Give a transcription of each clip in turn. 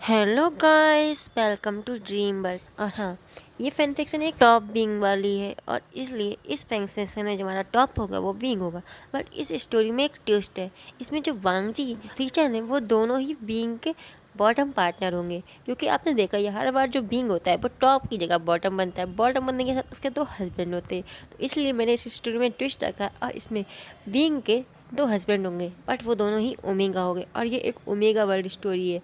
Hello guys, welcome to dream world. और हाँ, ये फैन फिक्शन एक टॉप बीइंग वाली है और इसलिए इस फैन फिक्शन में जो हमारा टॉप होगा वो बीइंग होगा। बट इस स्टोरी में एक ट्विस्ट है। इसमें जो वांगजी सीचन है वो दोनों ही बीइंग के बॉटम पार्टनर होंगे, क्योंकि आपने देखा ये हर बार जो बीइंग होता है वो टॉप की जगह बॉटम बनता है। बॉटम बनने के साथ उसके दो हस्बैंड होते हैं, तो इसलिए मैंने इस स्टोरी में ट्विस्ट रखा और इसमें बीइंग के दो हस्बैंड होंगे, बट वो दोनों ही ओमेगा होंगे। और ये एक ओमेगा वर्ल्ड स्टोरी है,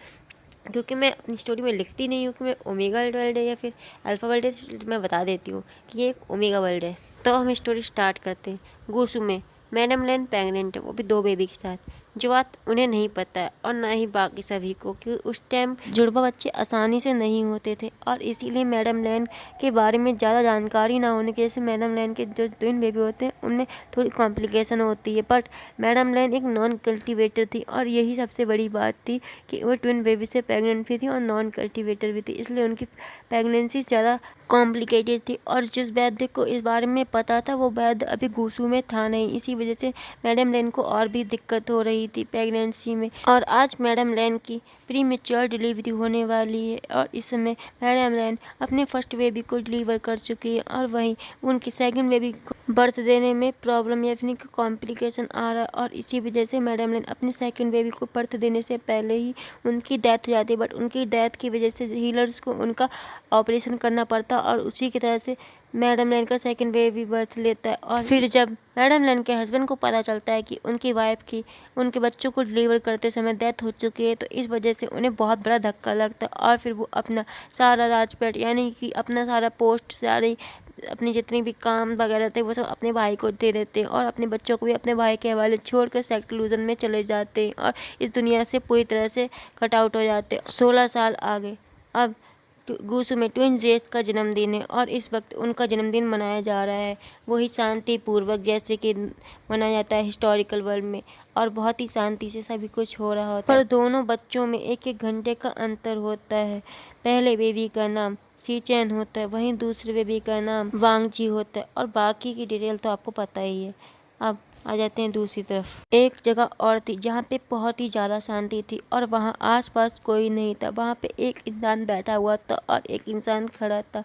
क्योंकि मैं अपनी स्टोरी में लिखती नहीं हूँ कि मैं ओमेगा वर्ल्ड है या फिर अल्फ़ा वर्ल्ड है, तो मैं बता देती हूँ कि ये एक ओमेगा वर्ल्ड है। तो हम स्टोरी स्टार्ट करते हैं। गुसु में मैडम लैन प्रेग्नेंट है, वो भी दो बेबी के साथ। जो बात उन्हें नहीं पता है और ना ही बाकी सभी को, कि उस टाइम जुड़वा बच्चे आसानी से नहीं होते थे और इसीलिए मैडम लैन के बारे में ज़्यादा जानकारी ना होने की वजह से मैडम लैन के जो ट्विन बेबी होते हैं उनमें थोड़ी कॉम्प्लिकेशन होती है। बट मैडम लैन एक नॉन कल्टिवेटर थी और यही सबसे बड़ी बात थी कि वो ट्विन बेबी से प्रेग्नेंट भी थी और नॉन कल्टिवेटर भी थी, इसलिए उनकी प्रेगनेंसी ज़्यादा कॉम्प्लिकेटेड थी। और जिस वैद्य को इस बारे में पता था वो वैद्य अभी गुसू में था नहीं, इसी वजह से मैडम लैन को और भी दिक्कत हो रही थी प्रेगनेंसी में। और आज मैडम लैन की प्री मेच्योर डिलीवरी होने वाली है और इस समय मैडम लैन अपने फर्स्ट बेबी को डिलीवर कर चुकी है और वहीं उनकी सेकंड बेबी को बर्थ देने में प्रॉब्लम या फिर कॉम्प्लिकेशन आ रहा है और इसी वजह से मैडम लैन अपनी सेकंड बेबी को बर्थ देने से पहले ही उनकी डेथ हो जाती है। बट उनकी डेथ की वजह से हीलर्स को उनका ऑपरेशन करना पड़ता और उसी की तरह से मैडम लैन का सेकंड बेबी बर्थ लेता है। और फिर जब मैडम लैन के हस्बैंड को पता चलता है कि उनकी वाइफ की उनके बच्चों को डिलीवर करते समय डेथ हो चुकी है, तो इस वजह से उन्हें बहुत बड़ा धक्का लगता है और फिर वो अपना सारा राजपेट यानी कि अपना सारा पोस्ट, सारी अपनी जितनी भी काम वगैरह थे वो सब अपने भाई को दे देते हैं और अपने बच्चों को भी अपने भाई के हवाले छोड़कर सेक्लूजन में चले जाते हैं और इस दुनिया से पूरी तरह से कट आउट हो जाते हैं। 16 साल आगे अब गुसु में ट्विन जेस का जन्मदिन है और इस वक्त उनका जन्मदिन मनाया जा रहा है, वही शांतिपूर्वक जैसे कि मनाया जाता है हिस्टोरिकल वर्ल्ड में, और बहुत ही शांति से सभी कुछ हो रहा होता है। पर दोनों बच्चों में एक एक घंटे का अंतर होता है। पहले बेबी का नाम सीचैन होता है, वहीं दूसरे बेबी का नाम वांगजी होता है और बाकी की डिटेल तो आपको पता ही है। अब आ जाते हैं दूसरी तरफ। एक जगह और थी जहाँ पे बहुत ही ज़्यादा शांति थी और वहाँ आसपास कोई नहीं था। वहाँ पे एक इंसान बैठा हुआ था और एक इंसान खड़ा था।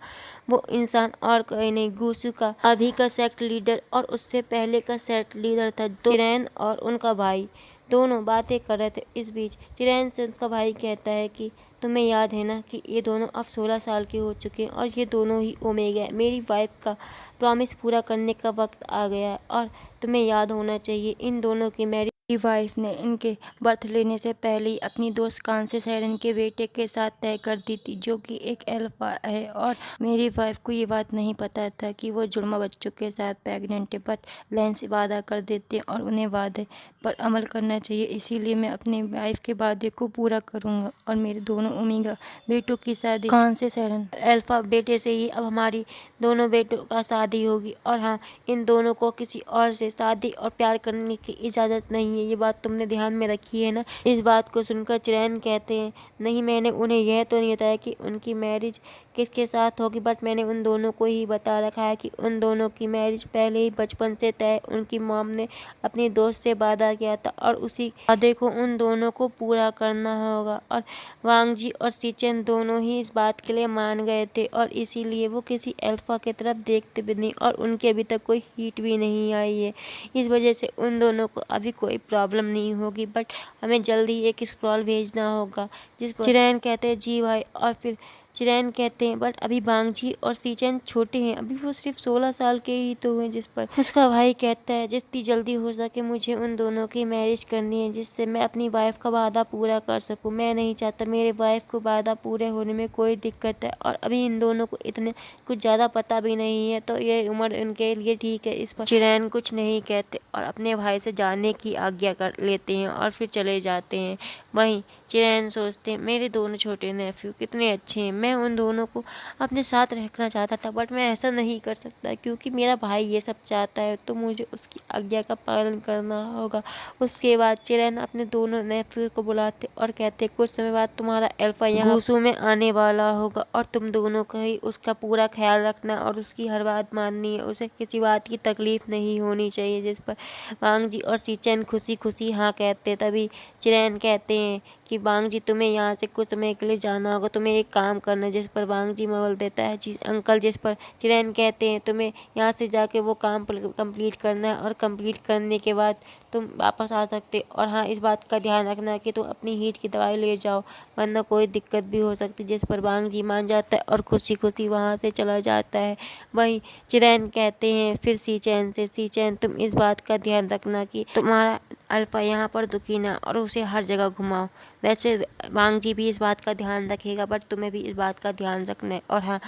वो इंसान और कोई नहीं, गुसु का अभी का सेक्ट लीडर और उससे पहले का सेक्ट लीडर था चिरैन और उनका भाई। दोनों बातें कर रहे थे। इस बीच चिरैन से उनका भाई कहता है कि तुम्हें याद है ना कि ये दोनों अब 16 साल के हो चुके हैं और ये दोनों ही ओमेगा है। मेरी वाइफ का प्रॉमिस पूरा करने का वक्त आ गया है और तुम्हें याद होना चाहिए इन दोनों की मैरिज की वाइफ ने इनके बर्थ लेने से पहले ही अपनी दोस्त कांसे सैरन के बेटे के साथ तय कर दी थी, जो कि एक अल्फा है। और मेरी वाइफ को ये बात नहीं पता था कि वो जुड़वा बच्चों के साथ प्रेग्नेंट है। बट लैन से वादा कर देते और उन्हें वादे पर अमल करना चाहिए, इसीलिए मैं अपनी वाइफ के वादे को पूरा करूँगा और मेरे दोनों ओमेगा बेटों की शादी कांसे सैरन अल्फा बेटे से ही अब हमारी दोनों बेटों का शादी होगी। और हाँ, इन दोनों को किसी और से शादी और प्यार करने की इजाज़त नहीं है, ये बात तुमने ध्यान में रखी है ना। इस बात को सुनकर चिरैन कहते हैं, नहीं, मैंने उन्हें यह तो नहीं बताया कि उनकी मैरिज किसके साथ होगी, बट मैंने उन दोनों को ही बता रखा है कि उन दोनों की मैरिज पहले ही बचपन से तय। उनकी मॉम ने अपनी दोस्त से वादा किया था और उसी वादे को उन दोनों को पूरा करना होगा। और वांगजी और सीचेन दोनों ही इस बात के लिए मान गए थे और इसीलिए वो किसी अल्फा की तरफ देखते भी नहीं और उनके अभी तक कोई हीट भी नहीं आई है। इस वजह से उन दोनों को अभी कोई प्रॉब्लम नहीं होगी, बट हमें जल्दी एक स्क्रॉल भेजना होगा। जिस पर चिरैन कहते हैं जी भाई, और फिर चिरैन कहते हैं बट अभी वांगजी और सीचेन छोटे हैं, अभी वो सिर्फ 16 साल के ही तो हुए। जिस पर उसका भाई कहता है जितनी जल्दी हो सके मुझे उन दोनों की मैरिज करनी है, जिससे मैं अपनी वाइफ का वादा पूरा कर सकूं। मैं नहीं चाहता मेरे वाइफ को वादा पूरे होने में कोई दिक्कत है और अभी इन दोनों को इतने कुछ ज़्यादा पता भी नहीं है, तो ये उम्र इनके लिए ठीक है। इस पर चिरैन कुछ नहीं कहते और अपने भाई से जाने की आज्ञा कर लेते हैं और फिर चले जाते हैं। वहीं चिरैन सोचते हैं मेरे दोनों छोटे नेफ्यू कितने अच्छे हैं, मैं उन दोनों को अपने साथ रखना चाहता था, बट मैं ऐसा नहीं कर सकता क्योंकि मेरा भाई ये सब चाहता है, तो मुझे उसकी आज्ञा का पालन करना होगा। उसके बाद चिरैन अपने दोनों नेफ्यू को बुलाते और कहते कुछ समय बाद तुम्हारा अल्फा यहाँ गुसू में आने वाला होगा और तुम दोनों का ही उसका पूरा ख्याल रखना और उसकी हर बात माननी है, उसे किसी बात की तकलीफ नहीं होनी चाहिए। जिस पर वांगजी और सीचैन खुशी खुशी हाँ कहते। तभी चिरैन कहते हैं कि वांग जी तुम्हें यहाँ से कुछ समय के लिए जाना होगा, तुम्हें एक काम करना है। जिस पर वांग जी बोल देता है जी अंकल। जिस पर चिरैन कहते हैं तुम्हें यहाँ से जाके वो काम कंप्लीट करना है और कंप्लीट करने के बाद तुम वापस आ सकते। और हाँ, इस बात का ध्यान रखना कि तुम अपनी हीट की दवाई ले जाओ, वरना कोई दिक्कत भी हो सकती। जिस पर वांग जी मान जाता है और खुशी खुशी वहाँ से चला जाता है। वहीं चिरैन कहते हैं फिर सीचैन से, सीचैन तुम इस बात का ध्यान रखना कि तुम्हारा अल्फा यहाँ पर दुखी ना और उसे हर जगह घुमाओ। वैसे वांग जी भी इस बात का ध्यान रखेगा, बट तुम्हें भी इस बात का ध्यान रखना है। और हाँ,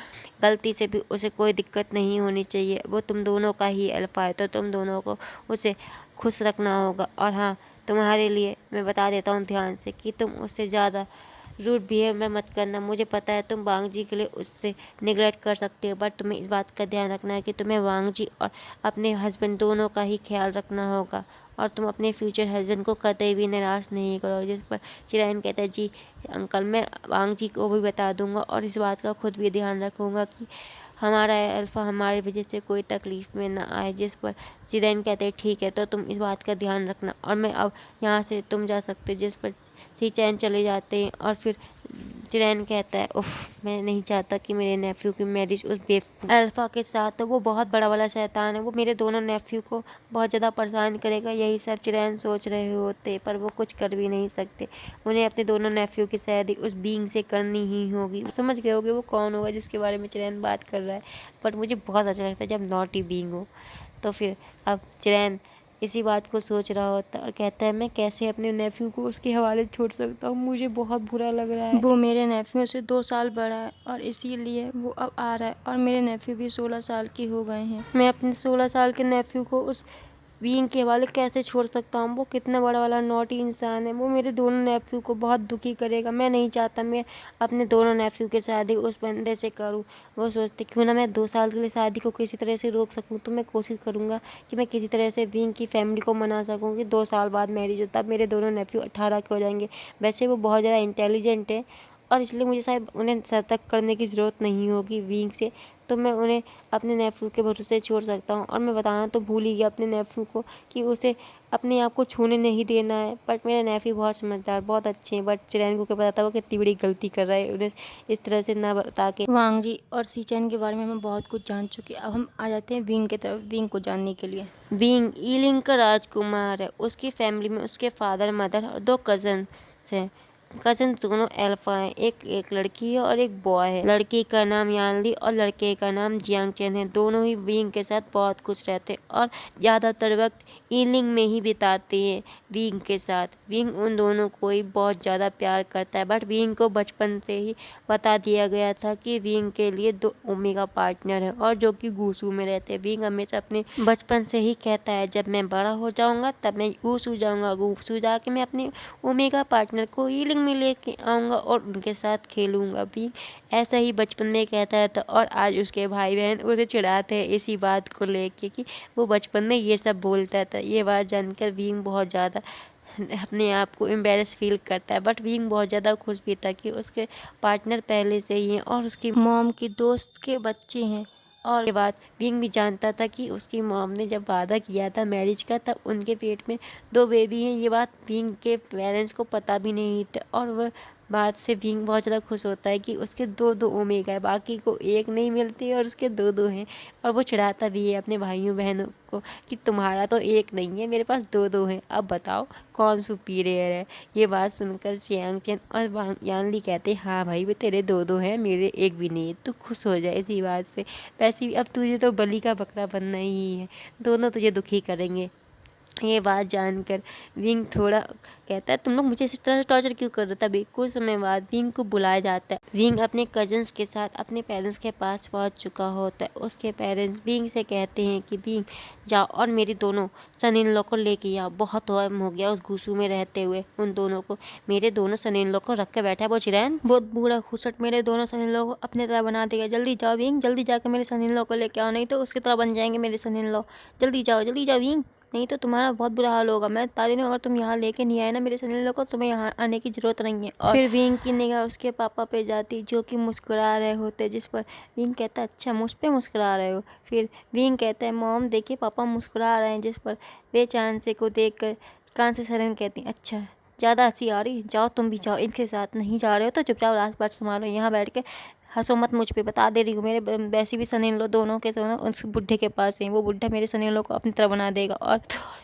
गलती से भी उसे कोई दिक्कत नहीं होनी चाहिए, वो तुम दोनों का ही अल्फा है, तो तुम दोनों को उसे खुश रखना होगा। और हाँ, तुम्हारे लिए मैं बता देता हूँ ध्यान से कि तुम उससे ज़्यादा रूड बिहेव में मत करना। मुझे पता है तुम वांग जी के लिए उससे निगलेक्ट कर सकते हो, बट तुम्हें इस बात का ध्यान रखना है कि तुम्हें वांग जी और अपने हस्बैंड दोनों का ही ख्याल रखना होगा। और तुम अपने फ्यूचर हस्बैंड को कतई भी निराश नहीं करो। जिस पर चिरैन कहता है जी अंकल, मैं वांग जी को भी बता दूंगा और इस बात का खुद भी ध्यान रखूँगा कि हमारा अल्फा हमारी वजह से कोई तकलीफ़ में ना आए। जिस पर चिरैन कहते हैं ठीक है, तो तुम इस बात का ध्यान रखना और मैं अब यहाँ से तुम जा सकते हो। जिस पर सीचैन चले जाते हैं और फिर चिरैन कहता है उफ, मैं नहीं चाहता कि मेरे नेफ्यू की मैरिज उस बेवकूफ़ अल्फ़ा के साथ। तो वो बहुत बड़ा वाला शैतान है, वो मेरे दोनों नेफ्यू को बहुत ज़्यादा परेशान करेगा। यही सब चिरैन सोच रहे होते, पर वो कुछ कर भी नहीं सकते। उन्हें अपने दोनों नेफ्यू की शादी उस बीइंग से करनी ही होगी। समझ गए होगे वो कौन होगा जिसके बारे में चिरैन बात कर रहा है। बट मुझे बहुत अच्छा लगता है जब नॉटी बीइंग हो। तो फिर अब चिरैन इसी बात को सोच रहा होता और कहता है मैं कैसे अपने नेफ्यू को उसके हवाले छोड़ सकता हूँ, मुझे बहुत बुरा लग रहा है। वो मेरे नेफ्यू से 2 साल बड़ा है और इसीलिए वो अब आ रहा है और मेरे नेफ्यू भी 16 साल के हो गए हैं। मैं अपने 16 साल के नेफ्यू को उस बीइंग के हवाले कैसे छोड़ सकता हूँ। वो कितना बड़ा वाला नॉटी इंसान है, वो मेरे दोनों नेफ्यू को बहुत दुखी करेगा। मैं नहीं चाहता मैं अपने दोनों नेफ्यू की शादी उस बंदे से करूँ। वो सोचते क्यों ना मैं 2 साल के लिए शादी को किसी तरह से रोक सकूँ। तो मैं कोशिश करूँगा कि मैं किसी तरह से बीइंग की फैमिली को मना सकूँ कि 2 साल बाद मैरिज हो, तब मेरे दोनों नेफ्यू 18 के हो जाएंगे। वैसे वो बहुत ज़्यादा इंटेलिजेंट है और इसलिए मुझे शायद उन्हें सतर्क करने की ज़रूरत नहीं होगी बीइंग से। तो मैं उन्हें अपने नेफ्यू के भरोसे छोड़ सकता हूँ। और मैं बताना तो भूल ही गया अपने नेफ्यू को कि उसे अपने आप को छूने नहीं देना है। बट मेरे नेफ्यू बहुत समझदार, बहुत अच्छे हैं। बट चिरैन को क्या पता था वो कितनी बड़ी गलती कर रहा है उन्हें इस तरह से ना बता के। वांग जी और सीचैन के बारे में हम बहुत कुछ जान चुके हैं। अब हम आ जाते हैं विंग की तरफ, विंग को जानने के लिए। विंग ईलिंग का राजकुमार है। उसकी फैमिली में उसके फादर, मदर और 2 कज़न्स हैं। कज़न दोनों अल्फा हैं। एक लड़की है और एक बॉय है। लड़की का नाम यानली और लड़के का नाम जियांग चेन है। दोनों ही विंग के साथ बहुत खुश रहते हैं और ज़्यादातर वक्त ईलिंग में ही बिताते हैं विंग के साथ। विंग उन दोनों को ही बहुत ज़्यादा प्यार करता है। बट विंग को बचपन से ही बता दिया गया था कि विंग के लिए 2 ओमेगा पार्टनर है और जो कि गूसू में रहते हैं। विंग हमेशा अपने बचपन से ही कहता है जब मैं बड़ा हो जाऊंगा तब मैं गूसू जाऊंगा, गूसू जाके मैं अपने ओमेगा पार्टनर को ईलिंग में लेके आऊँगा और उनके साथ खेलूँगा भी। ऐसा ही बचपन में कहता है। तो और आज उसके भाई बहन उसे चिढ़ाते हैं इसी बात को लेके कि वो बचपन में ये सब बोलता था। ये बात जानकर विंग बहुत ज़्यादा अपने आप को एम्बेरस फील करता है। बट विंग बहुत ज़्यादा खुश भी था कि उसके पार्टनर पहले से ही हैं और उसकी मॉम की दोस्त के बच्चे हैं। और के बाद विंग भी जानता था कि उसकी मॉम ने जब वादा किया था मैरिज का तब उनके पेट में 2 बेबी हैं। ये बात विंग के पेरेंट्स को पता भी नहीं था और वह बात से विंग बहुत ज़्यादा खुश होता है कि उसके 2 ओमेगा है, बाकी को एक नहीं मिलती और उसके 2 हैं। और वो चिढ़ाता भी है अपने भाइयों बहनों को कि तुम्हारा तो एक नहीं है, मेरे पास 2 हैं, अब बताओ कौन सुपीरियर है। ये बात सुनकर जियांग चेन और यानली कहते हैं हाँ भाई, वो तेरे 2 हैं, मेरे एक भी नहीं है, तू खुश हो जाए इसी बात से। वैसे भी अब तुझे तो बलि का बकरा बनना ही है, दोनों तुझे दुखी करेंगे। ये बात जानकर विंग थोड़ा कहता है तुम लोग मुझे इस तरह से टॉर्चर क्यों कर रहे हो। तभी कुछ समय बाद विंग को बुलाया जाता है। विंग अपने कजन्स के साथ अपने पेरेंट्स के पास पहुंच चुका होता है। उसके पेरेंट्स विंग से कहते हैं कि विंग जाओ और मेरी दोनों सन इन लॉ को लेके आओ। बहुत टाइम हो गया उस घूसू में रहते हुए उन दोनों को। मेरे दोनों सन इन लॉ को रख के बैठा है वो चिरैन, बहुत बूढ़ा खुसट मेरे दोनों सन इन लॉ को अपने तरह बना देगा। जल्दी जाओ विंग, जल्दी जाकर मेरे सन इन लॉ को लेके आओ, नहीं तो उसकी तरह बन जाएंगे मेरे सन इन लॉ। जल्दी जाओ विंग, नहीं तो तुम्हारा बहुत बुरा हाल होगा। मैं बता रही हूँ अगर तुम यहाँ लेके नहीं आए ना मेरे सनी लोग को, तुम्हें यहाँ आने की ज़रूरत नहीं है। और फिर विंग की निगाह उसके पापा पे जाती जो कि मुस्कुरा रहे होते। जिस पर विंग कहता है अच्छा मुझ पे मुस्कुरा रहे हो। फिर विंग कहता है मॉम देखिए पापा मुस्कुरा रहे हैं। जिस पर वे चांसे को देख कर कान से सरन कहती अच्छा ज़्यादा हंसी आ रही, जाओ तुम भी जाओ, इनके साथ नहीं जा रहे हो तो चुपचाप लास्ट बात संभालो, यहाँ बैठ के हंसो मत मुझ पे, बता दे रही हूँ। मेरे वैसे भी सन इन लॉ दोनों के दोनों उस बुढ़े के पास हैं, वो बुढ़ा मेरे सन इन लॉ को अपनी तरह बना देगा और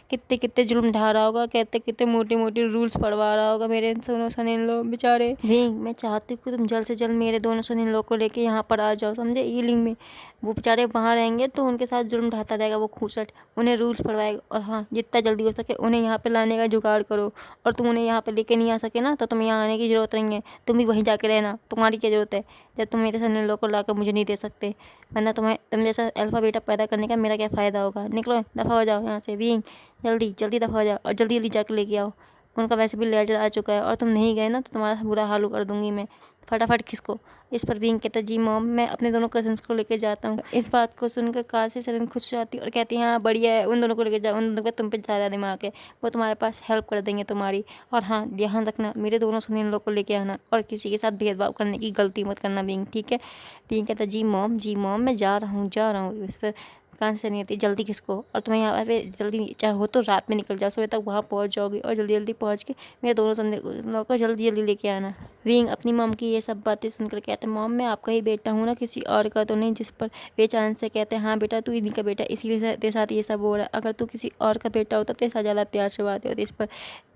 कितने कितने जुल्म ढा रहा होगा, कहते कितने मोटे मोटे रूल्स पढ़वा रहा होगा मेरे दोनों सन इन लॉ बेचारे। विंग, मैं चाहती हूँ कि तुम जल्द से जल्द मेरे दोनों सन इन लॉ को लेके यहाँ पर आ जाओ, समझे, ईलिंग में। वो बेचारे वहाँ रहेंगे तो उनके साथ जुल्म ढाता रहेगा वो खूसट, उन्हें रूल्स पढ़वाएगा। और हाँ, जितना जल्दी हो सके उन्हें यहाँ पे लाने का जुगाड़ करो, और तुम उन्हें यहाँ पे लेके नहीं आ सके ना तो तुम्हें यहाँ आने की ज़रूरत नहीं है, तुम भी वहीं जाके रहना, तुम्हारी क्या ज़रूरत है जब तुम मेरे सन इन लॉ को लाकर मुझे नहीं दे सकते। वरना तुम जैसा अल्फा बेटा पैदा करने का मेरा क्या फ़ायदा होगा। निकलो, दफ़ा हो जाओ यहाँ से। विंग, जल्दी जल्दी दफ़ा हो जाओ और जल्दी जल्दी जाकर लेके आओ। उनका वैसे भी लेटर आ चुका है और तुम नहीं गए ना तो तुम्हारा बुरा हाल कर दूंगी मैं। फटाफट खिसको। इस पर विंग कहता, जी मॉम, मैं अपने दोनों कजन्स को लेकर जाता हूँ। इस बात को सुनकर काशी सरेन खुश जाती और कहती है, हाँ बढ़िया है, उन दोनों को लेकर जाओ, उन दोनों पे तुम पे ज़्यादा दिमाग है, वो तुम्हारे पास हेल्प कर देंगे तुम्हारी। और हाँ, ध्यान रखना, मेरे दोनों सन इन लोग को लेके आना और किसी के साथ भेदभाव करने की गलती मत करना विंग, ठीक है। विंग कहता, जी मॉम, मैं जा रहा हूँ। इस पर कान से नहीं आती, जल्दी किसको, और तुम्हें यहाँ पे जल्दी चाहे हो तो रात में निकल जाओ, सुबह तक वहाँ पहुँच जाओगी और जल्दी जल्दी पहुँच के मेरे दोनों संदेश को जल्दी जल्दी लेके आना। विंग अपनी मॉम की ये सब बातें सुनकर कहते हैं, मॉम मैं आपका ही बेटा हूँ ना, किसी और का तो नहीं। जिस पर बेचान से कहते हैं, हाँ बेटा तू इन्हीं का बेटा, इसीलिए तेरे साथ ये सब हो रहा है, अगर तू किसी और का बेटा होता तो ऐसा ज़्यादा प्यार से बातें होती। इस पर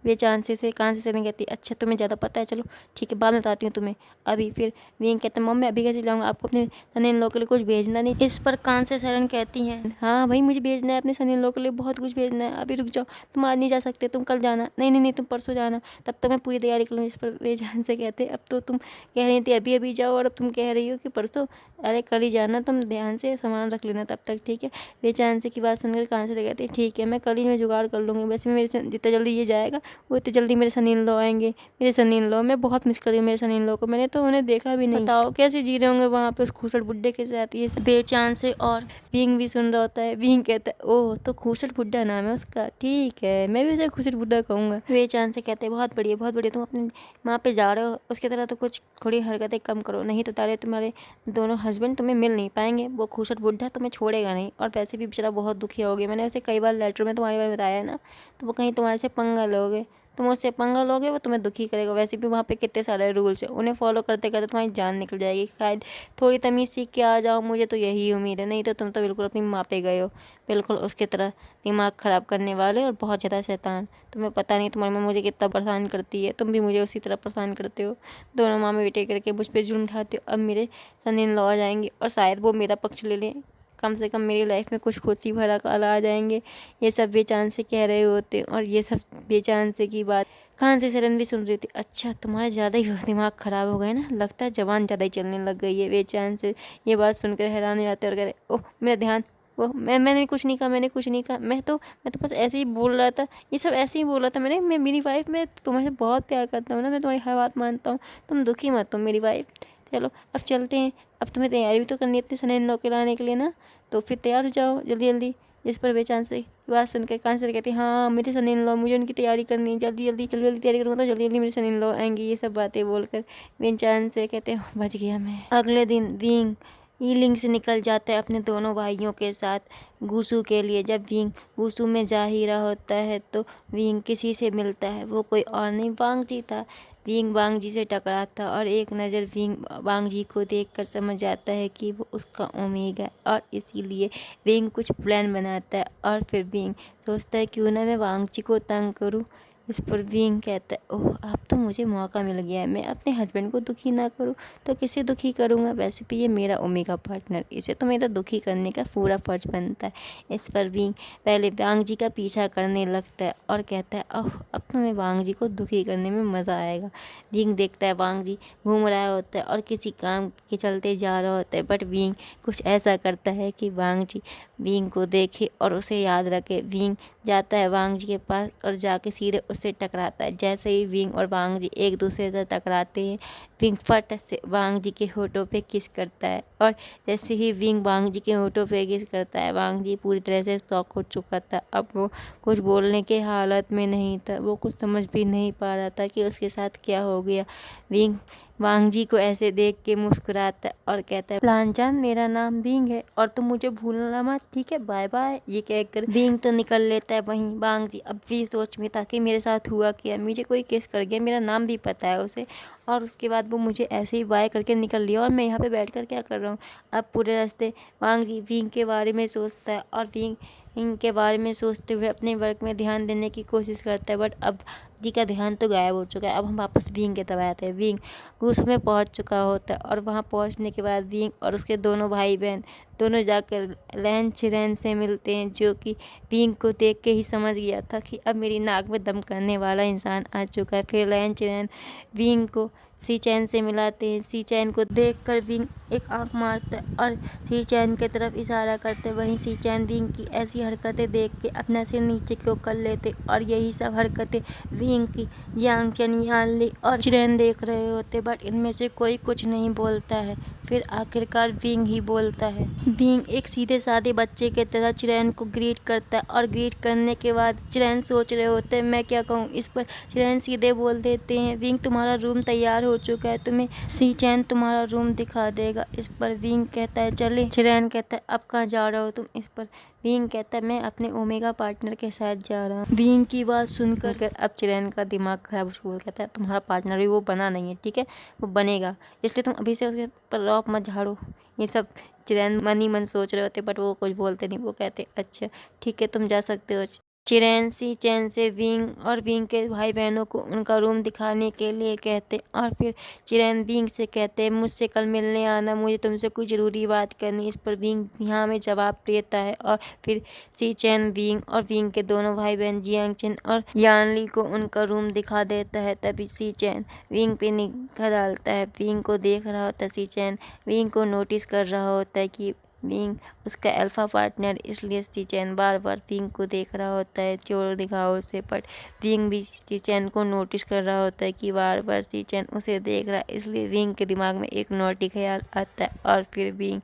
बेचान से कान से नहीं कहती, अच्छा तुम्हें ज़्यादा पता है, चलो ठीक है बाद में बताती हूँ तुम्हें। अभी फिर विंग कहते हैं, मॉम मैं अभी कैसे जाऊँगा, आपको अपने सन इन लॉ के लिए कुछ भेजना नहीं। इस पर कान से सरन कहती हैं, हाँ भाई मुझे भेजना है अपने सन इन लॉ के लिए, बहुत कुछ भेजना है, अभी रुक जाओ, तुम आज नहीं जा सकते, तुम कल जाना। नहीं तुम परसों जाना, तब तक मैं पूरी तैयारी कर लूँगी। इस पर बेजान से कहते, अब तो तुम कह रही थी अभी अभी जाओ और अब तुम कह रही हो कि परसों, अरे कल ही जाना, तुम ध्यान से सामान रख लेना तब तक, ठीक है। बेचान से की बात सुनकर कान से कहते, ठीक है मैं कल ही मैं जुगाड़ कर लूँगी, वैसे मेरे जितना जल्दी ये जाएगा वो इतनी जल्दी मेरे सन इन लॉ आएंगे। मेरे सन इन लॉ, मैं बहुत मिस कर रही हूँ मेरे सन इन लॉ को, मैंने तो उन्हें देखा भी नहीं, बताओ कैसे जी रहे होंगे वहाँ पे उस खूसट बुड्ढे के साथ। ये बेचान से और विंग भी सुन रहा होता है। विंग कहता है, ओह तो खूसट बुड्ढा नाम है उसका, ठीक है मैं भी उसे खूसट बुड्ढा कहूँगा। बेचान से कहते हैं, बहुत बढ़िया, तुम अपनी माँ पे जा रहे हो, उसकी तरह तो कुछ थोड़ी हरकतें कम करो, नहीं तो तुम्हारे दोनों हस्बैंड तुम्हें मिल नहीं पाएंगे, वो खूसट बुड्ढा तुम्हें छोड़ेगा नहीं, और वैसे भी बेचारा बहुत दुखी हो गया, मैंने उसे कई बार लेटर में तुम्हारे बारे में बताया है ना, तो वो कहीं तुम्हारे से पंगा लोगे, तुम उससे पंगा लोगे वो तुम्हें दुखी करेगा। वैसे भी वहाँ पे कितने सारे रूल्स हैं, उन्हें फॉलो करते करते तुम्हारी जान निकल जाएगी। शायद थोड़ी तमीज़ सीख के आ जाओ, मुझे तो यही उम्मीद है, नहीं तो तुम तो बिल्कुल अपनी माँ पे गए हो, बिल्कुल उसकी तरह दिमाग ख़राब करने वाले और बहुत ज़्यादा शैतान। तुम्हें पता नहीं तुम्हारी माँ मुझे कितना परेशान करती है, तुम भी मुझे उसी तरह परेशान करते हो, दोनों माँ बेटे करके मुझ पर जुल्म ढाते हो। अब मेरे सन इन लॉ आ जाएंगे और शायद वो मेरा पक्ष ले लें, कम से कम मेरी लाइफ में कुछ खुशी भरा पल आ जाएंगे। ये सब बेचान से कह रहे होते और ये सब बेचान से की बात कान से सरन भी सुन रही थी। अच्छा तुम्हारा ज़्यादा ही दिमाग ख़राब हो गया ना, लगता है जबान ज़्यादा ही चलने लग गई है। बेचान से ये बात सुनकर हैरान हो जाते और कहते, ओह मेरा ध्यान, वो मैंने कुछ नहीं कहा, मैं तो बस ऐसे ही बोल रहा था, ये सब ऐसे ही बोल रहा था। मैं मेरी वाइफ, मैं तुम्हें बहुत प्यार करता हूँ ना, मैं तुम्हारी हर बात मानता हूँ, तुम दुखी मत हो मेरी वाइफ। चलो अब चलते हैं, अब तुम्हें तैयारी भी तो करनी है अपने सन इन लॉ के लाने के लिए ना, तो फिर तैयार हो जाओ जल्दी जल्दी। इस पर बेचान से बात सुनकर कान से कहती, हाँ मेरे सन इन लॉ, मुझे उनकी तैयारी करनी है, जल्दी जल्दी तैयारी करूँगा तो जल्दी जल्दी मेरे सन इन लॉ आएंगे। ये सब बातें बोलकर बेचान से कहते हैं, बच गया मैं। अगले दिन विंग ईलिंग से निकल जाता है अपने दोनों भाइयों के साथ गूसू के लिए। जब विंग गूसू में जा ही रहा होता है तो विंग किसी से मिलता है, वो कोई और नहीं वांगजी था। विंग वांगजी से टकराता और एक नज़र विंग वांगजी को देखकर समझ जाता है कि वो उसका उम्मीद है, और इसीलिए विंग कुछ प्लान बनाता है। और फिर विंग सोचता है क्यों ना मैं वांगजी को तंग करूं। इस पर विंग कहता है, ओह अब तो मुझे मौका मिल गया है, मैं अपने हस्बैंड को दुखी ना करूं तो किसे दुखी करूंगा, वैसे भी ये मेरा ओमेगा पार्टनर, इसे तो मेरा दुखी करने का पूरा फर्ज बनता है। इस पर विंग पहले वांगजी का पीछा करने लगता है और कहता है, ओह अब तो मैं वांगजी को दुखी करने में मज़ा आएगा। विंग देखता है वांगजी घूम रहा होता है और किसी काम के चलते जा रहा होता है, बट विंग कुछ ऐसा करता है कि वांगजी विंग को देखे और उसे याद रखे। विंग जाता है वांगजी के पास और जाके सीधे उससे टकराता है। जैसे ही विंग और वांगजी एक दूसरे से टकराते हैं, विंग फट से वांगजी के होठों पे किस करता है, और जैसे ही विंग वांगजी के होठों पे किस करता है, वांगजी पूरी तरह से शॉक हो चुका था। अब वो कुछ बोलने के हालत में नहीं था, वो कुछ समझ भी नहीं पा रहा था कि उसके साथ क्या हो गया। विंग वांग जी को ऐसे देख के मुस्कुराता है और कहता है, लांचान मेरा नाम विंग है और तुम मुझे भूलना मत, ठीक है, बाय बाय। ये कहकर विंग तो निकल लेता है। वहीं वांग जी अब भी सोच में था कि मेरे साथ हुआ क्या, मुझे कोई किस कर गया, मेरा नाम भी पता है उसे, और उसके बाद वो मुझे ऐसे ही बाय करके निकल लिया और मैं यहाँ पे बैठकर क्या कर रहा हूँ। अब पूरे रास्ते वांग जी विंग के बारे में सोचता है और विंग इनके बारे में सोचते हुए अपने वर्क में ध्यान देने की कोशिश करता है, बट अब जी का ध्यान तो गायब हो चुका है। अब हम वापस विंग के तरफ आते हैं। विंग उसमें पहुंच चुका होता है और वहां पहुंचने के बाद विंग और उसके दोनों भाई बहन दोनों जाकर लैन चिरैन से मिलते हैं, जो कि विंग को देख के ही समझ गया था कि अब मेरी नाक में दम करने वाला इंसान आ चुका है। फिर लैन चिरैन विंग को सी चैन से मिलाते हैं। सी चैन को देखकर विंग एक आंख मारता है और सी चैन की तरफ इशारा करते। वहीं सी चैन विंग की ऐसी हरकतें देख के अपना सिर नीचे क्यों कर लेते और यही सब हरकतें विंग की यांग चैन, यानली और चिरैन देख रहे होते, बट इनमें से कोई कुछ नहीं बोलता है। फिर आखिरकार विंग ही बोलता है। विंग एक सीधे साधे बच्चे की तरह चिरैन को ग्रीट करता है और ग्रीट करने के बाद चिरैन सोच रहे होते हैं मैं क्या कहूँ। इस पर चिरैन सीधे बोल देते हैं, विंग तुम्हारा रूम तैयार हो चुका है, तुम्हें सी चैन तुम्हारा रूम दिखा देगा। इस पर विंग कहता है चले। चिरैन कहता है अब कहाँ जा रहे हो तुम। इस पर विंग कहता है मैं अपने ओमेगा पार्टनर के साथ जा रहा हूँ। विंग की बात सुनकर अब चिरैन का दिमाग खराब। उसको कहता है तुम्हारा पार्टनर भी वो बना नहीं है, ठीक है, वो बनेगा, इसलिए तुम अभी से उसके पर रॉक मत झाड़ो। ये सब चिरैन मन ही मन सोच रहे होते, बट वो कुछ बोलते नहीं। वो कहते अच्छा ठीक है तुम जा सकते हो। चिरैन सी चैन से विंग और विंग के भाई बहनों को उनका रूम दिखाने के लिए कहते और फिर चिरैन विंग से कहते हैं मुझसे कल मिलने आना, मुझे तुमसे कोई ज़रूरी बात करनी। इस पर विंग यहाँ में जवाब देता है और फिर सी चैन विंग और विंग के दोनों भाई बहन जियांग चैन और यानली को उनका रूम दिखा देता है। तभी सी चैन विंग पे निगाह डालता है। विंग को देख रहा होता है। सी चैन विंग को नोटिस कर रहा होता है कि विंग उसका अल्फा पार्टनर, इसलिए सी चैन बार बार विंग को देख रहा होता है चोर दिखाओ से। बट विंग भी सी चैन को नोटिस कर रहा होता है कि बार बार सी चैन उसे देख रहा है, इसलिए विंग के दिमाग में एक नौटी ख्याल आता है और फिर विंग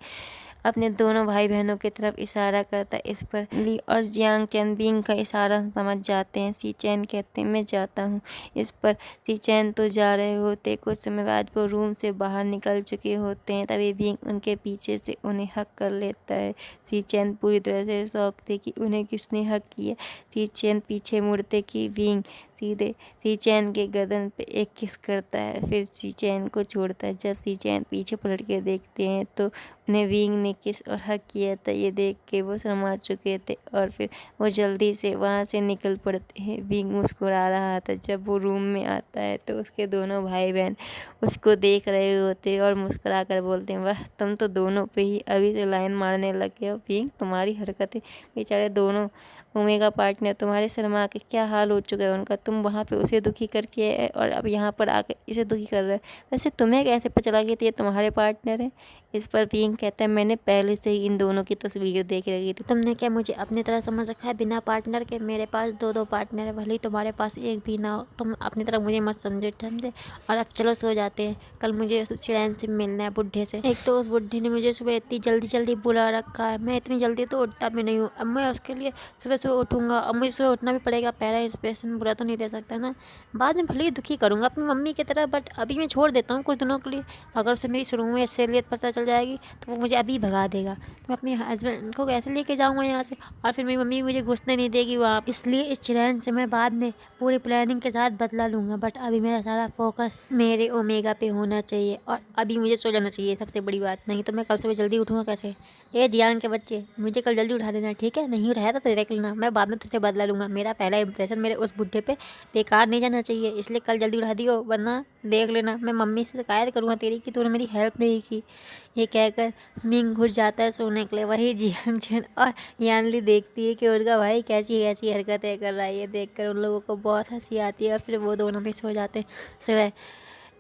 अपने दोनों भाई बहनों की तरफ इशारा करता है। इस पर ली और जियांग चैन विंग का इशारा समझ जाते हैं। सी चैन कहते हैं मैं जाता हूँ। इस पर सी चैन तो जा रहे होते, कुछ समय बाद वो रूम से बाहर निकल चुके होते हैं। तभी विंग उनके पीछे से उन्हें हक कर लेता है। सी चैन पूरी तरह से शॉक थे कि उन्हें किसने हक किया। सी चैन पीछे मुड़ते कि विंग सीधे सी चैन के गर्दन पे एक किस करता है, फिर सी चैन को छोड़ता है। जब सी चैन पीछे पलट के देखते हैं तो उन्हें विंग ने किस और हक किया था, ये देख के वो शर्मा चुके थे और फिर वो जल्दी से वहाँ से निकल पड़ते हैं। विंग मुस्कुरा रहा था। जब वो रूम में आता है तो उसके दोनों भाई बहन उसको देख रहे होते और मुस्कुरा कर बोलते हैं वाह तुम तो दोनों पे ही अभी से लाइन मारने लगे हो। विंग तुम्हारी हरकतें, बेचारे दोनों ओमेगा पार्टनर तुम्हारे शर्मा के क्या हाल हो चुका है उनका। तुम वहाँ पे उसे दुखी करके आए और अब यहाँ पर आकर इसे दुखी कर रहे हो। वैसे तुम्हें कैसे पता चला कि ये तुम्हारे पार्टनर है। इस पर विंग कहता है मैंने पहले से ही इन दोनों की तस्वीर देख रखी थी। तुमने क्या मुझे अपनी तरह समझ रखा है बिना पार्टनर के। मेरे पास दो पार्टनर है, भले ही तुम्हारे पास एक भी ना हो। तुम अपनी तरह मुझे मत समझो ठंडे। और अब चलो सो जाते हैं, कल मुझे उस चिरैन से मिलना है बुढ़े से। एक तो उस बुढ़े ने मुझे सुबह इतनी जल्दी बुला रखा है, मैं इतनी जल्दी तो उठता भी नहीं हूँ। अब मैं उसके लिए सुबह उठूँगा, अब मुझे सुबह उठना भी पड़ेगा। पहला इंस्पिरेशन बुरा तो नहीं दे सकता ना। बाद में भले ही दुखी करूँगा अपनी मम्मी की तरह, बट अभी मैं छोड़ देता हूँ कुछ दिनों के लिए। अगर उसे मेरी शुरू में असलियत पता चल जाएगी तो वो मुझे अभी भगा देगा। तो मैं अपने हस्बैंड को कैसे लेके जाऊँगा यहाँ से, और फिर मेरी मम्मी मुझे घुसने नहीं देगी वहाँ। इसलिए इस चिरैन से मैं बाद में पूरी प्लानिंग के साथ बदला लूँगा, बट अभी मेरा सारा फोकस मेरे ओमेगा पे होना चाहिए और अभी मुझे सो जाना चाहिए सबसे बड़ी बात। नहीं तो मैं कल सुबह जल्दी उठूँगा कैसे। ये जियांग के बच्चे, मुझे कल जल्दी उठा देना, ठीक है। नहीं उठाया तो देख लेना, मैं बाद में तुझसे बदला लूँगा। मेरा पहला इंप्रेशन मेरे उस बुढ़े पे बेकार नहीं जाना चाहिए, इसलिए कल जल्दी उठा दियो, वरना देख लेना मैं मम्मी से शिकायत करूँगा तेरी कि तूने मेरी हेल्प नहीं की। ये कहकर मिंग घुस जाता है सोने के लिए। वही जियांग चैन और यानली देखती है कि उनका भाई कैसी कैसी हरकतें कर रहा है। ये देखकर उन लोगों को बहुत हंसी आती है और फिर वो दोनों भी सो जाते हैं। सुबह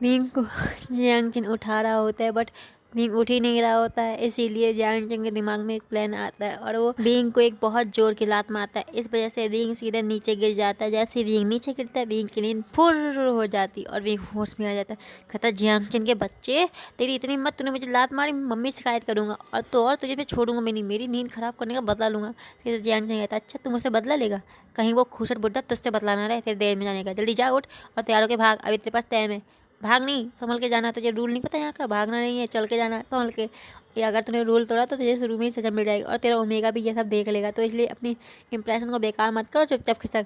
मिंग को जियांग चैन उठा रहा होता है, बट विंग उठ ही नहीं रहा होता है। इसीलिए जियांग चैन के दिमाग में एक प्लान आता है और वो विंग को एक बहुत जोर की लात मारता है। इस वजह से विंग सीधे नीचे गिर जाता है। जैसे विंग नीचे गिरता है विंग की नींद फुर हो जाती और विंग होश में आ जाता है। कहता है जियांग चैन के बच्चे, तेरी इतनी हिम्मत, तूने मुझे लात मारी, मम्मी शिकायत करूँगा और तुझे मैं छोड़ूंगा मेरी नींद खराब करने का बदला लूँगा। फिर जियांग चैन कहता है अच्छा तुम मुझसे बदला लेगा, कहीं वो खूसट बुड्ढा तुझसे बदला ना रहे, तेरे देर में जाने का। जल्दी जा उठ और तैयार होकर भाग, अभी तेरे पास टाइम है। भाग नहीं, संभल के जाना, तुझे रूल नहीं पता यहाँ का, भागना नहीं है, चल के जाना है संभल के। ये अगर तूने रूल तोड़ा तो तुझे शुरू में ही सजा मिल जाएगी और तेरा ओमेगा भी ये सब देख लेगा। तो इसलिए अपनी इंप्रेशन को बेकार मत करो, चुपचाप खिसक।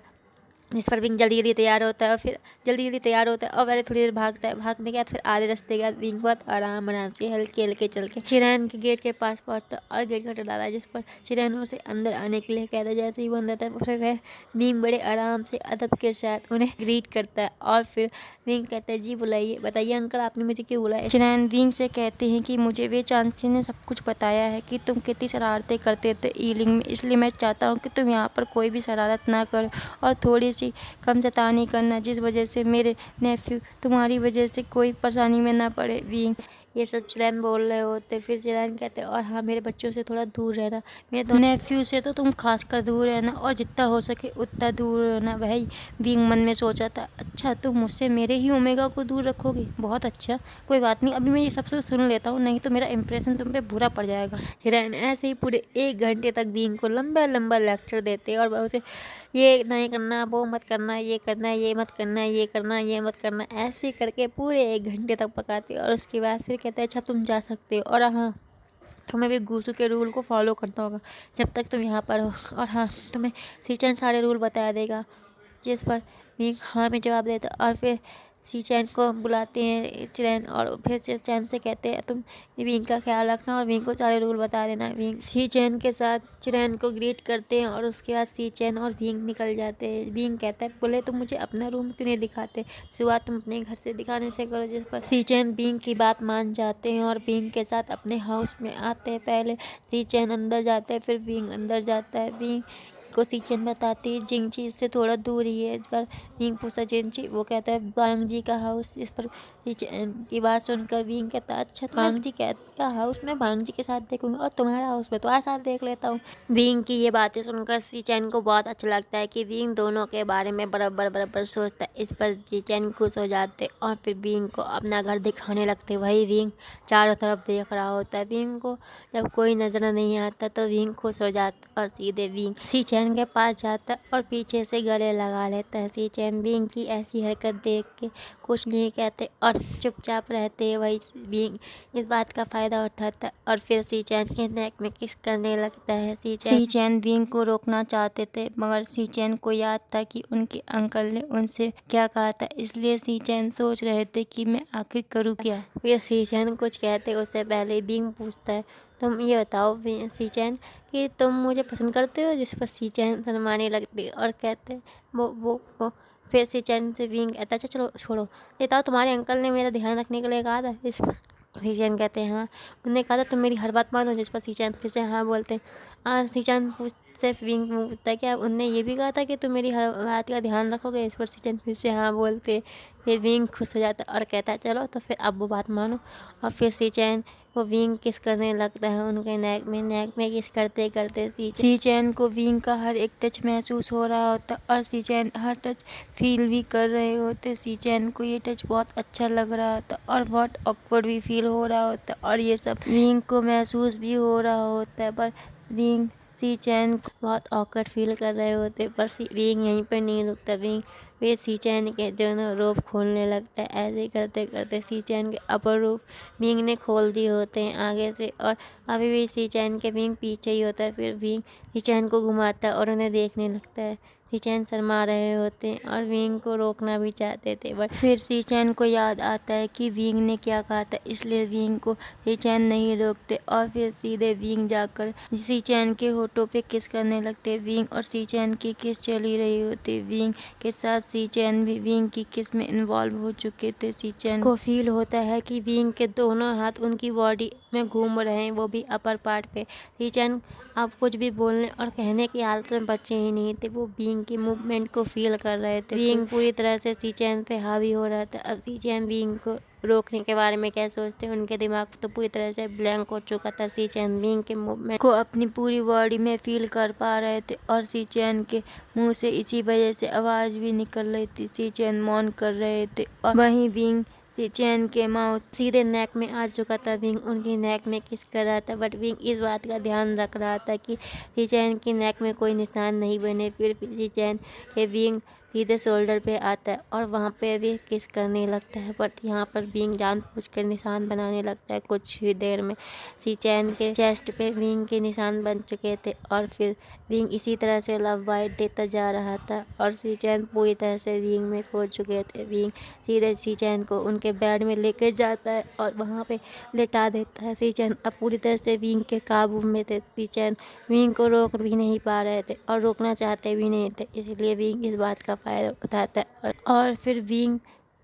जिस पर विंग जल्दी जल्दी तैयार होता है और फिर जल्दी जल्दी तैयार होता है और पहले थोड़ी देर भागता है। भागने के बाद फिर आधे रास्ते के बाद विंग बहुत आराम से हल्के हल्के चल के चिरैन के गेट के पास पहुंचता है और गेट खटखटाता डाला है, जिस पर चिरैन उसे अंदर आने के लिए कहता है। जैसे ही वो अंदर आता है फिर वह विंग बड़े आराम से अदब के साथ उन्हें ग्रीट करता है और फिर विंग कहता है, जी बुलाइए, बताइए अंकल आपने मुझे क्यों बुलाया। चिरैन विंग से कहते हैं कि मुझे वे चांसी ने सब कुछ बताया है कि तुम कितनी शरारतें करते थे ईलिंग में, इसलिए मैं चाहता हूँ कि तुम यहाँ पर कोई भी शरारत ना करो और थोड़ी सी कम शैतानी करना, जिस वजह से मेरे नेफ्यू तुम्हारी वजह से कोई परेशानी में ना पड़े। विंग ये सब चिरैन बोल रहे होते। फिर चिरैन कहते और हाँ, मेरे बच्चों से थोड़ा दूर रहना, मेरे तो नेफ्यू से तो तुम खासकर दूर रहना और जितना हो सके उतना दूर रहना। वही विंग मन में सोचा था, अच्छा तुम मुझसे मेरे ही ओमेगा को दूर रखोगे, बहुत अच्छा, कोई बात नहीं, अभी मैं ये सबसे सुन लेता हूँ, नहीं तो मेरा इंप्रेशन तुम पे बुरा पड़ जाएगा। चिरैन ऐसे ही पूरे 1 घंटे तक विंग को लंबा लंबा लेक्चर देते और उसे ये नहीं करना, वो मत करना, ये करना, ये मत करना, ये करना, ये मत करना, ऐसे करके पूरे 1 घंटे तक पकाते और उसके बाद फिर कहते हैं अच्छा तुम जा सकते हो और हाँ, तुम्हें भी गूसू के रूल को फॉलो करना होगा जब तक तुम यहाँ पर हो, और हाँ तुम्हें सीचैन सारे रूल बता देगा। जिस पर विंग हाँ में जवाब देता और फिर सीचैन को बुलाते हैं चिरैन और फिर सीचैन से कहते हैं तुम विंग का ख्याल रखना और विंग को सारे रूल बता देना। विंग सीचैन के साथ चिरैन को ग्रीट करते हैं और उसके बाद सीचैन और विंग निकल जाते हैं। विंग कहता है बोले तुम मुझे अपना रूम क्यों नहीं दिखाते, शुरुआत तुम अपने घर से दिखाने से करो। जिस पर सीचैन विंग की बात मान जाते हैं और विंग के साथ अपने हाउस में आते हैं। पहले सीचैन अंदर जाता है फिर विंग अंदर जाता है। विंग को सीचैन बताती है जिंगजी इससे थोड़ा दूर ही है। इस पर विंग पूछता जिंगजी, वो कहता है बांगजी का हाउस। इस पर सीचैन की बात सुनकर विंग कहता है अच्छा बांगजी का हाउस मैं बांगजी के साथ देखूंगा और तुम्हारा हाउस मैं तुम्हारे साथ देख लेता हूँ। विंग की ये बातें सुनकर सीचैन को बहुत अच्छा लगता है कि विंग दोनों के बारे में बराबर सोचता है। इस पर सीचैन खुश हो जाते और फिर विंग को अपना घर दिखाने लगते। वही विंग चारों तरफ देख रहा होता है। विंग को जब कोई नजर नहीं आता तो विंग खुश हो जाता और सीधे विंग सीचैन के पास जाता है और पीछे से गले लगा लेता है। सीचैन विंग की ऐसी हरकत देख के कुछ नहीं कहते और चुपचाप रहते हैं। वही विंग इस बात का फ़ायदा उठाता है और फिर सीचैन के नेक में किस करने लगता है। सीचैन विंग को रोकना चाहते थे मगर सीचैन को याद था कि उनके अंकल ने उनसे क्या कहा था, इसलिए सीचैन सोच रहे थे कि मैं आखिर करूँ क्या। फिर सीचैन कुछ कहते उससे पहले विंग पूछता है तुम ये बताओ सीचैन कि तुम मुझे पसंद करते हो। जिस पर सीचैन शर्माने लगती और कहते वो फिर सीचैन से विंग कहता अच्छा चलो छोड़ो, ये बताओ तुम्हारे अंकल ने मेरा ध्यान रखने के लिए कहा था। जिस पर सीचैन कहते हैं हाँ, उन्होंने कहा था तुम मेरी हर बात मानो। जिस पर सीचैन फिर से हाँ बोलते हैं। सीचैन पूछते विंग पूछता है क्या उनने ये भी कहा था कि तुम मेरी हर बात का ध्यान रखोगे। इस पर सीचैन फिर से हाँ बोलते। फिर विंग खुश हो जाता और कहता है चलो तो फिर अब वो बात मानो। और फिर सीचैन वो विंग किस करने लगता है उनके नेक में किस करते करते सीचैन को विंग का हर एक टच महसूस हो रहा होता और सीचैन हर टच फील भी कर रहे होते। सीचैन को ये टच बहुत अच्छा लग रहा होता और बहुत ऑकवर्ड भी फील हो रहा होता और ये सब विंग को महसूस भी हो रहा होता है। पर विंग सीचैन को बहुत ऑकवर्ड फील कर रहे होते पर विंग यहीं पर नहीं रुकता। विंग वे सीचैन के दोनों रोप खोलने लगता है। ऐसे करते करते सीचैन के अपर रोप विंग ने खोल दिए होते हैं आगे से और अभी भी सीचैन के विंग पीछे ही होता है। फिर विंग सीचैन को घुमाता है और उन्हें देखने लगता है। सीचैन शर्मा रहे होते हैं और विंग को रोकना भी चाहते थे बट फिर सीचैन को याद आता है कि विंग ने क्या कहा था, इसलिए विंग को सीचैन नहीं रोकते और फिर सीधे विंग जाकर सीचैन के होठों पे किस करने लगते। विंग और सीचैन की किस चली रही होती। विंग के साथ सीचैन भी विंग की किस में इन्वॉल्व हो चुके थे। सीचैन को फील होता है कि विंग के दोनों हाथ उनकी बॉडी में घूम रहे हैं, वो भी अपर पार्ट पे। सीचैन अब कुछ भी बोलने और कहने की हालत में बचे ही नहीं थे। वो विंग की मूवमेंट को फील कर रहे थे। विंग पूरी तरह से सीचैन पे हावी हो रहा था। अब सीचैन विंग को रोकने के बारे में क्या सोचते, उनके दिमाग तो पूरी तरह से ब्लैंक हो चुका था। सीचैन विंग के मूवमेंट को अपनी पूरी बॉडी में फील कर पा रहे थे और सीचैन के मुंह से इसी वजह से आवाज़ भी निकल रही थी। सीचैन मौन कर रहे थे और वहीं विंग सीचैन के माउथ सीधे नेक में आ चुका था। विंग उनकी नेक में किस कर रहा था बट विंग इस बात का ध्यान रख रहा था कि सीचैन की नेक में कोई निशान नहीं बने। फिर सीचैन के विंग सीधे शोल्डर पे आता है और वहाँ पे भी किस करने लगता है। बट यहाँ पर विंग जानबूझकर निशान बनाने लगता है। कुछ ही देर में सी-चैन के चेस्ट पे विंग के निशान बन चुके थे और फिर विंग इसी तरह से लव बाइट देता जा रहा था और सी-चैन पूरी तरह से विंग में खो चुके थे। विंग सीधे सी-चैन को उनके बेड में लेकर जाता है और वहाँ पे लेटा देता है। सी-चैन अब पूरी तरह से विंग के काबू में थे। सी-चैन विंग को रोक भी नहीं पा रहे थे और रोकना चाहते भी नहीं थे, इसलिए विंग इस बात का फ़ायदा उठाता है और फिर विंग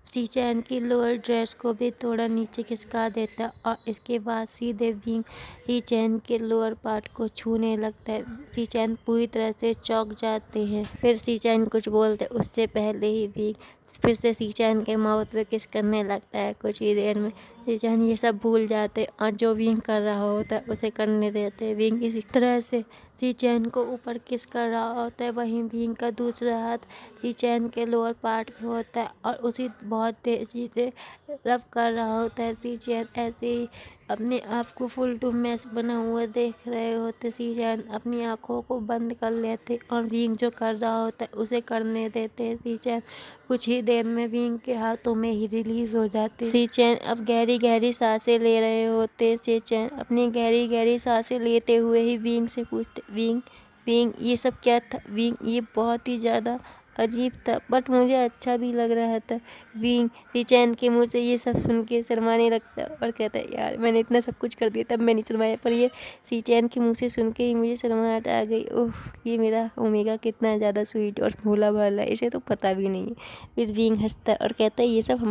सी-चैन की लोअर ड्रेस को भी थोड़ा नीचे खिसका देता है और इसके बाद सीधे विंग सी-चैन के लोअर पार्ट को छूने लगता है। सी-चैन पूरी तरह से चौंक जाते हैं। फिर सी-चैन कुछ बोलते उससे पहले ही विंग फिर से सी-चैन के माउथ पे किस करने लगता है। कुछ ही देर में सी-चैन ये सब भूल जाते और जो विंग कर रहा होता है उसे करने देते। विंग इसी तरह से सी-चैन को ऊपर किस कर रहा होता है। वहीं विंग का दूसरा हाथ सी-चैन के लोअर पार्ट पे होता है और उसी बहुत तेजी से रब कर रहा होता है। सी-चैन ऐसे ही अपने आप को फुल टू मैस बना हुआ देख रहे होते। सी-चैन अपनी आंखों को बंद कर लेते और विंग जो कर रहा होता है उसे करने देते। सी-चैन कुछ ही देर में विंग के हाथों में ही रिलीज हो जाते। सी-चैन अब गहरी गहरी सांसें ले रहे होते। सी-चैन अपनी गहरी गहरी सांसें लेते हुए ही विंग से पूछते, विंग विंग ये सब क्या था। विंग ये बहुत ही ज़्यादा अजीब था बट मुझे अच्छा भी लग रहा था। विंग सी-चैन के मुंह से ये सब सुन के शर्माने लगता है और कहता है, यार मैंने इतना सब कुछ कर दिया तब मैं नहीं शर्माया, पर ये सी-चैन के मुंह से सुन के ही मुझे शर्माहट आ गई। ओह, ये मेरा ओमेगा कितना ज़्यादा स्वीट और भोला भाला है, इसे तो पता भी नहीं है। फिर विंग हंसता है और कहता है, ये सब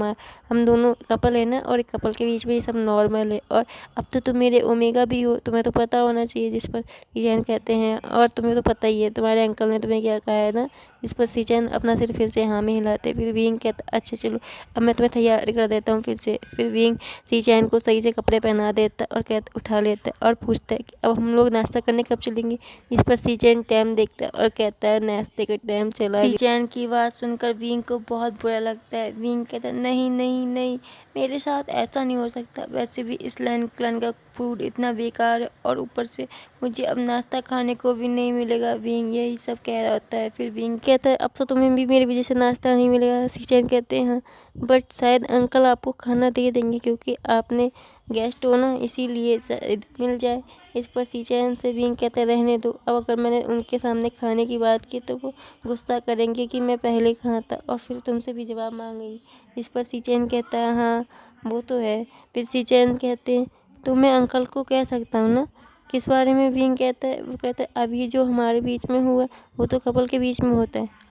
हम दोनों कपल है ना और एक कपल के बीच में ये सब नॉर्मल है और अब तो तुम मेरे ओमेगा भी हो, तुम्हें तो पता होना चाहिए। जिस पर सी-चैन कहते हैं, और तुम्हें तो पता ही है तुम्हारे अंकल ने तुम्हें क्या कहा है ना। इस पर सी-चैन अपना सिर फिर से हाँ में हिलाते। फिर विंग कहता, अच्छा चलो अब मैं तुम्हें तैयार कर देता हूँ फिर से। फिर विंग सी-चैन को सही से कपड़े पहना देता और कहता, उठा लेता और पूछता है कि अब हम लोग नाश्ता करने कब चलेंगे। इस पर सी-चैन टाइम देखता है और कहता है, नाश्ते का टाइम चला गया। सी-चैन की बात सुनकर विंग को बहुत बुरा लगता है। विंग कहता है, नहीं नहीं नहीं, मेरे साथ ऐसा नहीं हो सकता। वैसे भी इस लैंड क्लैन का फूड इतना बेकार है और ऊपर से मुझे अब नाश्ता खाने को भी नहीं मिलेगा। विंग यही सब कह रहा होता है। फिर विंग कहता है, अब तो तुम्हें भी मेरी वजह से नाश्ता नहीं मिलेगा। सी-चैन कहते हैं, हाँ बट शायद अंकल आपको खाना दे देंगे क्योंकि आपने गेस्ट हो ना, इसीलिए शायद मिल जाए। इस पर सी-चैन से विंग कहते, रहने दो, अब अगर मैंने उनके सामने खाने की बात की तो वो गुस्सा करेंगे कि मैं पहले कहाँ था और फिर तुमसे भी जवाब मांगेंगे। इस पर सी-चैन कहता है, हाँ वो तो है। फिर सी-चैन कहते हैं, तो मैं अंकल को कह सकता हूँ ना। किस बारे में। विंग कहता है, वो कहता है, अभी जो हमारे बीच में हुआ वो तो कपल के बीच में होता है।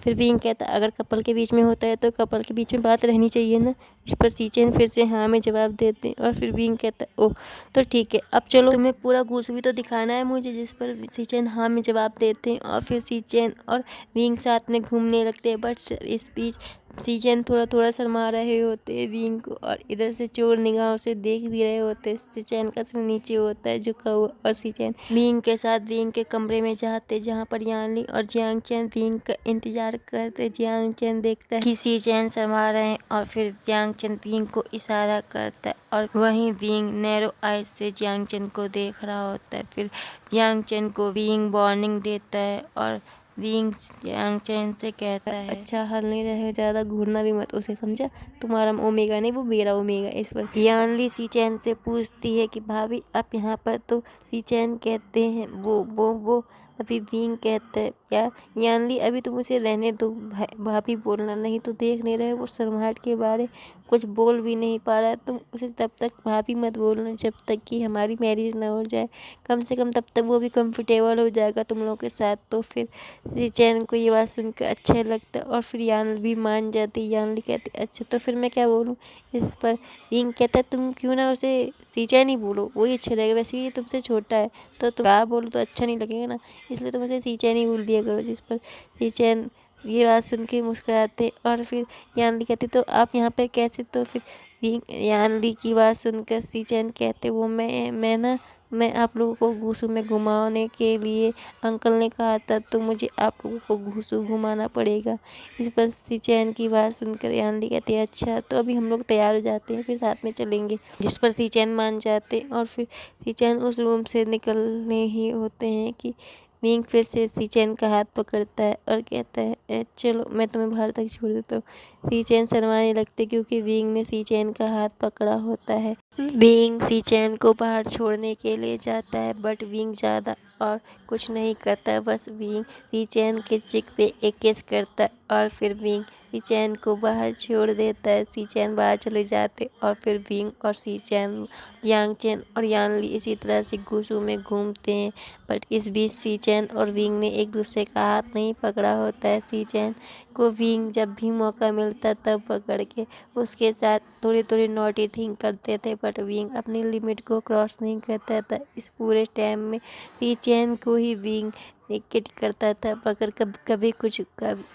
फिर विंग कहता है, अगर कपल के बीच में होता है तो कपल के बीच में बात रहनी चाहिए ना। इस पर सी-चैन फिर से हाँ में जवाब देते हैं और फिर विंग कहता है, ओह तो ठीक है, अब चलो तुम्हें पूरा घूस भी तो दिखाना है मुझे। जिस पर सी-चैन हाँ में जवाब देते हैं और फिर सी-चैन और विंग साथ में घूमने लगते हैं। बट इस बीच सी-चैन थोड़ा थोड़ा शर्मा रहे होते हैं विंग को और इधर से चोर निगाहों से देख भी रहे होते हैं। सी-चैन का सिर नीचे होता है झुका हुआ और सी-चैन विंग के साथ विंग के कमरे में जाते जहाँ पर यानली और जियांग चैन विंग का इंतजार करते। जियांग चैन देखता है कि सी-चैन शर्मा रहे हैं और फिर जियांग चैन विंग को इशारा करता है और वहीं विंग नैरो आइज से जियांग चैन को देख रहा होता है। फिर जियांग चैन को विंग वार्निंग देता है और विंग जियांग चैन से कहता है, अच्छा हाल नहीं रहे, ज़्यादा घूरना भी मत उसे, समझा। तुम्हारा ओमेगा नहीं, वो मेरा ओमेगा। इस पर यानली सी-चैन से पूछती है कि भाभी आप यहाँ पर। तो सी-चैन कहते हैं, वो अभी विंग कहता है, यार यानली अभी तुम उसे रहने दो, भाभी बोलना, नहीं तो देख नहीं रहे वो शर्माहट के बारे कुछ बोल भी नहीं पा रहा है। तुम उसे तब तक भाभी मत बोलना जब तक कि हमारी मैरिज ना हो जाए। कम से कम तब तक वो भी कंफर्टेबल हो जाएगा तुम लोगों के साथ। तो फिर सी-चैन को ये बात सुनकर अच्छा लगता है और फिर यानली भी मान जाती। यानली कहती, अच्छा तो फिर मैं क्या बोलूँ। इस पर विंग कहता है, तुम क्यों ना उसे सी-चैन ही बोलो, वही अच्छा रहेगा। वैसे ये तुमसे छोटा है तो तुम क्या बोलो तो अच्छा नहीं लगेगा ना, इसलिए तुम उसे सी-चैन ही बोल दिया करो। जिस पर सी-चैन ये बात सुन के मुस्कुराते और फिर यानली कहती, तो आप यहाँ पे कैसे। तो फिर यानली की बात सुनकर सी-चैन कहते, वो मैं आप लोगों को घूसू में घुमाने के लिए अंकल ने कहा था, तो मुझे आप लोगों को घूसू घुमाना पड़ेगा। इस पर सी-चैन की बात सुनकर यानली कहती है, अच्छा तो अभी हम लोग तैयार हो जाते हैं, फिर साथ में चलेंगे। जिस पर सी-चैन मान जाते और फिर सी-चैन उस रूम से निकलने ही होते हैं कि विंग फिर से सीचैन का हाथ पकड़ता है और कहता है चलो मैं तुम्हें बाहर तक छोड़ देता हूँ। सीचैन शर्माने लगते क्योंकि विंग ने सीचैन का हाथ पकड़ा होता है। विंग सीचैन को बाहर छोड़ने के लिए जाता है बट विंग ज़्यादा और कुछ नहीं करता, बस विंग सीचैन के चिक पे एक किस करता है और फिर विंग सीचैन को बाहर छोड़ देता है। सीचैन बाहर चले जाते और फिर विंग और सीचैन यांगचैन और यानली इसी तरह से गुसू में घूमते हैं। बट इस बीच सीचैन और विंग ने एक दूसरे का हाथ नहीं पकड़ा होता है। सीचैन को विंग जब भी मौका मिलता तब पकड़ के उसके साथ थोड़ी थोड़ी नॉटी थिंग करते थे, बट विंग अपनी लिमिट को क्रॉस नहीं करता था। इस पूरे टाइम में सीचैन को ही विंग निकेट करता था, मगर कभी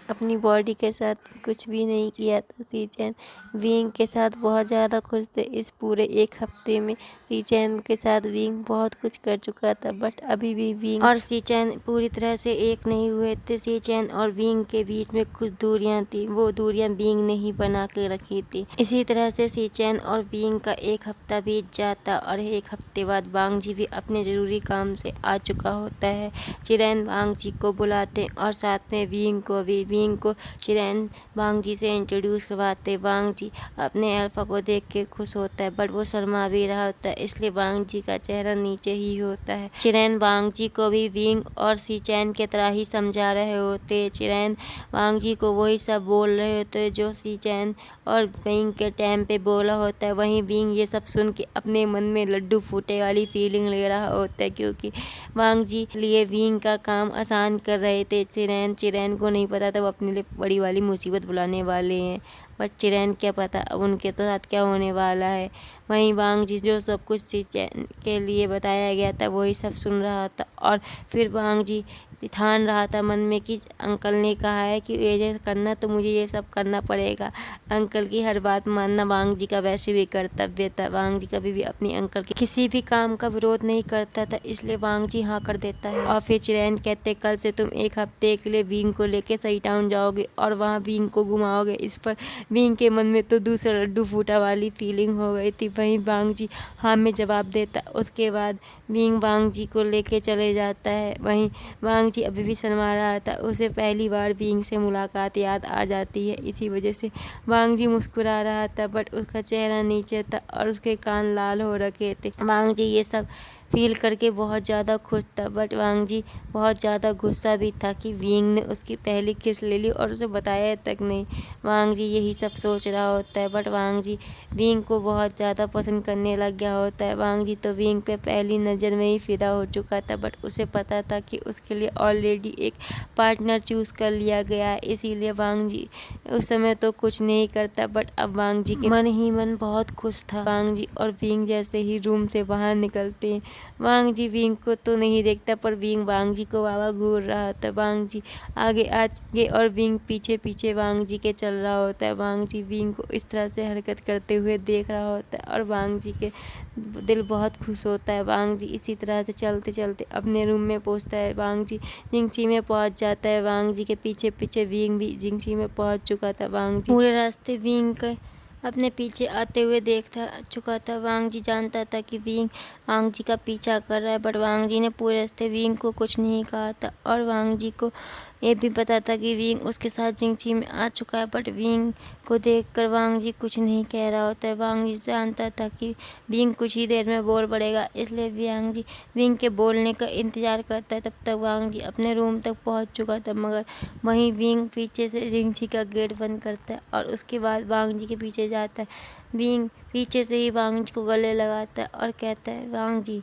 अपनी बॉडी के साथ कुछ भी नहीं किया था। सीचैन विंग के साथ बहुत ज़्यादा खुश थे। इस पूरे एक हफ्ते में सीचैन के साथ विंग बहुत कुछ कर चुका था, बट अभी भी विंग और सीचैन पूरी तरह से एक नहीं हुए थे। सीचैन और विंग के बीच में कुछ दूरियां थी, वो दूरियां विंग ने ही बना के रखी थी। इसी तरह से सीचैन और विंग का एक हफ्ता बीत जाता और एक हफ्ते बाद वांगजी भी अपने ज़रूरी काम से आ चुका होता है। चिरैन वांगजी को बुलाते और साथ में विंग को चिरैन वांगजी से इंट्रोड्यूस करवाते। वांगजी अपने अल्फा को देख के खुश होता है, बट वो शर्मा भी रहा होता है, इसलिए वांगजी का चेहरा नीचे ही होता है। चिरैन वांगजी को भी विंग और सीचैन की तरह ही समझा रहे होते। चिरैन वांगजी को वही सब बोल रहे होते जो सीचैन और विंग के टाइम पे बोला होता है। वहीं विंग ये सब सुन के अपने मन में लड्डू फूटे वाली फीलिंग ले रहा होता है, क्योंकि वांगजी लिए विंग का काम आसान कर रहे थे। चिरैन को नहीं पता था वो अपने लिए बड़ी वाली मुसीबत बुलाने वाले हैं, बट चिरैन क्या पता अब उनके तो साथ क्या होने वाला है। वहीं वांगजी जो सब कुछ सीचैन के लिए बताया गया था वही सब सुन रहा था और फिर वांगजी ठान रहा था मन में कि अंकल ने कहा है कि ये करना तो मुझे ये सब करना पड़ेगा। अंकल की हर बात मानना वांगजी का वैसे भी कर्तव्य था। वांगजी कभी भी अपनी अंकल के किसी भी काम का विरोध नहीं करता था, इसलिए वांगजी हाँ कर देता है। और फिर चिरैन कहते कल से तुम एक हफ्ते के लिए विंग को लेके सही टाउन जाओगे और वहाँ विंग को घुमाओगे। इस पर विंग के मन में तो दूसरा लड्डू फूटा वाली फीलिंग हो गई थी। वहीं वांगजी हाँ में जवाब देता। उसके बाद विंग वांगजी को लेके चले जाता है। वहीं वांगजी अभी भी शर्मा रहा था, उसे पहली बार विंग से मुलाकात याद आ जाती है। इसी वजह से वांगजी मुस्कुरा रहा था, बट उसका चेहरा नीचे था और उसके कान लाल हो रखे थे। वांगजी ये सब फील करके बहुत ज़्यादा खुश था, बट वांगजी बहुत ज़्यादा गुस्सा भी था कि विंग ने उसकी पहली किस ले ली और उसे बताया तक नहीं। वांगजी यही सब सोच रहा होता है, बट वांगजी विंग को बहुत ज़्यादा पसंद करने लग गया होता है। वांगजी तो विंग पे पहली नज़र में ही फिदा हो चुका था, बट उसे पता था कि उसके लिए ऑलरेडी एक पार्टनर चूज़ कर लिया गया है, इसीलिए वांगजी उस समय तो कुछ नहीं करता। बट अब वांगजी के मन ही मन बहुत खुश था। वांगजी और विंग जैसे ही रूम से बाहर निकलते हैं, वांगजी विंग को तो नहीं देखता, पर विंग वांगजी को वावा घूर रहा था। वांगजी आगे और विंग पीछे पीछे वांगजी के चल रहा होता है। वांगजी विंग को इस तरह से हरकत करते हुए देख रहा होता है और वांगजी के दिल बहुत खुश होता है। वांगजी इसी तरह से चलते चलते अपने रूम में पहुंचता है। वांगजी जिंगची में पहुंच जाता है। वांगजी के पीछे पीछे विंग भी जिंगची में पहुंच चुका था। वांगजी पूरे रास्ते विंग के अपने पीछे आते हुए देख चुका था। वांगजी जानता था कि विंग वांगजी का पीछा कर रहा है, बट वांगजी ने पूरे रास्ते विंग को कुछ नहीं कहा था और वांगजी को ये भी पता था कि विंग उसके साथ जिंगची में आ चुका है, बट विंग को देखकर वांगजी कुछ नहीं कह रहा होता है। वांगजी जानता था कि विंग कुछ ही देर में बोल पड़ेगा, इसलिए वांगजी विंग के बोलने का इंतज़ार करता है। तब तक वांगजी अपने रूम तक पहुंच चुका था, मगर वहीं विंग पीछे से जिंगची का गेट बंद करता है और उसके बाद वांगजी के पीछे जाता है। विंग पीछे से ही वांगजी को गले लगाता है और कहता है वांगजी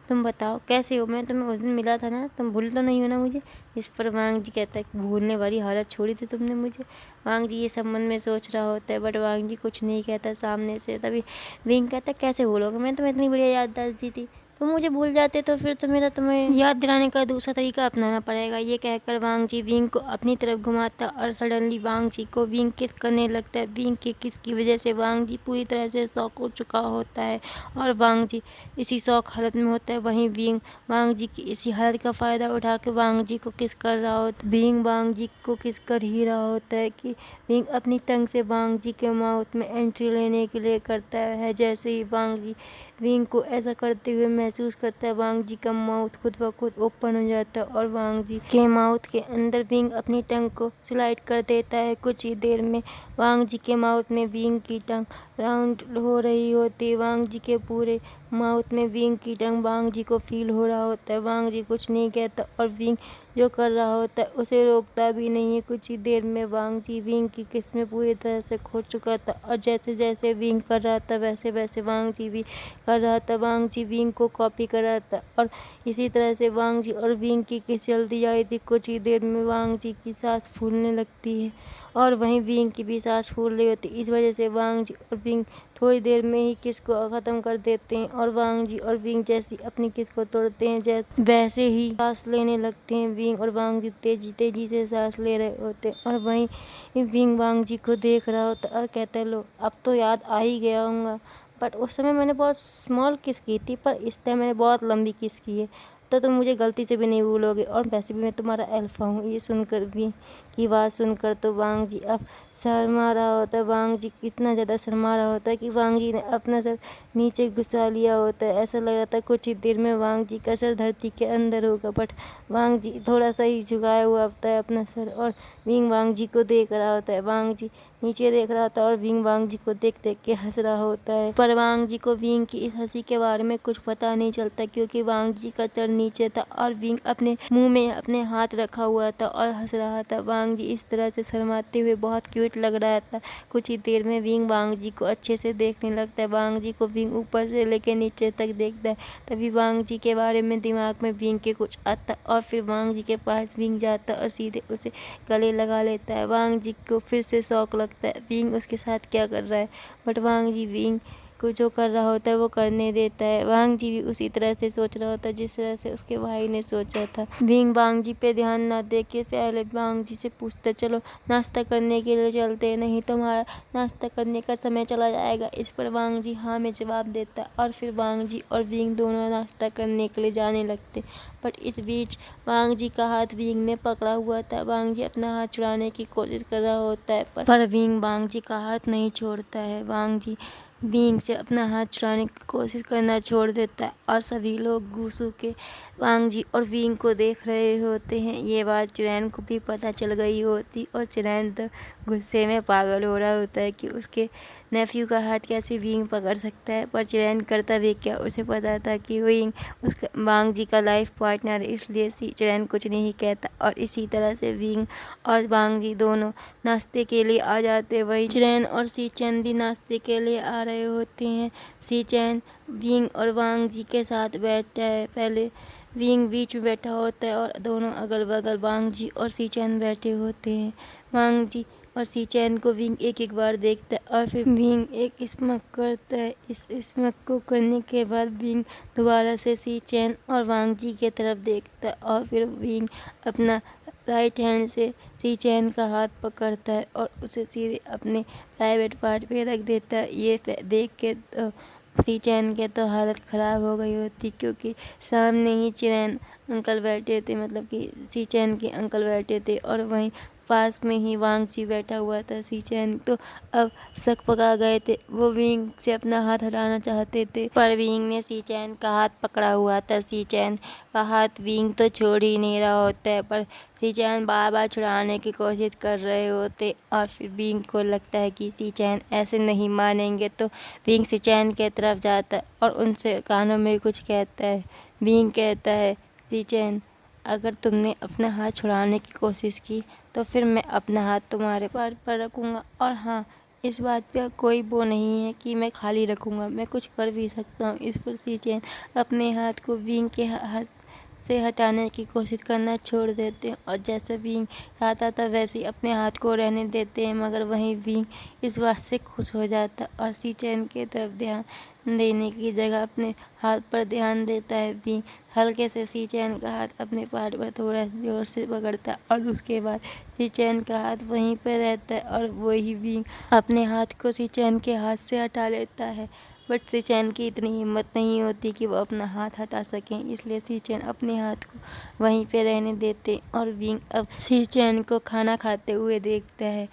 तुम बताओ कैसे हो, मैं तुम्हें उस दिन मिला था ना, तुम भूल तो नहीं हो ना मुझे। इस पर वांगजी कहता है कि भूलने वाली हालत छोड़ी थी तुमने मुझे। वांगजी ये सब मन में सोच रहा होता है, बट वांगजी कुछ नहीं कहता सामने से। तभी विंग कहता है कैसे भूलोगे, मैं तुम्हें इतनी बढ़िया याददाश्त दी थी, तुम मुझे भूल जाते तो फिर तो मेरा तुम्हें याद दिलाने का दूसरा तरीका अपनाना पड़ेगा। ये कहकर वांगजी विंग को अपनी तरफ घुमाता और सडनली वांगजी को विंग किस करने लगता है। विंग के किस की वजह से वांगजी पूरी तरह से शॉक हो चुका होता है और वांगजी इसी शौक हालत में होता है। वहीं विंग वांगजी की इसी हालत का फ़ायदा उठा के वांगजी को किस कर रहा होता है। विंग वांगजी को किस कर ही रहा होता है कि विंग अपनी टंग से वांगजी के माउथ में एंट्री लेने के लिए करता है। जैसे ही वांगजी विंग को ऐसा करते हुए महसूस करता है। वांग जी का माउथ खुद ब खुद ओपन हो जाता है और वांग जी के माउथ के अंदर विंग अपनी टंग को स्लाइड कर देता है। कुछ ही देर में वांग जी के माउथ में विंग की टंग राउंड हो रही होती है। वांग जी के पूरे माउथ में विंग की टंग वांग जी को फील हो रहा होता है। वांग जी कुछ नहीं कहता और विंग जो कर रहा होता है उसे रोकता भी नहीं है। कुछ ही देर में वांग जी विंग की किस में पूरी तरह से खो चुका था और जैसे जैसे विंग कर रहा था वैसे वैसे वांग जी भी कर रहा था। वांग जी विंग को कॉपी कर रहा था और इसी तरह से वांग जी और विंग की किस चलती जा रही थी। कुछ ही देर में वांग जी की सांस फूलने लगती है और वहीं विंग की भी सांस फूल रही होती है। इस वजह से वांग जी और विंग थोड़ी देर में ही किस को ख़त्म कर देते हैं और वांग जी और विंग जैसी अपनी किस को तोड़ते हैं जैसे वैसे ही सांस लेने लगते हैं। विंग और वांग जी तेजी तेजी से सांस ले रहे होते हैं और वहीं विंग वांग जी को देख रहा होता है और कहता है, लो अब तो याद आ ही गया होगा। बट उस समय मैंने बहुत स्मॉल किस की थी, पर इस टाइम मैंने बहुत लंबी किस की है, तो तुम मुझे गलती से भी नहीं भूलोगे और वैसे भी मैं तुम्हारा अल्फा हूँ। ये सुनकर भी की बात सुनकर तो वांग जी अब शर्मा रहा होता है। वांग जी इतना ज़्यादा शर्मा रहा होता है कि वांग जी ने अपना सर नीचे घुसा लिया होता है। ऐसा लग रहा था कुछ ही देर में वांग जी का सर धरती के अंदर होगा, बट वांग जी थोड़ा सा ही झुकाया हुआ होता है अपना सर और विंग वांग जी को देख रहा होता है। वांग जी नीचे देख रहा होता है और विंग वांग जी को देख देख के हंस रहा होता है, पर वांग जी को विंग की इस हंसी के बारे में कुछ पता नहीं चलता क्योंकि वांग जी का सर नीचे था और विंग अपने मुंह में अपने हाथ रखा हुआ था और हंस रहा था। वांग जी इस तरह से शर्माते हुए बहुत क्यूट लग रहा था। कुछ ही देर में विंग वांग जी को अच्छे से देखने लगता है। वांग जी को विंग ऊपर से लेकर नीचे तक देखता है। तभी वांग जी के बारे में दिमाग में विंग के कुछ आता और फिर वांग जी के पास विंग जाता और सीधे उसे गले लगा लेता है। वांग जी को फिर से शौक लगता है विंग उसके साथ क्या कर रहा है, बट वांग जी विंग को जो कर रहा होता है वो करने देता है। वांग जी भी उसी तरह से सोच रहा होता है जिस तरह से उसके भाई ने सोचा था। विंग वांग जी पे ध्यान ना दे के पहले वांग जी से पूछता, चलो नाश्ता करने के लिए चलते हैं, नहीं तो हमारा नाश्ता करने का समय चला जाएगा। इस पर वांग जी हाँ में जवाब देता और फिर वांग जी और विंग दोनों नाश्ता करने के लिए जाने लगते। बट इस बीच वांग जी का हाथ विंग ने पकड़ा हुआ था। वांग जी अपना हाथ छुड़ाने की कोशिश कर रहा होता है पर विंग वांग जी का हाथ नहीं छोड़ता है। वांग जी विंग से अपना हाथ छुड़ाने की कोशिश करना छोड़ देता है और सभी लोग गुस्सू के वांग जी और विंग को देख रहे होते हैं। ये बात चिरैन को भी पता चल गई होती और चिरैन तो गुस्से में पागल हो रहा होता है कि उसके नेफ्यू का हाथ कैसे विंग पकड़ सकता है, पर चिरैन करता भी क्या, उसे पता था कि विंग उसका वांग जी का लाइफ पार्टनर है, इसलिए चिरैन कुछ नहीं कहता और इसी तरह से विंग और वांग जी दोनों नाश्ते के लिए आ जाते। वही चिरैन और सीचैन भी नाश्ते के लिए आ रहे होते हैं। सीचैन विंग और वांग जी के साथ बैठता है। पहले विंग बीच में बैठा होता है और दोनों अगल बगल वांग जी और सीचैन बैठे होते हैं। वांग जी और सीचैन को विंग एक एक बार देखता है और फिर विंग एक स्मक करता है। इस स्मक को करने के बाद विंग दोबारा से सीचैन और वांग जी की तरफ देखता है और फिर विंग अपना राइट हैंड से सीचैन का हाथ पकड़ता है और उसे सीधे अपने प्राइवेट पार्ट पे रख देता है। ये देख के तो सीचैन के तो हालत ख़राब हो गई होती क्योंकि सामने ही चिरैन अंकल बैठे थे, मतलब कि सीचैन के अंकल बैठे थे और वहीं पास में ही वांग जी बैठा हुआ था। सीचैन तो अब शक पका गए थे, वो विंग से अपना हाथ हटाना चाहते थे पर विंग ने सीचैन का हाथ पकड़ा हुआ था। सीचैन का हाथ विंग तो छोड़ ही नहीं रहा होता है पर सीचैन बार बार छुड़ाने की कोशिश कर रहे होते और फिर विंग को लगता है कि सीचैन ऐसे नहीं मानेंगे तो विंग सीचैन की तरफ जाता है और उनसे कानों में कुछ कहता है। विंग कहता है, सीचैन अगर तुमने अपना हाथ छुड़ाने की कोशिश की तो फिर मैं अपना हाथ तुम्हारे पैर पर रखूँगा और हाँ, इस बात का कोई वो नहीं है कि मैं खाली रखूँगा, मैं कुछ कर भी सकता हूँ। इस पर सीचैन अपने हाथ को विंग के हाथ से हटाने की कोशिश करना छोड़ देते हैं और जैसे विंग आता था वैसे ही अपने हाथ को रहने देते हैं, मगर वहीं विंग इस बात से खुश हो जाता और सीचैन की तरफ ध्यान देने की जगह अपने हाथ पर ध्यान देता है। विंग हल्के से सीचैन का हाथ अपने पार्ट पर थोड़ा जोर से पकड़ता और उसके बाद सीचैन का हाथ वहीं पर रहता है और वही विंग अपने हाथ को सीचैन के हाथ से हटा लेता है। बट सीचैन की इतनी हिम्मत नहीं होती कि वो अपना हाथ हटा सकें, इसलिए सीचैन अपने हाथ को वहीं पे रहने देते और विंग अब सीचैन को खाना खाते हुए देखता है।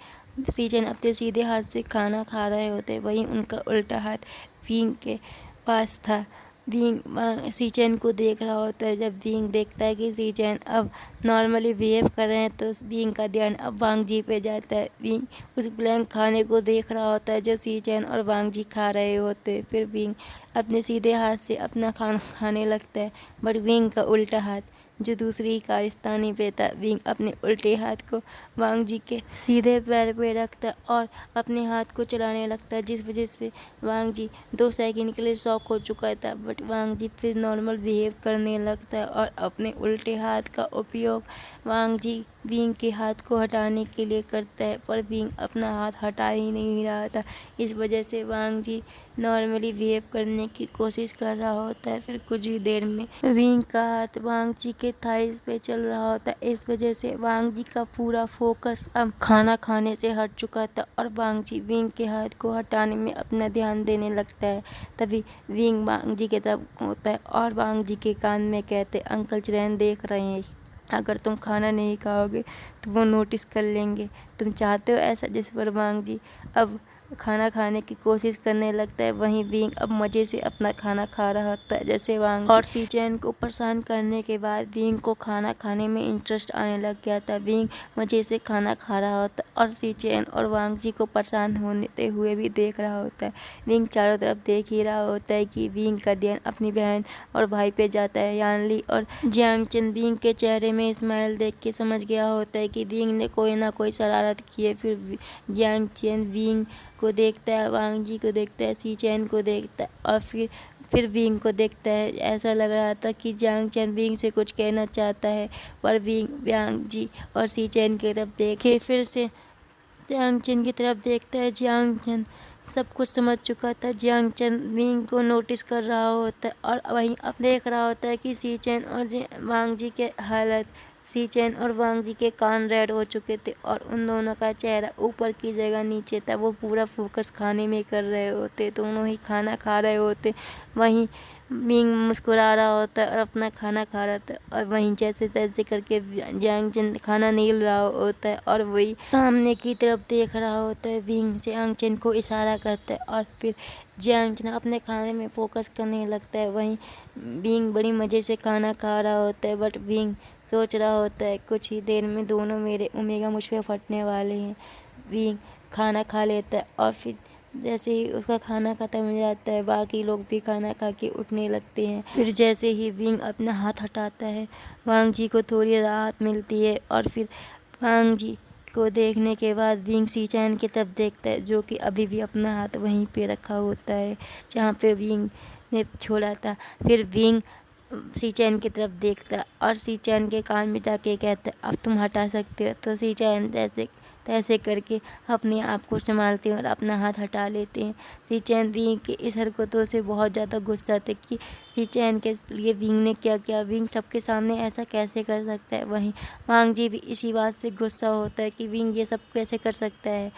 सीचैन अपने सीधे हाथ से खाना खा रहे होते, वहीं उनका उल्टा हाथ विंग के पास था विंग सी चैन को देख रहा होता है। जब विंग देखता है कि सी चैन अब नॉर्मली बिहेव कर रहे हैं तो विंग का ध्यान अब वांग जी पे जाता है। विंग उस ब्लैंक खाने को देख रहा होता है जो सी चैन और वांग जी खा रहे होते। फिर विंग अपने सीधे हाथ से अपना खाना खाने लगता है, बट विंग का उल्टा हाथ जो दूसरी कारस्तानी पे था, विंग अपने उल्टे हाथ को वांग जी के सीधे पैर पे रखता और अपने हाथ को चलाने लगता है, जिस वजह से वांग जी 2 सेकंड के लिए शॉक हो चुका था। बट वांग जी फिर नॉर्मल बिहेव करने लगता है और अपने उल्टे हाथ का उपयोग वांग जी विंग के हाथ को हटाने के लिए करता है, पर विंग अपना हाथ हटा ही नहीं रहा था। इस वजह से वांग जी नॉर्मली बिहेव करने की कोशिश कर रहा होता है। फिर कुछ ही देर में विंग का हाथ वांग जी के थाइस पे चल रहा होता है। इस वजह से वांग जी का पूरा फोकस अब खाना खाने से हट चुका था और वांग जी विंग के हाथ को हटाने में अपना ध्यान देने लगता है। तभी विंग वांग जी की तरफ होता है और वांग जी के कान में कहते, अंकल चिरैन देख रहे हैं, अगर तुम खाना नहीं खाओगे तो वो नोटिस कर लेंगे। तुम चाहते हो ऐसा? जिस पर वांग जी अब खाना खाने की कोशिश करने लगता है। वहीं विंग अब मज़े से अपना खाना खा रहा होता है। जैसे वांग और सी चैन को परेशान करने के बाद विंग को खाना खाने में इंटरेस्ट आने लग गया था। विंग मज़े से खाना खा रहा होता है और सी चैन और वांग जी को परेशान होते हुए भी देख रहा होता है। विंग चारों तरफ देख ही रहा होता है कि विंग का ध्यान अपनी बहन और भाई पे जाता है। यानली और जियांग चेन विंग के चेहरे में स्माइल देख के समझ गया होता है कि विंग ने कोई ना कोई शरारत की है। फिर जियांग चेन विंग को देखता है, वांग जी को देखता है, सी चैन को देखता है और फिर विंग को देखता है। ऐसा लग रहा था कि जियांग चेन विंग से कुछ कहना चाहता है, पर विंग वांग जी और सी चैन की तरफ देखे फिर से जियांग चेन की तरफ देखता है। जियांग चेन सब कुछ समझ चुका था। जियांग चेन विंग को नोटिस कर रहा होता है और वहीं अब देख रहा होता है कि सी चैन और वांग जी के हालत, सी चैन और वांग जी के कान रेड हो चुके थे और उन दोनों का चेहरा ऊपर की जगह नीचे था। वो पूरा फोकस खाने में कर रहे होते, दोनों ही खाना खा रहे होते। वहीं विंग मुस्कुरा रहा होता है और अपना खाना खा रहा था और वहीं जैसे तैसे करके जियांग चेन खाना नील रहा होता है और वही सामने की तरफ देख रहा होता है। विंग जियांग चेन को इशारा करता है और फिर जियांग चेन अपने खाने में फोकस करने लगता है। वहीं विंग बड़ी मज़े से खाना खा रहा होता है, बट विंग सोच रहा होता है कुछ ही देर में दोनों मेरे ओमेगा मुझ पे फटने वाले हैं। विंग खाना खा लेता है और फिर जैसे ही उसका खाना ख़त्म हो जाता है, बाकी लोग भी खाना खा के उठने लगते हैं। फिर जैसे ही विंग अपना हाथ हटाता है, वांग जी को थोड़ी राहत मिलती है और फिर वांग जी को देखने के बाद विंग सी चैन की तरफ देखता है, जो कि अभी भी अपना हाथ वहीं पे रखा होता है जहाँ पे विंग ने छोड़ा था। फिर विंग सी चैन की तरफ देखता और सी चैन के कान में जाके कहता, अब तुम हटा सकते हो। तो सी चैन जैसे तैसे करके अपने आप को संभालते हैं और अपना हाथ हटा लेते हैं। सी चैन विंग की इस हरकतों से बहुत ज़्यादा गुस्सा थे कि सी चैन के लिए विंग ने क्या किया, विंग सबके सामने ऐसा कैसे कर सकता है। वहीं वांग जी भी इसी बात से गुस्सा होता है कि विंग ये सब कैसे कर सकता है।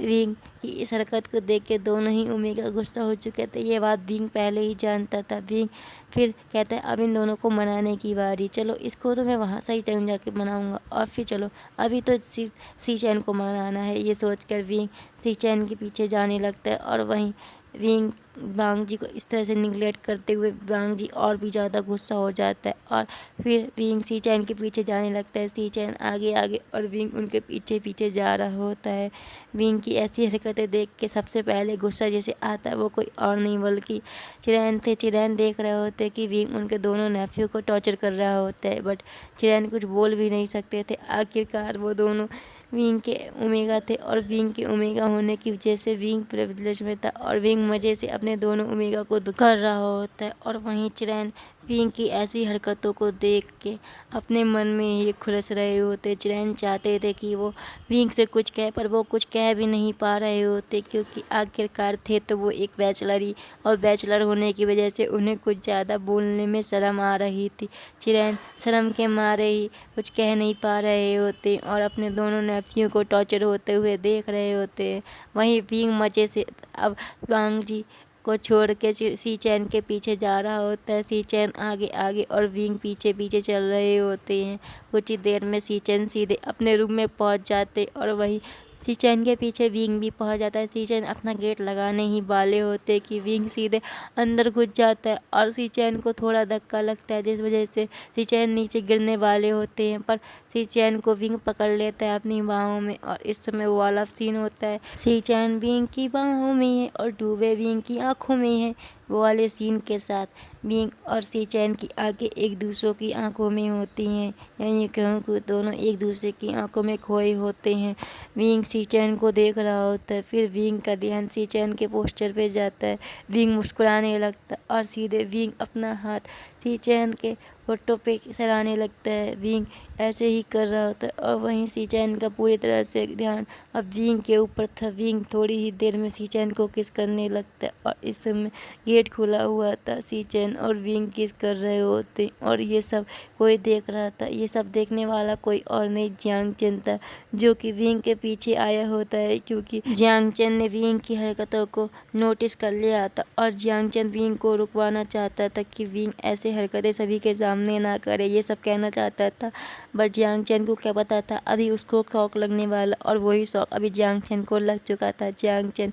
विंग की इस हरकत को देख के दोनों ही ओमेगा गुस्सा हो चुके थे। ये बात विंग पहले ही जानता था। विंग फिर कहता है, अब इन दोनों को मनाने की बारी, चलो इसको तो मैं वहाँ सही टाइम जाके मनाऊंगा और फिर चलो अभी तो सी चैन को मनाना है। ये सोचकर विंग सी चैन के पीछे जाने लगता है और वहीं विंग वांग जी को इस तरह से निगलेक्ट करते हुए वांग जी और भी ज़्यादा गुस्सा हो जाता है और फिर विंग सी चैन के पीछे जाने लगता है। सी चैन आगे आगे और विंग उनके पीछे पीछे जा रहा होता है। विंग की ऐसी हरकतें देख के सबसे पहले गुस्सा जैसे आता है वो कोई और नहीं बल्कि चिरैन थे। चिरैन देख रहे होते कि विंग उनके दोनों नेफ्यू को टॉर्चर कर रहा होता है, बट चिरैन कुछ बोल भी नहीं सकते थे। आखिरकार वो दोनों विंग के ओमेगा थे और विंग के ओमेगा होने की वजह से विंग प्रिविलेज में था और विंग मज़े से अपने दोनों ओमेगा को कर रहा होता है। और वहीं चिरैन विंग की ऐसी हरकतों को देख के अपने मन में ही खुलस रहे होते। चिरैन चाहते थे कि वो विंग से कुछ कहे, पर वो कुछ कह भी नहीं पा रहे होते क्योंकि आखिरकार थे तो वो एक बैचलर ही, और बैचलर होने की वजह से उन्हें कुछ ज़्यादा बोलने में शर्म आ रही थी। चिरैन शर्म के मारे ही कुछ कह नहीं पा रहे होते और अपने दोनों नेफ्यू को टॉर्चर होते हुए देख रहे होते हैं। वहीं विंग मज़े से अब वांग जी को छोड़ के सी चैन के पीछे जा रहा होता है। सी चैन आगे आगे और विंग पीछे पीछे चल रहे होते हैं। कुछ ही देर में सी चैन सीधे अपने रूम में पहुंच जाते और वहीं सीचैन के पीछे विंग भी पहुंच जाता है। सीचैन अपना गेट लगाने ही वाले होते कि विंग सीधे अंदर घुस जाता है और सीचैन को थोड़ा धक्का लगता है, जिस वजह से सीचैन नीचे गिरने वाले होते हैं, पर सीचैन को विंग पकड़ लेता है अपनी बाहों में। और इस समय वो वाला सीन होता है, सीचैन विंग की बाहों में है और डूबे विंग की आंखों में है। वो वाले सीन के साथ विंग और सीचैन की आंखें एक दूसरे की आंखों में होती हैं, यानी कहूँ कि दोनों एक दूसरे की आंखों में खोए होते हैं। विंग सीचैन को देख रहा होता है, फिर विंग का ध्यान सीचैन के पोस्टर पे जाता है। विंग मुस्कुराने लगता है और सीधे विंग अपना हाथ सीचैन के फोटो पे सराहने लगता है। विंग ऐसे ही कर रहा होता है और वहीं सीचैन का पूरी तरह से ध्यान अब विंग के ऊपर था। विंग थोड़ी ही देर में सीचैन को किस करने लगता है और इस समय गेट खुला हुआ था। सीचैन और विंग किस कर रहे होते और ये सब कोई देख रहा था। ये सब देखने वाला कोई और नहीं, जियांग चेन था, जो कि विंग के पीछे आया होता है, क्योंकि जियांग चेन ने विंग की हरकतों को नोटिस कर लिया था और जियांग चेन विंग को रुकवाना चाहता था कि विंग ऐसे हरकतें सभी के सामने ना करे, ये सब कहना चाहता था। बट जियांग चेन को क्या पता था अभी उसको शौक लगने वाला, और वही शौक अभी जियांग चेन को लग चुका था। जियांग चेन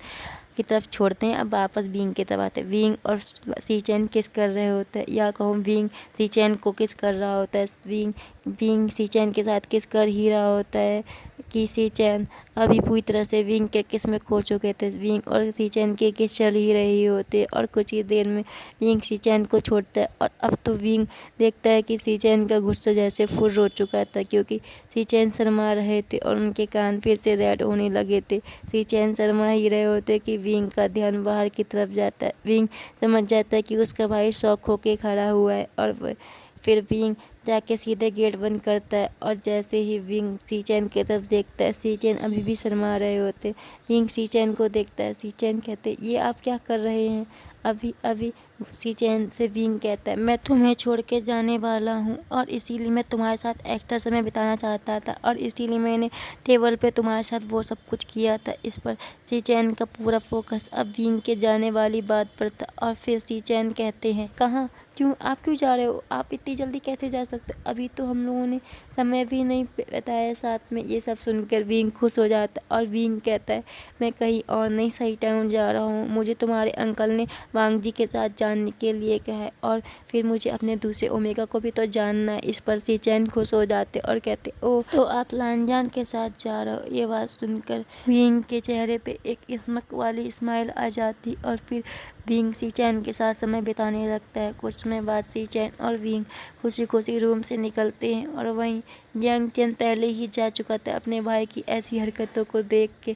की तरफ छोड़ते हैं, अब वापस विंग की तरफ आते हैं। विंग और सीचैन किस कर रहे होते हैं, या कहूँ विंग सीचैन को किस कर रहा होता है। विंग सीचैन के साथ किस कर ही रहा होता है कि सीचैन अभी पूरी तरह से विंग के किस में खो चुके थे। विंग और सीचैन के किस चल ही रही होते और कुछ ही देर में विंग सीचैन को छोड़ता है। और अब तो विंग देखता है कि सीचैन का गुस्सा जैसे फुर्र हो चुका था, क्योंकि सीचैन शर्मा रहे थे और उनके कान फिर से रेड होने लगे थे। सीचैन शर्मा ही रहे होते कि विंग का ध्यान बाहर की तरफ जाता है। विंग समझ जाता है कि उसका भाई शौक होके खड़ा हुआ है और फिर विंग जाके सीधे गेट बंद करता है। और जैसे ही विंग सीचैन की तरफ देखता है, सीचैन अभी भी शर्मा रहे होते। विंग सीचैन को देखता है, सीचैन कहते ये आप क्या कर रहे हैं अभी अभी। सीचैन से विंग कहता है मैं तुम्हें छोड़ के जाने वाला हूँ और इसीलिए मैं तुम्हारे साथ एक्स्ट्रा समय बिताना चाहता था और इसीलिए मैंने टेबल पे तुम्हारे साथ वो सब कुछ किया था। इस पर सीचैन का पूरा फोकस अब विंग के जाने वाली बात पर था। और फिर सीचैन कहते हैं कहाँ, क्यों, आप क्यों जा रहे हो, आप इतनी जल्दी कैसे जा सकते हो, अभी तो हम लोगों ने समय भी नहीं बिताया साथ में। ये सब सुनकर विंग खुश हो जाता है और विंग कहता है मैं कहीं और नहीं, सही टाइम जा रहा हूँ। मुझे तुम्हारे अंकल ने वांग जी के साथ जानने के लिए कहा है और फिर मुझे अपने दूसरे ओमेगा को भी तो जानना है। इस पर सीचैन खुश हो जाते और कहते ओ तो आप लानजान के साथ जा रहे हो। ये बात सुनकर विंग के चेहरे पे एक स्मक वाली स्माइल आ जाती और फिर विंग सीचैन के साथ समय बिताने लगता है। कुछ समय बाद सीचैन और विंग खुशी खुशी रूम से निकलते हैं और वहीं जियांग चेन पहले ही जा चुका था। अपने भाई की ऐसी हरकतों को देख के